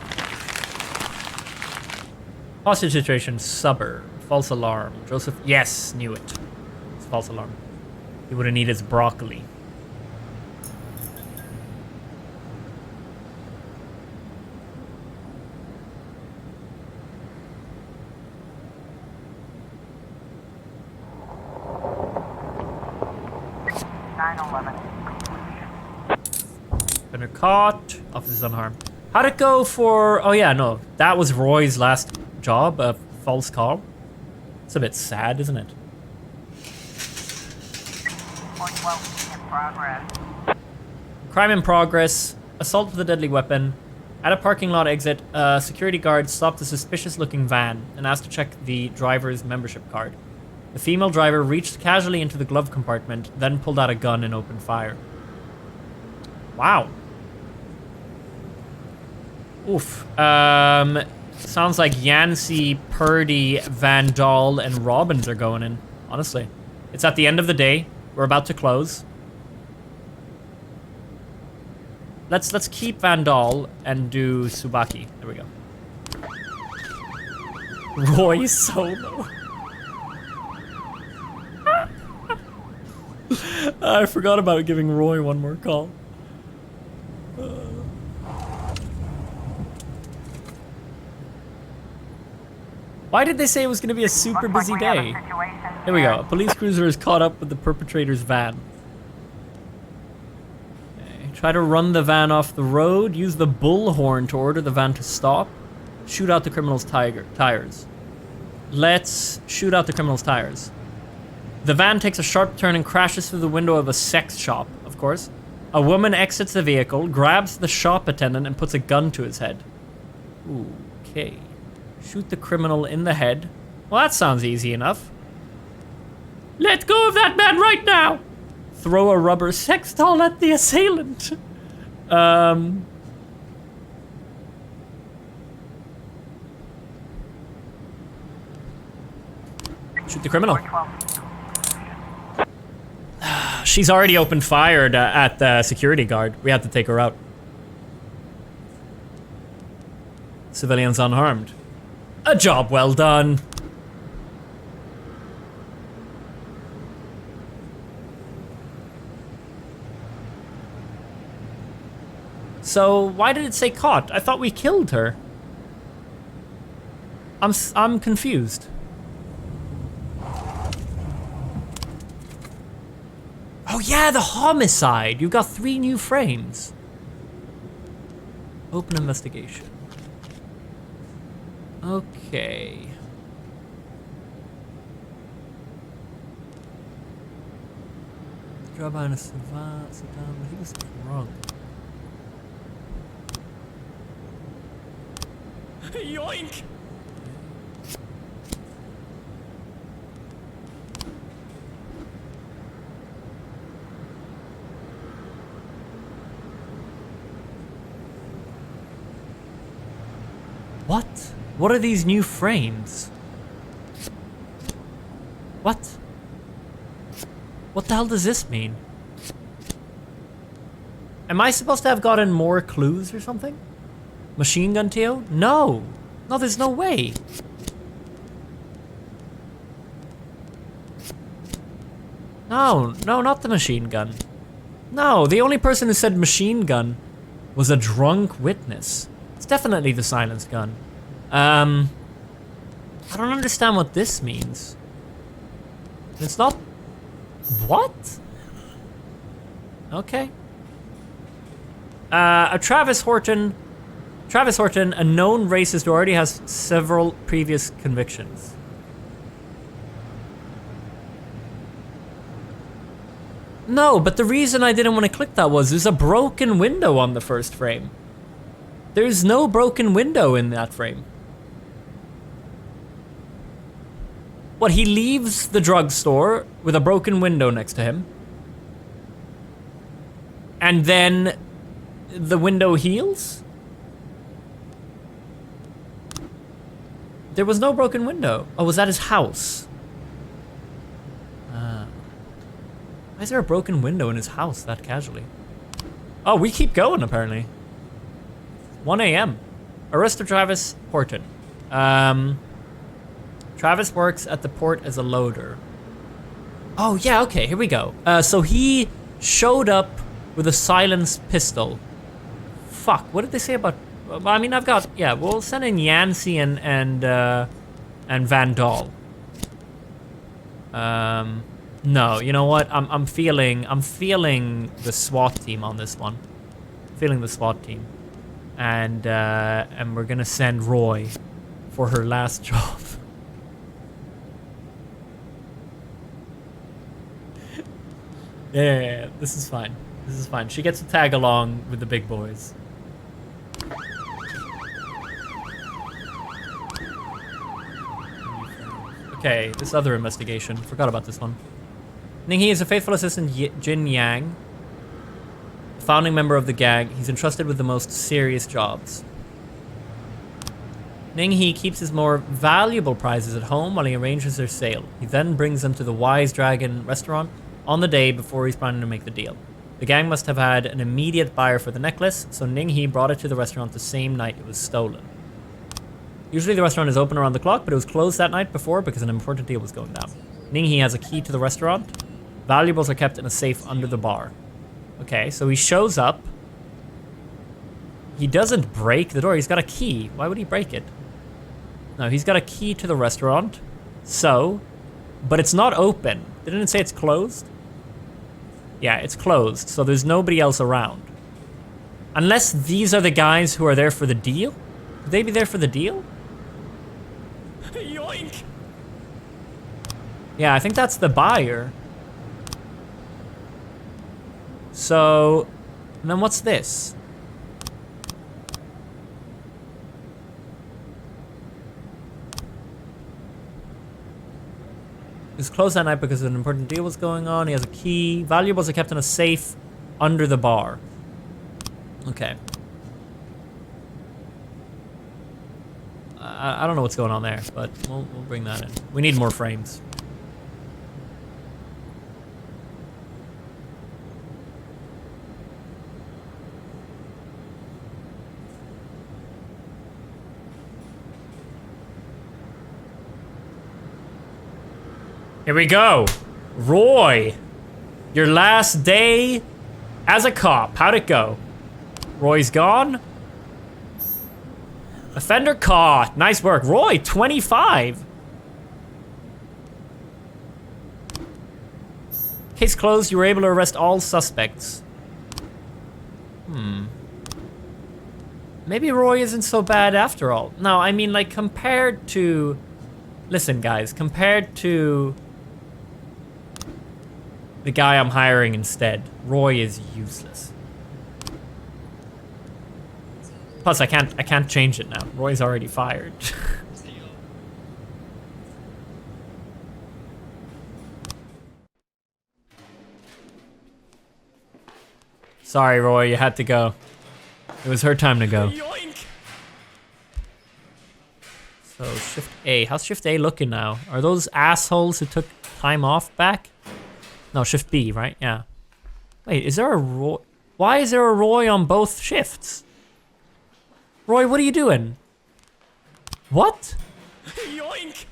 Hostage situation, suburb. False alarm. Joseph, yes, knew it. It's false alarm. He would have needed his broccoli. Been caught. Officers unharmed. How'd it go for... Oh yeah, no. That was Roy's last job, a false call. It's a bit sad, isn't it? 412 in progress. Crime in progress. Assault with a deadly weapon. At a parking lot exit, a security guard stopped a suspicious-looking van and asked to check the driver's membership card. The female driver reached casually into the glove compartment, then pulled out a gun and opened fire. Wow. Oof. Sounds like Yancey, Purdy, Van Dahl, and Robbins are going in. Honestly. It's at the end of the day. We're about to close. Let's keep Van Dahl and do Tsubaki. There we go. Roy Solo. I forgot about giving Roy one more call. Why did they say it was going to be a super busy day? There we go. A police cruiser is caught up with the perpetrator's van. Okay. Try to run the van off the road. Use the bullhorn to order the van to stop. Shoot out the criminal's tires. Let's shoot out the criminal's tires. The van takes a sharp turn and crashes through the window of a sex shop, of course. A woman exits the vehicle, grabs the shop attendant, and puts a gun to his head. Ooh, okay. Shoot the criminal in the head. Well, that sounds easy enough. Let go of that man right now! Throw a rubber sex doll at the assailant. Shoot the criminal. She's already opened fire at the security guard. We have to take her out. civilians unharmed. A job well done. So why did it say caught? I thought we killed her. I'm confused. Oh yeah, the homicide. You got 3 new frames. Open investigation. Okay. Drove by in a sedan, but he was drunk. Yoink! What? What are these new frames? What? What the hell does this mean? Am I supposed to have gotten more clues or something? Machine gun Teo? No! No, there's no way! No, not the machine gun. No, the only person who said machine gun was a drunk witness. It's definitely the silenced gun. I don't understand what this means. It's not... What? Okay. Travis Horton, a known racist who already has several previous convictions. No, but the reason I didn't want to click that was there's a broken window on the first frame. There's no broken window in that frame. What, he leaves the drugstore with a broken window next to him? And then the window heals? There was no broken window. Oh, was that his house? Why is there a broken window in his house that casually? Oh, we keep going apparently. 1 a.m. Arrested Travis Horton. Travis works at the port as a loader. Oh yeah, okay, here we go. So he showed up with a silenced pistol. Fuck, what did they say about... I mean, I've got... Yeah, we'll send in Yancey and Van Dahl. No, you know what? I'm feeling the SWAT team on this one. Feeling the SWAT team. And we're gonna send Roy for her last job. Yeah, this is fine. This is fine. She gets to tag along with the big boys. Okay, this other investigation. Forgot about this one. Ninghi is a faithful assistant Jin Yang, a founding member of the gang. He's entrusted with the most serious jobs. Ninghi keeps his more valuable prizes at home while he arranges their sale. He then brings them to the Wise Dragon restaurant on the day before he's planning to make the deal. The gang must have had an immediate buyer for the necklace, so Ninghi brought it to the restaurant the same night it was stolen. Usually the restaurant is open around the clock, but it was closed that night before because an important deal was going down. Ninghi has a key to the restaurant. Valuables are kept in a safe under the bar. Okay, so he shows up. He doesn't break the door. He's got a key. Why would he break it? No, he's got a key to the restaurant. So, but it's not open. Didn't it say it's closed? Yeah, it's closed, so there's nobody else around. Unless these are the guys who are there for the deal? Would they be there for the deal? Yoink! Yeah, I think that's the buyer. So, then what's this? It was closed that night because an important deal was going on. He has a key. Valuables are kept in a safe under the bar. Okay. I don't know what's going on there, but we'll bring that in. We need more frames. Here we go. Roy, your last day as a cop. How'd it go? Roy's gone. Offender caught. Nice work. Roy, 25. Case closed. You were able to arrest all suspects. Maybe Roy isn't so bad after all. No, I mean, like, compared to... Listen, guys, compared to the guy I'm hiring instead, Roy is useless. Plus, I can't change it now. Roy's already fired. Sorry, Roy, you had to go. It was her time to go. Yoink! So, Shift A. How's Shift A looking now? Are those assholes who took time off back? No, Shift B, right? Yeah. Wait, is there a Roy? Why is there a Roy on both shifts? Roy, what are you doing? What? Yoink!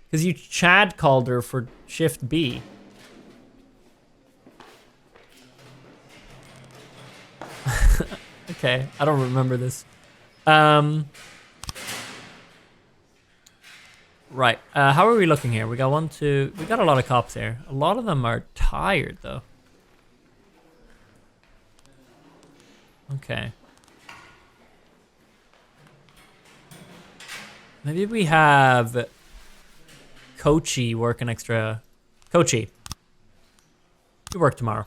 Because you Chad called her for Shift B. Okay, I don't remember this. Right, how are we looking here? We got we got a lot of cops here. A lot of them are tired, though. Okay. Maybe we have Kochi work an extra... Kochi, you work tomorrow.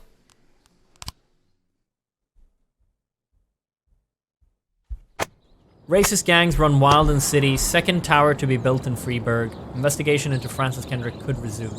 Racist gangs run wild in the city. Second tower to be built in Freeburg. Investigation into Francis Kendrick could resume.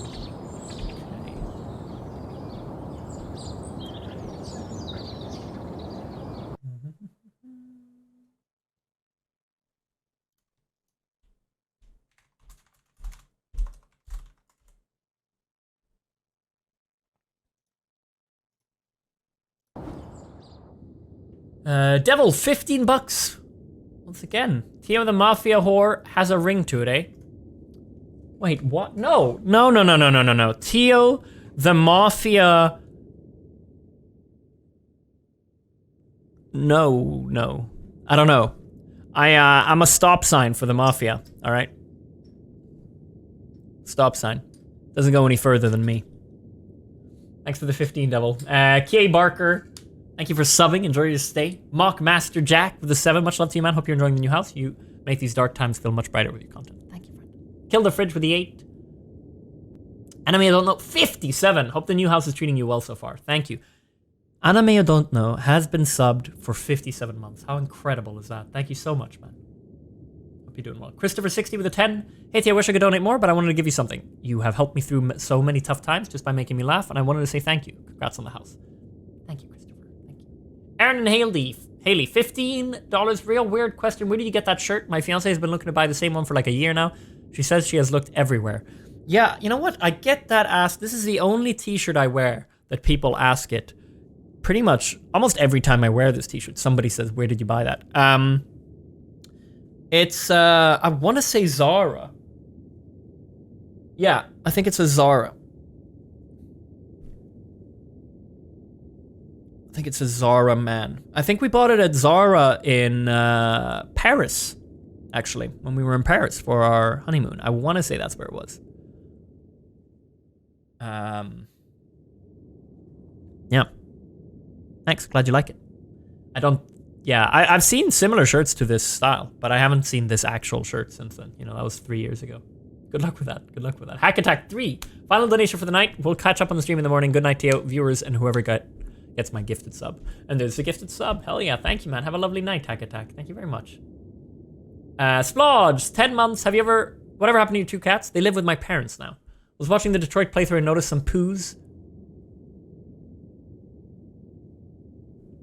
Devil, 15 bucks. Once again, Tio the Mafia whore has a ring to it, eh? Wait, what? No. Tio the Mafia... No. I don't know. I'm a stop sign for the Mafia, alright? Stop sign. Doesn't go any further than me. Thanks for the 15, Devil. K. Barker, thank you for subbing. Enjoy your stay. Mock Master Jack with the 7. Much love to you, man. Hope you're enjoying the new house. You make these dark times feel much brighter with your content. Thank you, friend. Kill the Fridge with the 8. Anime I Don't Know, 57. Hope the new house is treating you well so far. Thank you. Anime I Don't Know has been subbed for 57 months. How incredible is that? Thank you so much, man. Hope you're doing well. Christopher 60 with a 10. Hey, T, I wish I could donate more, but I wanted to give you something. You have helped me through so many tough times just by making me laugh, and I wanted to say thank you. Congrats on the house. Thank you, Christopher. Thank you. Aaron and Haley, $15. Real weird question. Where did you get that shirt? My fiance has been looking to buy the same one for like a year now. She says she has looked everywhere. Yeah, you know what? I get that asked. This is the only t-shirt I wear that people ask it. Pretty much almost every time I wear this t-shirt, somebody says, where did you buy that? It's, I want to say Zara. Yeah, I think it's a Zara. I think it's a Zara man. I think we bought it at Zara in Paris, actually, when we were in Paris for our honeymoon. I want to say that's where it was. Yeah. Thanks, glad you like it. I've seen similar shirts to this style, but I haven't seen this actual shirt since then. You know, that was 3 years ago. Good luck with that. Good luck with that. Hack Attack 3. Final donation for the night. We'll catch up on the stream in the morning. Good night to you, viewers, and whoever gets my gifted sub. And there's a gifted sub. Hell yeah. Thank you, man. Have a lovely night, Hack Attack. Thank you very much. Splodge, 10 months. Whatever happened to your 2 cats? They live with my parents now. Was watching the Detroit playthrough and noticed some poos.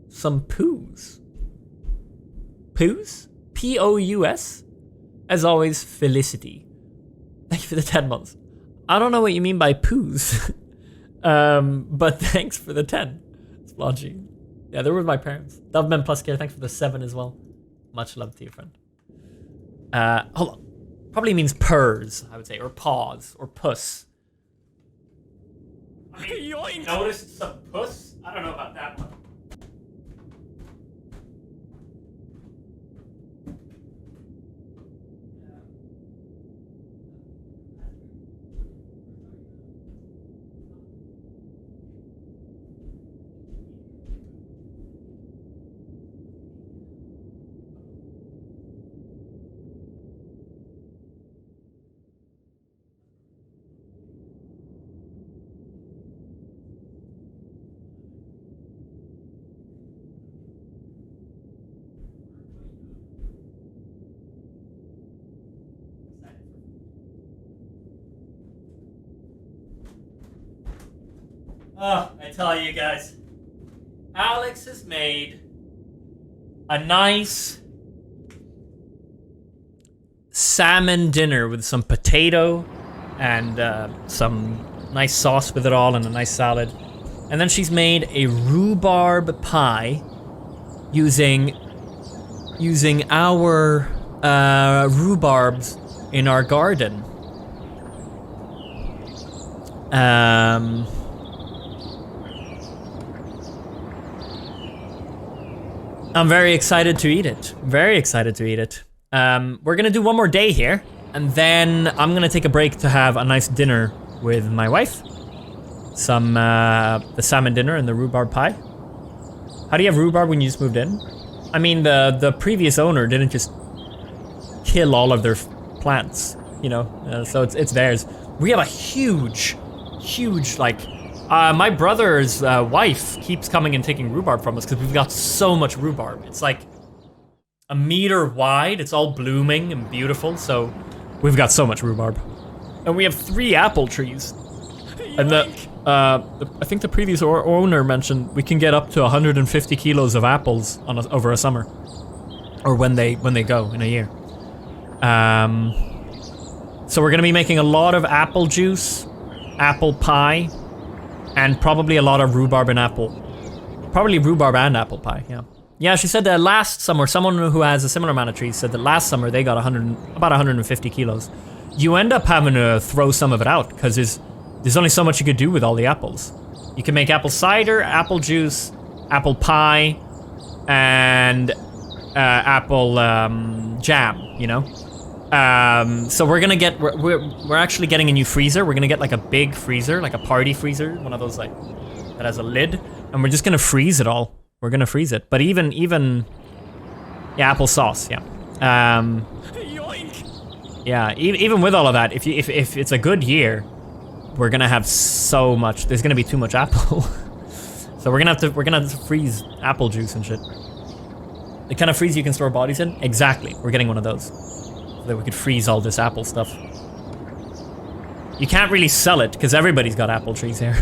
Some poos. Poos? P-O-U-S? As always, Felicity. Thank you for the 10 months. I don't know what you mean by poos. But thanks for the 10. Splodgy. Yeah, they're with my parents. Doveman plus care, thanks for the 7 as well. Much love to you, friend. Hold on. Probably means purrs, I would say, or paws, or puss. I mean, noticed some puss? I don't know about that one. Oh, I tell you guys, Alex has made a nice salmon dinner with some potato and some nice sauce with it all and a nice salad. And then she's made a rhubarb pie using our rhubarbs in our garden. I'm very excited to eat it. Very excited to eat it. We're gonna do one more day here, and then I'm gonna take a break to have a nice dinner with my wife. Some the salmon dinner and the rhubarb pie. How do you have rhubarb when you just moved in? I mean, the previous owner didn't just kill all of their plants, you know, so it's theirs. We have a huge, like, my brother's wife keeps coming and taking rhubarb from us because we've got so much rhubarb. It's like a meter wide. It's all blooming and beautiful. So we've got so much rhubarb. And we have 3 apple trees. And I think the previous owner mentioned we can get up to 150 kilos of apples over a summer. Or when they go in a year. So we're going to be making a lot of apple juice, apple pie, and probably a lot of rhubarb and apple. Probably rhubarb and apple pie, yeah. Yeah, she said that last summer, someone who has a similar amount of trees said that last summer they got about 150 kilos. You end up having to throw some of it out because there's only so much you could do with all the apples. You can make apple cider, apple juice, apple pie, and apple jam, you know? So we're actually getting a new freezer. We're gonna get like a big freezer, like a party freezer, one of those like that has a lid, and we're just gonna freeze it all. We're gonna freeze it. But even yeah, applesauce, yeah. Yeah, even with all of that, if it's a good year, we're gonna have so much. There's gonna be too much apple, so we're gonna have to freeze apple juice and shit. The kind of freezer you can store bodies in. Exactly, we're getting one of those. That we could freeze all this apple stuff. You can't really sell it because everybody's got apple trees here.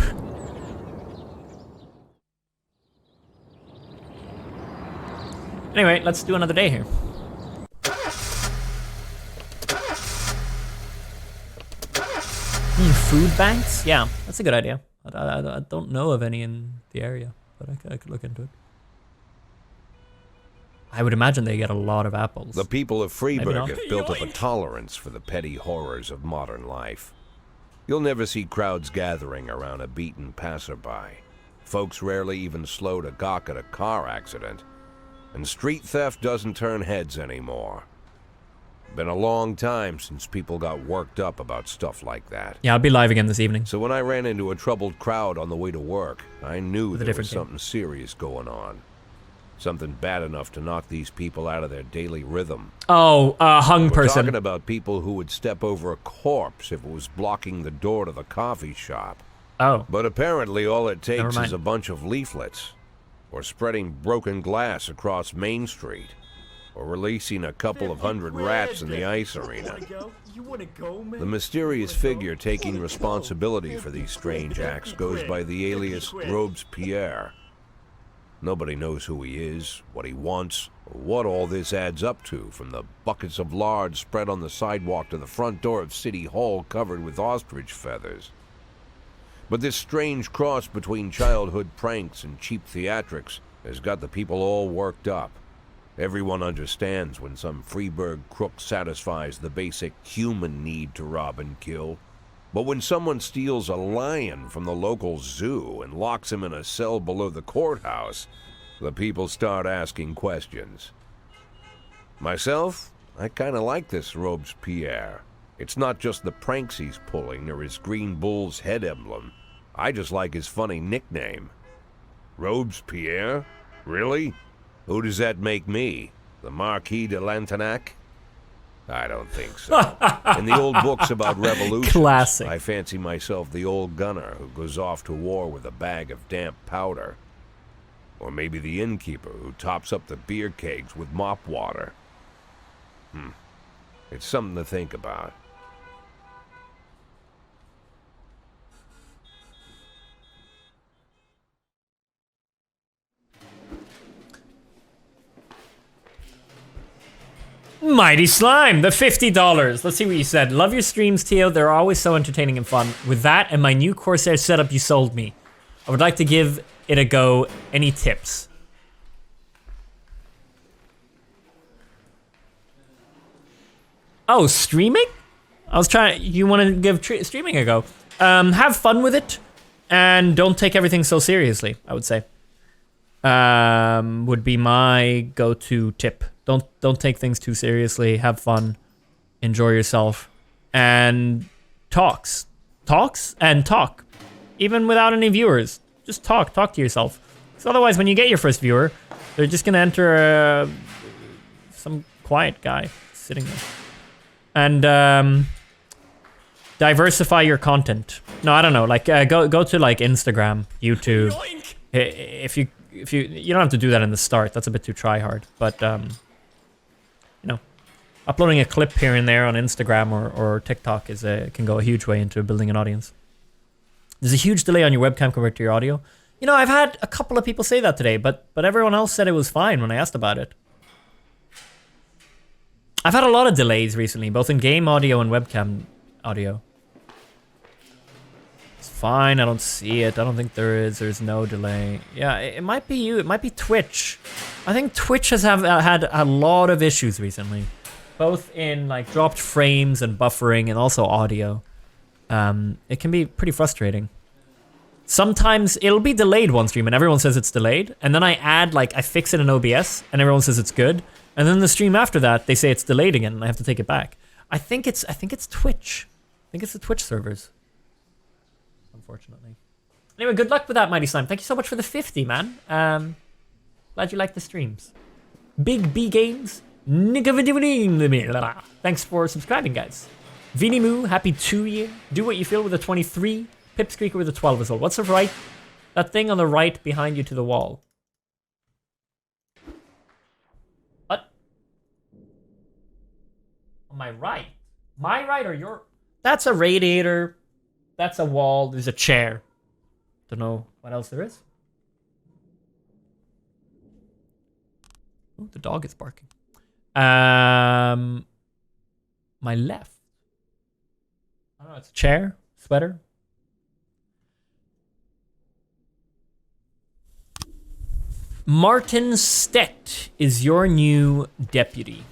Anyway, let's do another day here. Food banks? Yeah, that's a good idea. I don't know of any in the area, but I could look into it. I would imagine they get a lot of apples. The people of Freeburg have built up a tolerance for the petty horrors of modern life. You'll never see crowds gathering around a beaten passerby. Folks rarely even slow to gawk at a car accident. And street theft doesn't turn heads anymore. Been a long time since people got worked up about stuff like that. Yeah, I'll be live again this evening. So when I ran into a troubled crowd on the way to work, I knew there was something serious going on. Something bad enough to knock these people out of their daily rhythm. Oh, hung person. We're talking about people who would step over a corpse if it was blocking the door to the coffee shop. Oh. But apparently all it takes is a bunch of leaflets, or spreading broken glass across Main Street, or releasing a couple of hundred rats in the ice arena. The mysterious figure taking responsibility for these strange acts goes by the alias Robespierre. Nobody knows who he is, what he wants, or what all this adds up to, from the buckets of lard spread on the sidewalk to the front door of City Hall covered with ostrich feathers. But this strange cross between childhood pranks and cheap theatrics has got the people all worked up. Everyone understands when some Freeburg crook satisfies the basic human need to rob and kill. But when someone steals a lion from the local zoo and locks him in a cell below the courthouse, the people start asking questions. Myself, I kinda like this Robespierre. It's not just the pranks he's pulling or his green bull's head emblem. I just like his funny nickname. Robespierre? Really? Who does that make me? The Marquis de Lantenac? I don't think so. In the old books about revolutions, Classic. I fancy myself the old gunner who goes off to war with a bag of damp powder. Or maybe the innkeeper who tops up the beer kegs with mop water. It's something to think about. Mighty Slime, the $50. Let's see what you said. Love your streams, Tio. They're always so entertaining and fun. With that and my new Corsair setup you sold me, I would like to give it a go. Any tips? Oh, streaming? I was trying. You want to give streaming a go? Have fun with it, and don't take everything so seriously. I would say. Would be my go-to tip. Don't take things too seriously. Have fun, enjoy yourself, and talk, even without any viewers. Just talk to yourself. Because otherwise, when you get your first viewer, they're just gonna enter some quiet guy sitting there. And diversify your content. No, I don't know. Like go to like Instagram, YouTube. Yoink! If you don't have to do that in the start. That's a bit too try hard. But you know, uploading a clip here and there on Instagram or TikTok can go a huge way into building an audience. There's a huge delay on your webcam compared to your audio. You know, I've had a couple of people say that today, but everyone else said it was fine when I asked about it. I've had a lot of delays recently, both in game audio and webcam audio. It's fine, I don't see it. I don't think there is. There's no delay. Yeah, it might be you. It might be Twitch. I think Twitch has had a lot of issues recently. Both in like dropped frames and buffering and also audio. It can be pretty frustrating. Sometimes it'll be delayed one stream and everyone says it's delayed. And then I fix it in OBS and everyone says it's good. And then the stream after that, they say it's delayed again and I have to take it back. I think it's Twitch. I think it's the Twitch servers. Unfortunately. Anyway, good luck with that, Mighty Slime. Thank you so much for the 50, man. Glad you like the streams. Big B Games. Thanks for subscribing, guys. Vinny Moo, happy 2 year. Do What You Feel with a 23. Pipsqueaker with a 12 as well. What's the right? That thing on the right behind you to the wall. What? On my right? My right or your? That's a radiator. That's a wall. There's a chair. Don't know what else there is. Oh, the dog is barking. My left. I don't know. It's a chair, sweater. Martin Stett is your new deputy.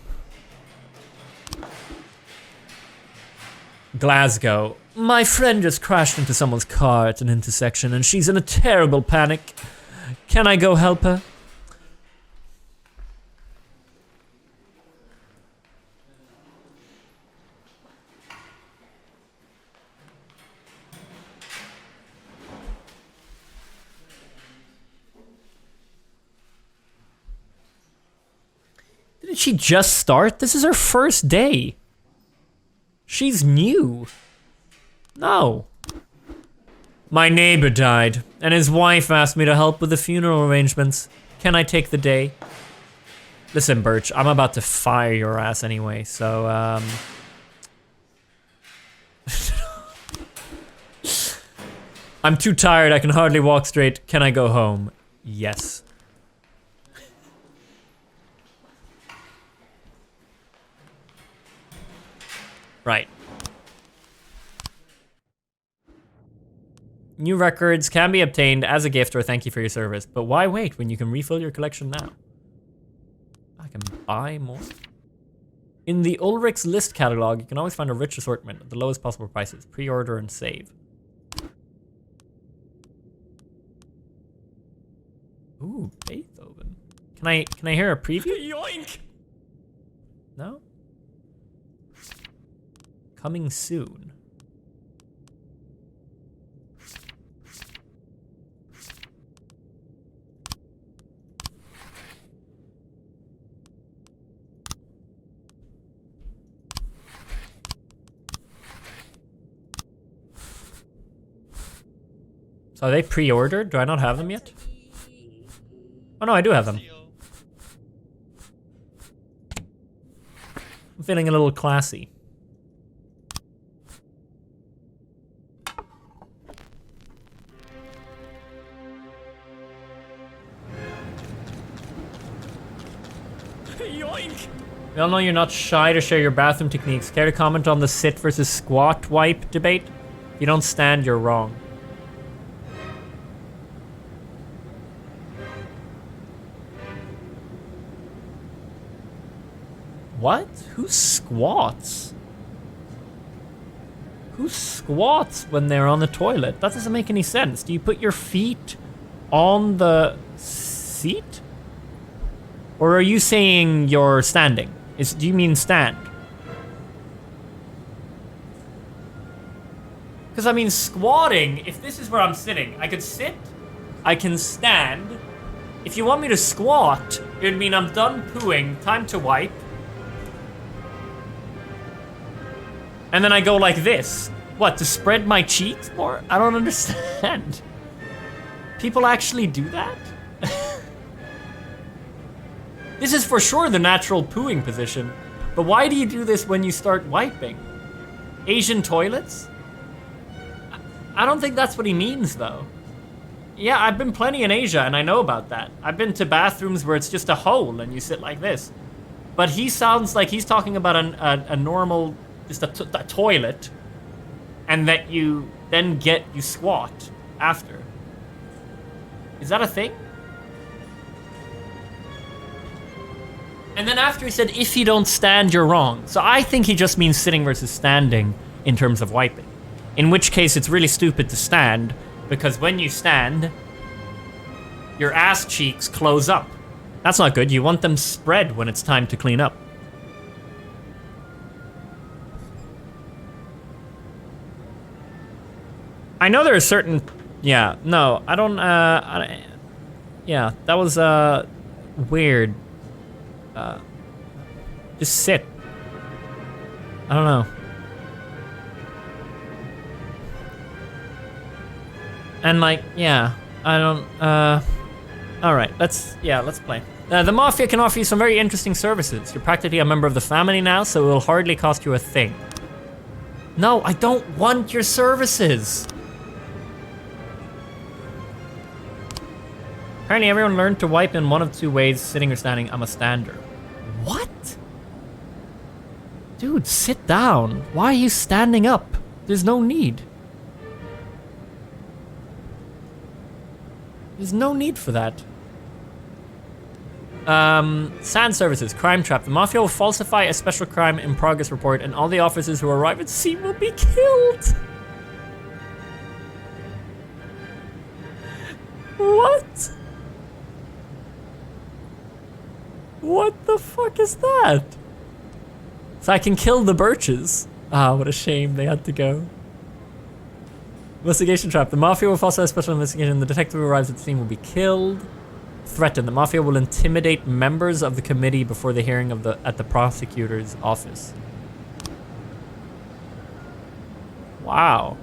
Glasgow. My friend just crashed into someone's car at an intersection and she's in a terrible panic. Can I go help her? Didn't she just start? This is her first day. She's new. No. My neighbor died, and his wife asked me to help with the funeral arrangements. Can I take the day? Listen, Birch, I'm about to fire your ass anyway, so, I'm too tired, I can hardly walk straight. Can I go home? Yes. Right. New records can be obtained as a gift or thank you for your service. But why wait when you can refill your collection now? I can buy more. In the Ulrich's list catalog, you can always find a rich assortment at the lowest possible prices. Pre-order and save. Ooh, Beethoven. Can I hear a preview? Yoink! No? Coming soon. So are they pre-ordered? Do I not have them yet? Oh no, I do have them. I'm feeling a little classy. Yoink! We all know you're not shy to share your bathroom techniques. Care to comment on the sit versus squat wipe debate? If you don't stand, you're wrong. What? Who squats? Who squats when they're on the toilet? That doesn't make any sense. Do you put your feet on the seat? Or are you saying you're standing? Do you mean stand? Because I mean squatting, if this is where I'm sitting, I could sit, I can stand. If you want me to squat, it would mean I'm done pooing, time to wipe. And then I go like this. What, to spread my cheeks more? I don't understand. People actually do that? This is for sure the natural pooing position. But why do you do this when you start wiping? Asian toilets? I don't think that's what he means, though. Yeah, I've been plenty in Asia, and I know about that. I've been to bathrooms where it's just a hole and you sit like this. But he sounds like he's talking about a normal... just a toilet, and that you then you squat after. Is that a thing? And then after he said, if you don't stand, you're wrong. So I think he just means sitting versus standing in terms of wiping. In which case, it's really stupid to stand, because when you stand, your ass cheeks close up. That's not good. You want them spread when it's time to clean up. I know there are certain... Yeah, no, I don't... yeah, that was weird. Just sit. I don't know. And like, yeah, I don't... Alright, let's play. The Mafia can offer you some very interesting services. You're practically a member of the family now, so it will hardly cost you a thing. No, I don't want your services. Apparently everyone learned to wipe in one of two ways, sitting or standing. I'm a stander. What? Dude, sit down. Why are you standing up? There's no need. There's no need for that. Sand services, crime trap. The Mafia will falsify a special crime in progress report, and all the officers who arrive at the scene will be killed. What? What the fuck is that? So I can kill the Birches. Ah, what a shame they had to go. Investigation trap. The Mafia will falsify a special investigation. The detective who arrives at the scene will be killed. Threaten. The Mafia will intimidate members of the committee before the hearing of at the prosecutor's office. Wow.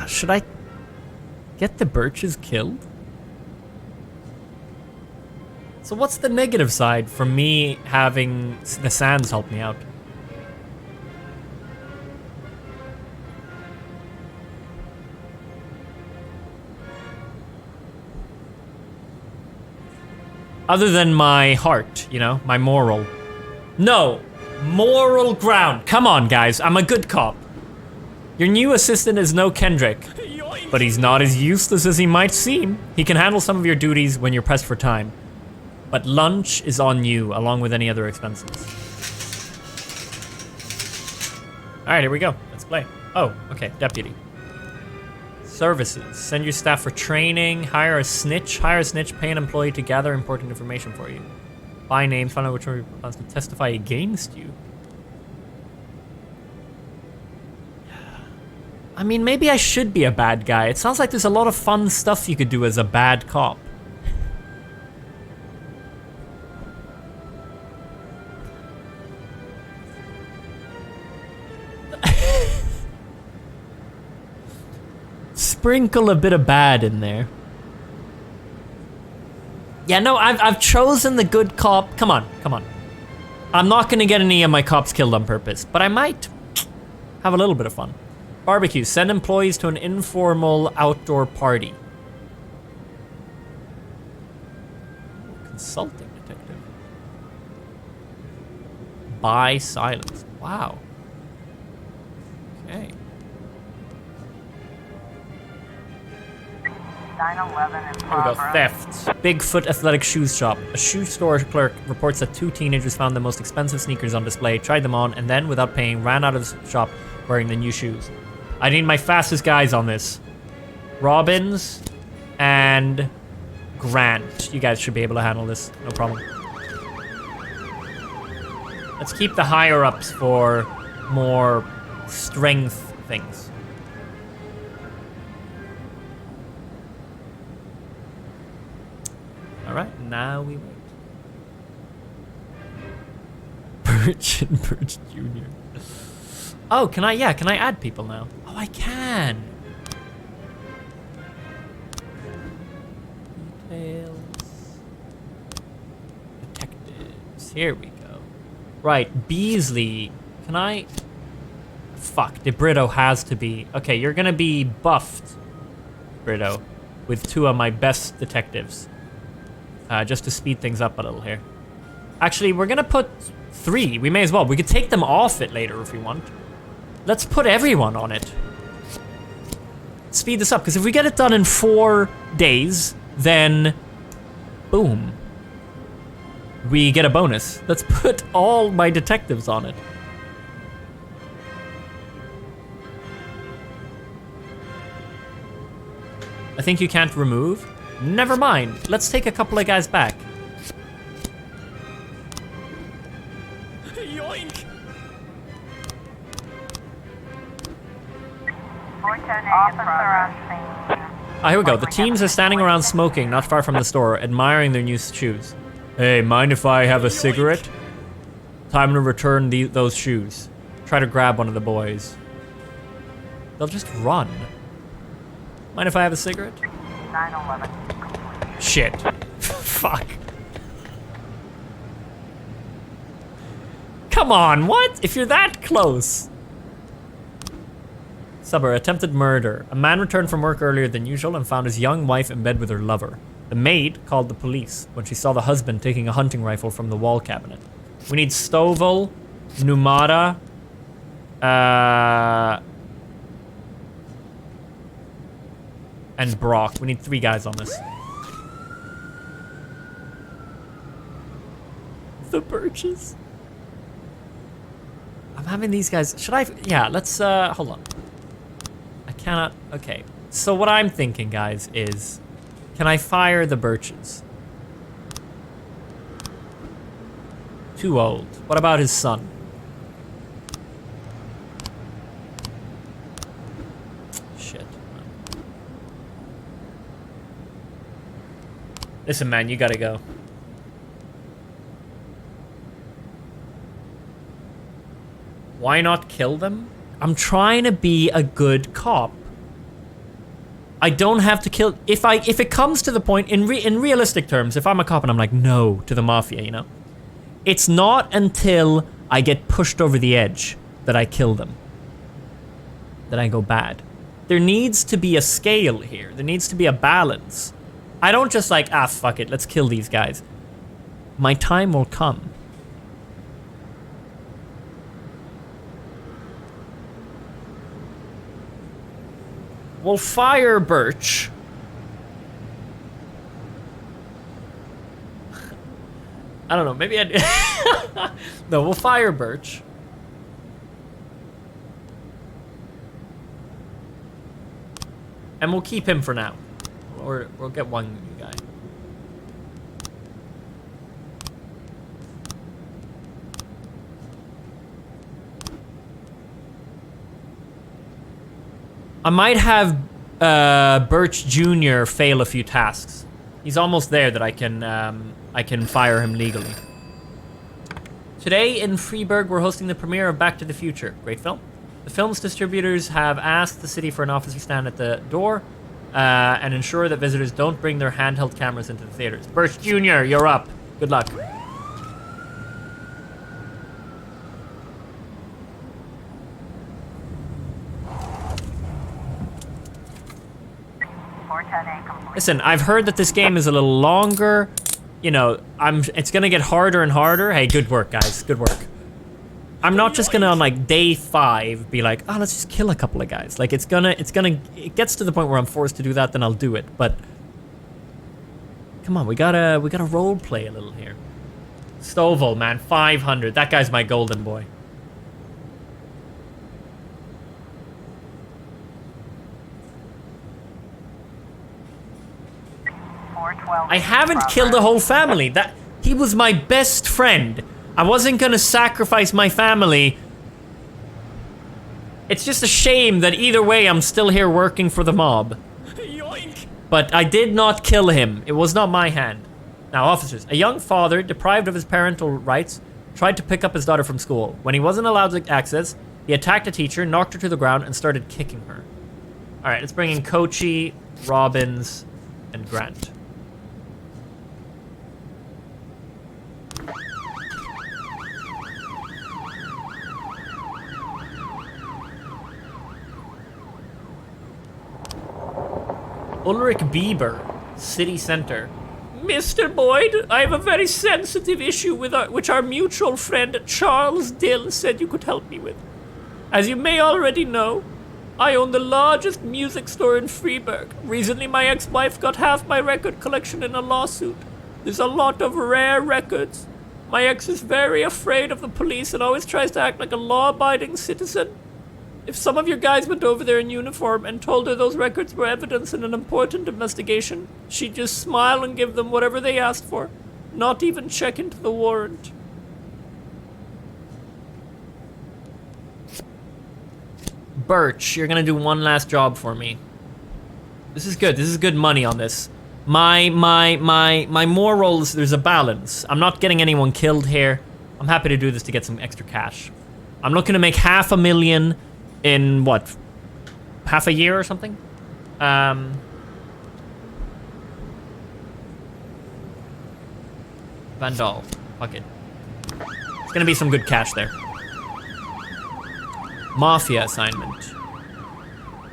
Should I get the Birches killed? So what's the negative side from me having the Sands help me out? Other than my heart, you know, my moral. No, moral ground. Come on, guys, I'm a good cop. Your new assistant is no Kendrick, but he's not as useless as he might seem. He can handle some of your duties when you're pressed for time. But lunch is on you, along with any other expenses. All right, here we go. Let's play. Oh, okay, deputy. Services. Send your staff for training. Hire a snitch. Hire a snitch. Pay an employee to gather important information for you. By name. Find out which one wants to testify against you. I mean, maybe I should be a bad guy. It sounds like there's a lot of fun stuff you could do as a bad cop. Sprinkle a bit of bad in there. Yeah, no, I've chosen the good cop. Come on, come on. I'm not gonna get any of my cops killed on purpose, but I might have a little bit of fun. Barbecue. Send employees to an informal outdoor party. Consulting detective. Buy silence. Wow. Okay. 911 in Here we go. progress. Thefts. Bigfoot Athletic Shoes Shop. A shoe store clerk reports that 2 teenagers found the most expensive sneakers on display, tried them on, and then, without paying, ran out of the shop wearing the new shoes. I need my fastest guys on this. Robbins and Grant. You guys should be able to handle this. No problem. Let's keep the higher-ups for more strength things. Alright, now we wait. Birch and Birch Jr. Oh, can I add people now? Oh, I can. Details. Detectives. Here we go. Right, Beasley. Can I? Fuck, DeBrito has to be. Okay, you're gonna be buffed, Brito, with 2 of my best detectives. Just to speed things up a little here. Actually, we're gonna put 3. We may as well. We could take them off it later if we want. Let's put everyone on it. Speed this up, because if we get it done in 4 days, then boom. We get a bonus. Let's put all my detectives on it. I think you can't remove. Never mind. Let's take a couple of guys back. Yoink! Here we go. The teens are standing around smoking not far from the store, admiring their new shoes. Hey, mind if I have a cigarette? Time to return those shoes. Try to grab one of the boys. They'll just run. Mind if I have a cigarette? 911. Shit. Fuck. Come on, what? If you're that close. Subber, attempted murder. A man returned from work earlier than usual and found his young wife in bed with her lover. The maid called the police when she saw the husband taking a hunting rifle from the wall cabinet. We need Stovall, Numata, and Brock. We need 3 guys on this. The Birches. I'm having these guys. Should I? Yeah, let's, hold on. I cannot. Okay. So what I'm thinking, guys, is can I fire the Birches? Too old. What about his son? Shit. Listen, man, you gotta go. Why not kill them? I'm trying to be a good cop. I don't have to kill. If it comes to the point in realistic terms, if I'm a cop and I'm like no to the mafia, you know, it's not until I get pushed over the edge that I kill them, that I go bad. There needs to be a scale here. There needs to be a balance. I don't just like, ah, fuck it, let's kill these guys. My time will come. We'll fire Birch. I don't know, maybe I'd... No, we'll fire Birch. And we'll keep him for now. Or we'll get one new guy. I might have Birch Jr. fail a few tasks. He's almost there that I can fire him legally. Today in Freeburg, we're hosting the premiere of Back to the Future. Great film. The film's distributors have asked the city for an officer stand at the door and ensure that visitors don't bring their handheld cameras into the theaters. Birch Jr., you're up. Good luck. Listen, I've heard that this game is a little longer. You know, it's gonna get harder and harder. Hey, good work, guys. Good work. I'm not just gonna on like day 5 be like, oh, let's just kill a couple of guys. Like it gets to the point where I'm forced to do that, then I'll do it. But come on, we gotta role play a little here. Stovall, man, 500. That guy's my golden boy. I haven't killed a whole family. He was my best friend. I wasn't gonna sacrifice my family. It's just a shame that either way I'm still here working for the mob. Yoink. But I did not kill him. It was not my hand. Now, officers, a young father, deprived of his parental rights, tried to pick up his daughter from school. When he wasn't allowed access, he attacked a teacher, knocked her to the ground, and started kicking her. All right, let's bring in Kochi, Robbins, and Grant. Ulrich Bieber, City Center. Mr. Boyd, I have a very sensitive issue with which our mutual friend Charles Dill said you could help me with. As you may already know, I own the largest music store in Freeburg. Recently, my ex-wife got half my record collection in a lawsuit. There's a lot of rare records. My ex is very afraid of the police and always tries to act like a law-abiding citizen. If some of your guys went over there in uniform and told her those records were evidence in an important investigation, she'd just smile and give them whatever they asked for, not even check into the warrant. Birch, you're gonna do one last job for me. This is good. This is good money on this. My morals, there's a balance. I'm not getting anyone killed here. I'm happy to do this to get some extra cash. I'm looking to make $500,000 in what? Half a year or something? Vandal. Fuck it. It's gonna be some good cash there. Mafia assignment.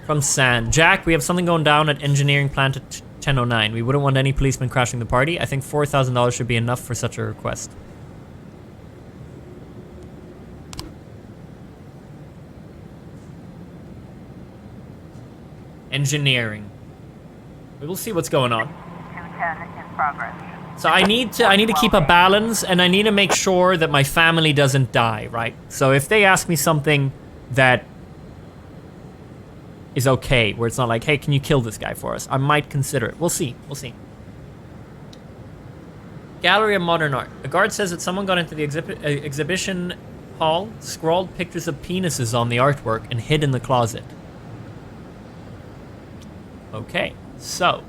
From San. Jack, we have something going down at engineering plant at 10:09. We wouldn't want any policemen crashing the party. I think $4,000 should be enough for such a request. Engineering. We will see what's going on. 210 in progress. So I need to keep a balance, and I need to make sure that my family doesn't die, right? So if they ask me something that is okay, where it's not like, hey, can you kill this guy for us? I might consider it. We'll see. We'll see. Gallery of Modern Art. A guard says that someone got into the exhibition hall, scrawled pictures of penises on the artwork, and hid in the closet. Okay, so.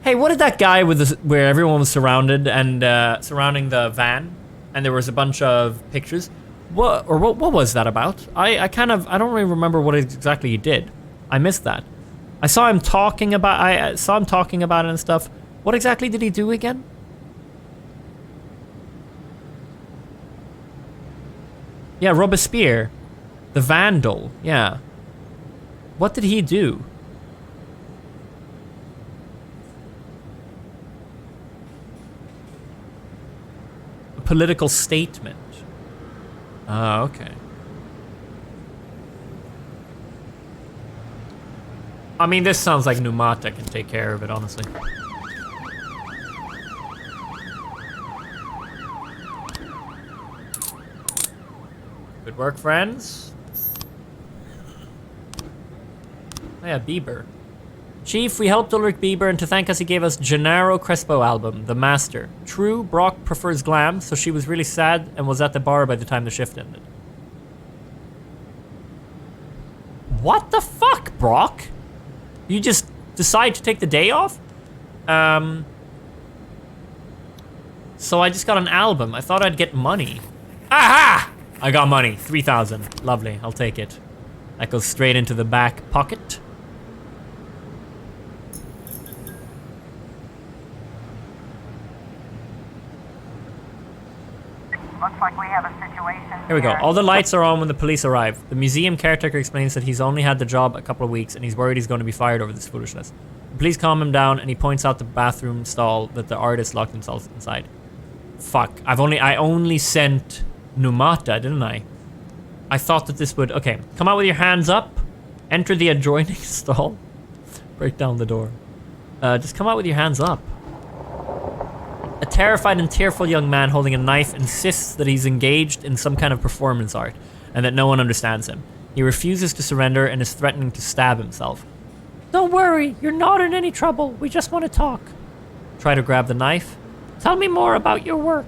Hey, what did that guy with where everyone was surrounded and surrounding the van, and there was a bunch of pictures? What was that about? I don't really remember what exactly he did. I missed that. I saw him talking about it and stuff. What exactly did he do again? Yeah, Robespierre, the Vandal. Yeah. What did he do? political statement. Ah, okay. I mean, this sounds like Numata can take care of it, honestly. Good work, friends. Oh yeah, Bieber. Chief, we helped Ulrich Bieber, and to thank us, he gave us Gennaro Crespo album, The Master. True, Brock prefers glam, so she was really sad and was at the bar by the time the shift ended. What the fuck, Brock? You just decide to take the day off? So I just got an album. I thought I'd get money. Aha! I got money. 3,000. Lovely. I'll take it. That goes straight into the back pocket. Looks like we have a situation. Here we go. All the lights are on when the police arrive. The museum caretaker explains that he's only had the job a couple of weeks and he's worried he's going to be fired over this foolishness. The police calm him down and he points out the bathroom stall that the artist locked himself inside. Fuck. I only sent Numata, didn't I? I thought that this would... Okay. Come out with your hands up. Enter the adjoining stall. Break down the door. Just come out with your hands up. A terrified and tearful young man holding a knife insists that he's engaged in some kind of performance art and that no one understands him. He refuses to surrender and is threatening to stab himself. Don't worry, you're not in any trouble. We just want to talk. Try to grab the knife. Tell me more about your work.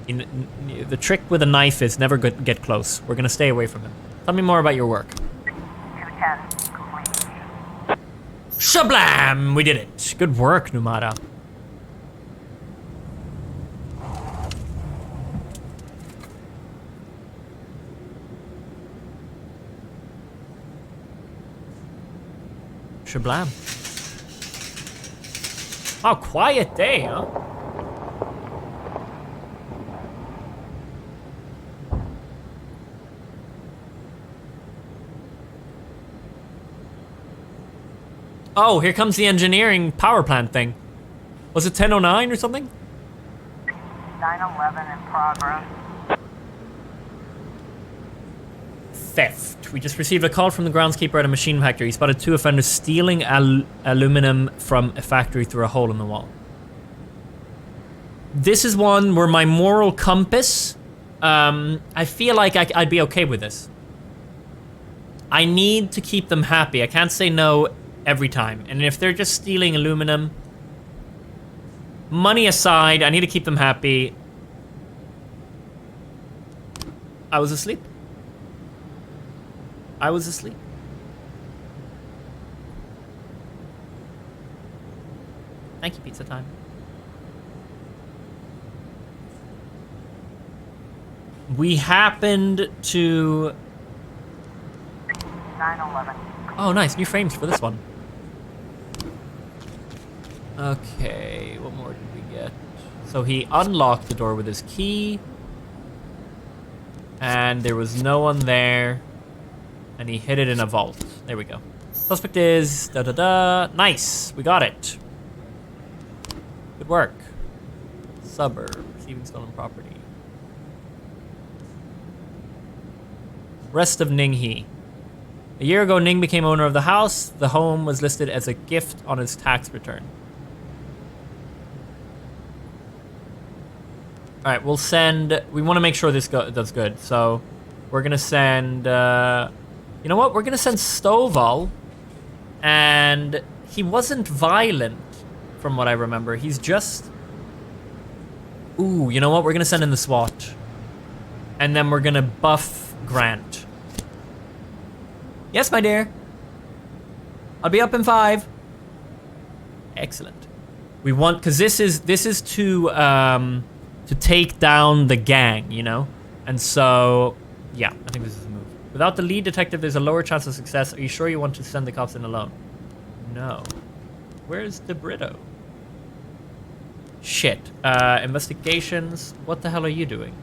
The trick with a knife is never get close. We're going to stay away from him. Tell me more about your work. 210, complete. Shablam! We did it. Good work, Numata. Shablam. Oh, quiet day, huh? Oh, here comes the engineering power plant thing. Was it 10:09 or something? 911 in progress. Theft. We just received a call from the groundskeeper at a machine factory. He spotted 2 offenders stealing aluminum from a factory through a hole in the wall. This is one where my moral compass, I feel like I'd be okay with this. I need to keep them happy. I can't say no every time. And if they're just stealing aluminum, money aside, I need to keep them happy. I was asleep. I was asleep. Thank you, Pizza Time. We happened to... 911. Oh, nice. New frames for this one. Okay, what more did we get? So he unlocked the door with his key. And there was no one there. And he hid it in a vault. There we go. Suspect is... da-da-da. Nice. We got it. Good work. Suburb. Receiving stolen property. Rest of Ninghe. A year ago, Ning became owner of the house. The home was listed as a gift on his tax return. Alright, we'll send... We want to make sure this does good. So, we're going to send... you know what? We're going to send Stovall. And he wasn't violent, from what I remember. He's just... Ooh, you know what? We're going to send in the SWAT. And then we're going to buff Grant. Yes, my dear. I'll be up in 5. Excellent. We want... Because this is to take down the gang, you know? And so... Yeah, I think this is a move. Without the lead detective, there's a lower chance of success. Are you sure you want to send the cops in alone? No. Where's DeBrito? Shit. Investigations. What the hell are you doing?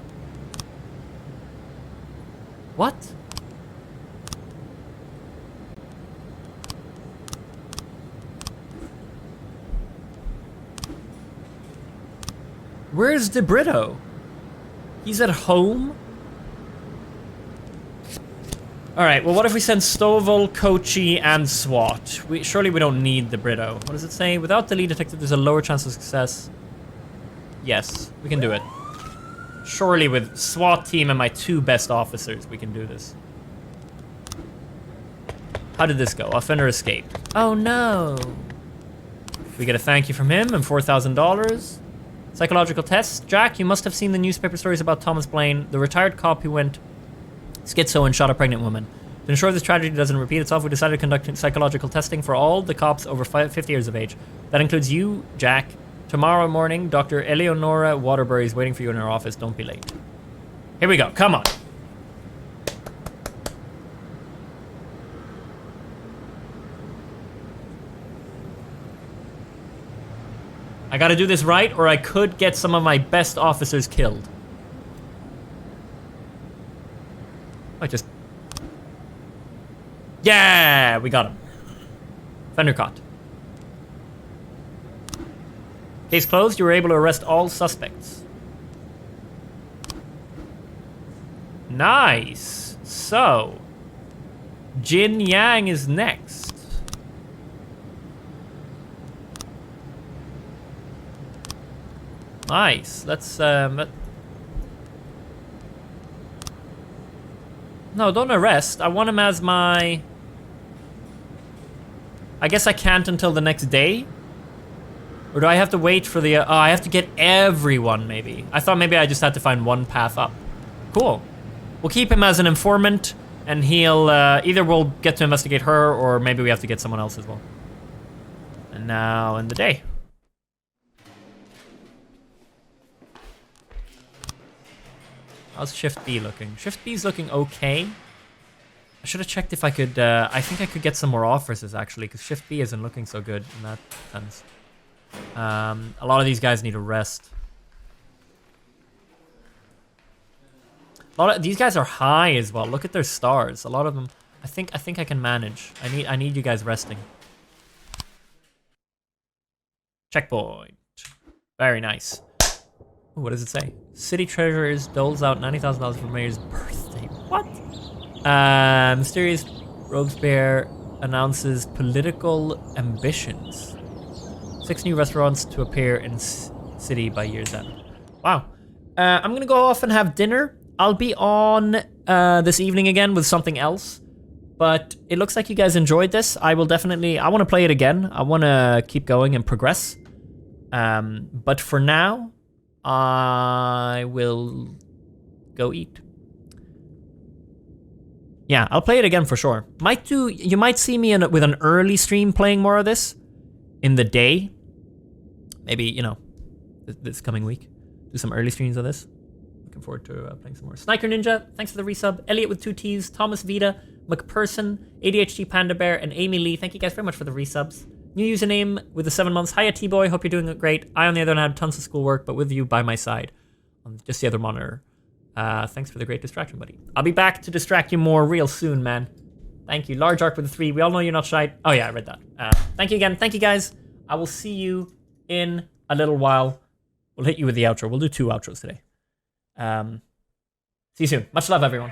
What? Where's DeBrito? He's at home? Alright, well what if we send Stovall, Kochi, and SWAT? Surely we don't need DeBrito. What does it say? Without the lead detective, there's a lower chance of success. Yes, we can do it. Surely with SWAT team and my 2 best officers, we can do this. How did this go? Offender escaped. Oh no! We get a thank you from him and $4,000. Psychological test. Jack, you must have seen the newspaper stories about Thomas Blaine, the retired cop who went schizo and shot a pregnant woman. To ensure this tragedy doesn't repeat itself, we decided to conduct psychological testing for all the cops over 50 years of age. That includes you, Jack. Tomorrow morning, Dr. Eleonora Waterbury is waiting for you in her office. Don't be late. Here we go. Come on. I gotta do this right, or I could get some of my best officers killed. Yeah, we got him. Fender caught. Case closed. You were able to arrest all suspects. Nice. So, Jin Yang is next. Nice. Let's no, don't arrest. I want him as my... I guess I can't until the next day? Or do I have to wait for the... oh, I have to get everyone, maybe. I thought maybe I just had to find one path up. Cool. We'll keep him as an informant, and he'll... either we'll get to investigate her, or maybe we have to get someone else as well. And now in the day. How's Shift B looking? Shift B's looking okay. I should have checked if I could... I think I could get some more officers, actually, because Shift B isn't looking so good in that sense. A lot of these guys need a rest. These guys are high as well. Look at their stars. A lot of them... I think I can manage. I need you guys resting. Checkpoint. Very nice. Ooh, what does it say? City treasurers doles out $90,000 for mayor's birthday. What? Mysterious Robespierre announces political ambitions. 6 new restaurants to appear in city by year's end. Wow. I'm gonna go off and have dinner. I'll be on this evening again with something else. But it looks like you guys enjoyed this. I will definitely... I want to play it again. I want to keep going and progress. But for now... I will go eat. Yeah, I'll play it again for sure. You might see me with an early stream playing more of this in the day. Maybe, you know, this coming week. Do some early streams of this. Looking forward to playing some more. Sniker Ninja, thanks for the resub. Elliot with 2 T's, Thomas Vita, McPherson, ADHD Panda Bear, and Amy Lee. Thank you guys very much for the resubs. New username with the 7 months. Hiya, T-Boy. Hope you're doing great. I, on the other hand, have tons of schoolwork, but with you by my side on just the other monitor. Thanks for the great distraction, buddy. I'll be back to distract you more real soon, man. Thank you. Large Arc with a 3. We all know you're not shy. Oh, yeah, I read that. Thank you again. Thank you, guys. I will see you in a little while. We'll hit you with the outro. We'll do 2 outros today. See you soon. Much love, everyone.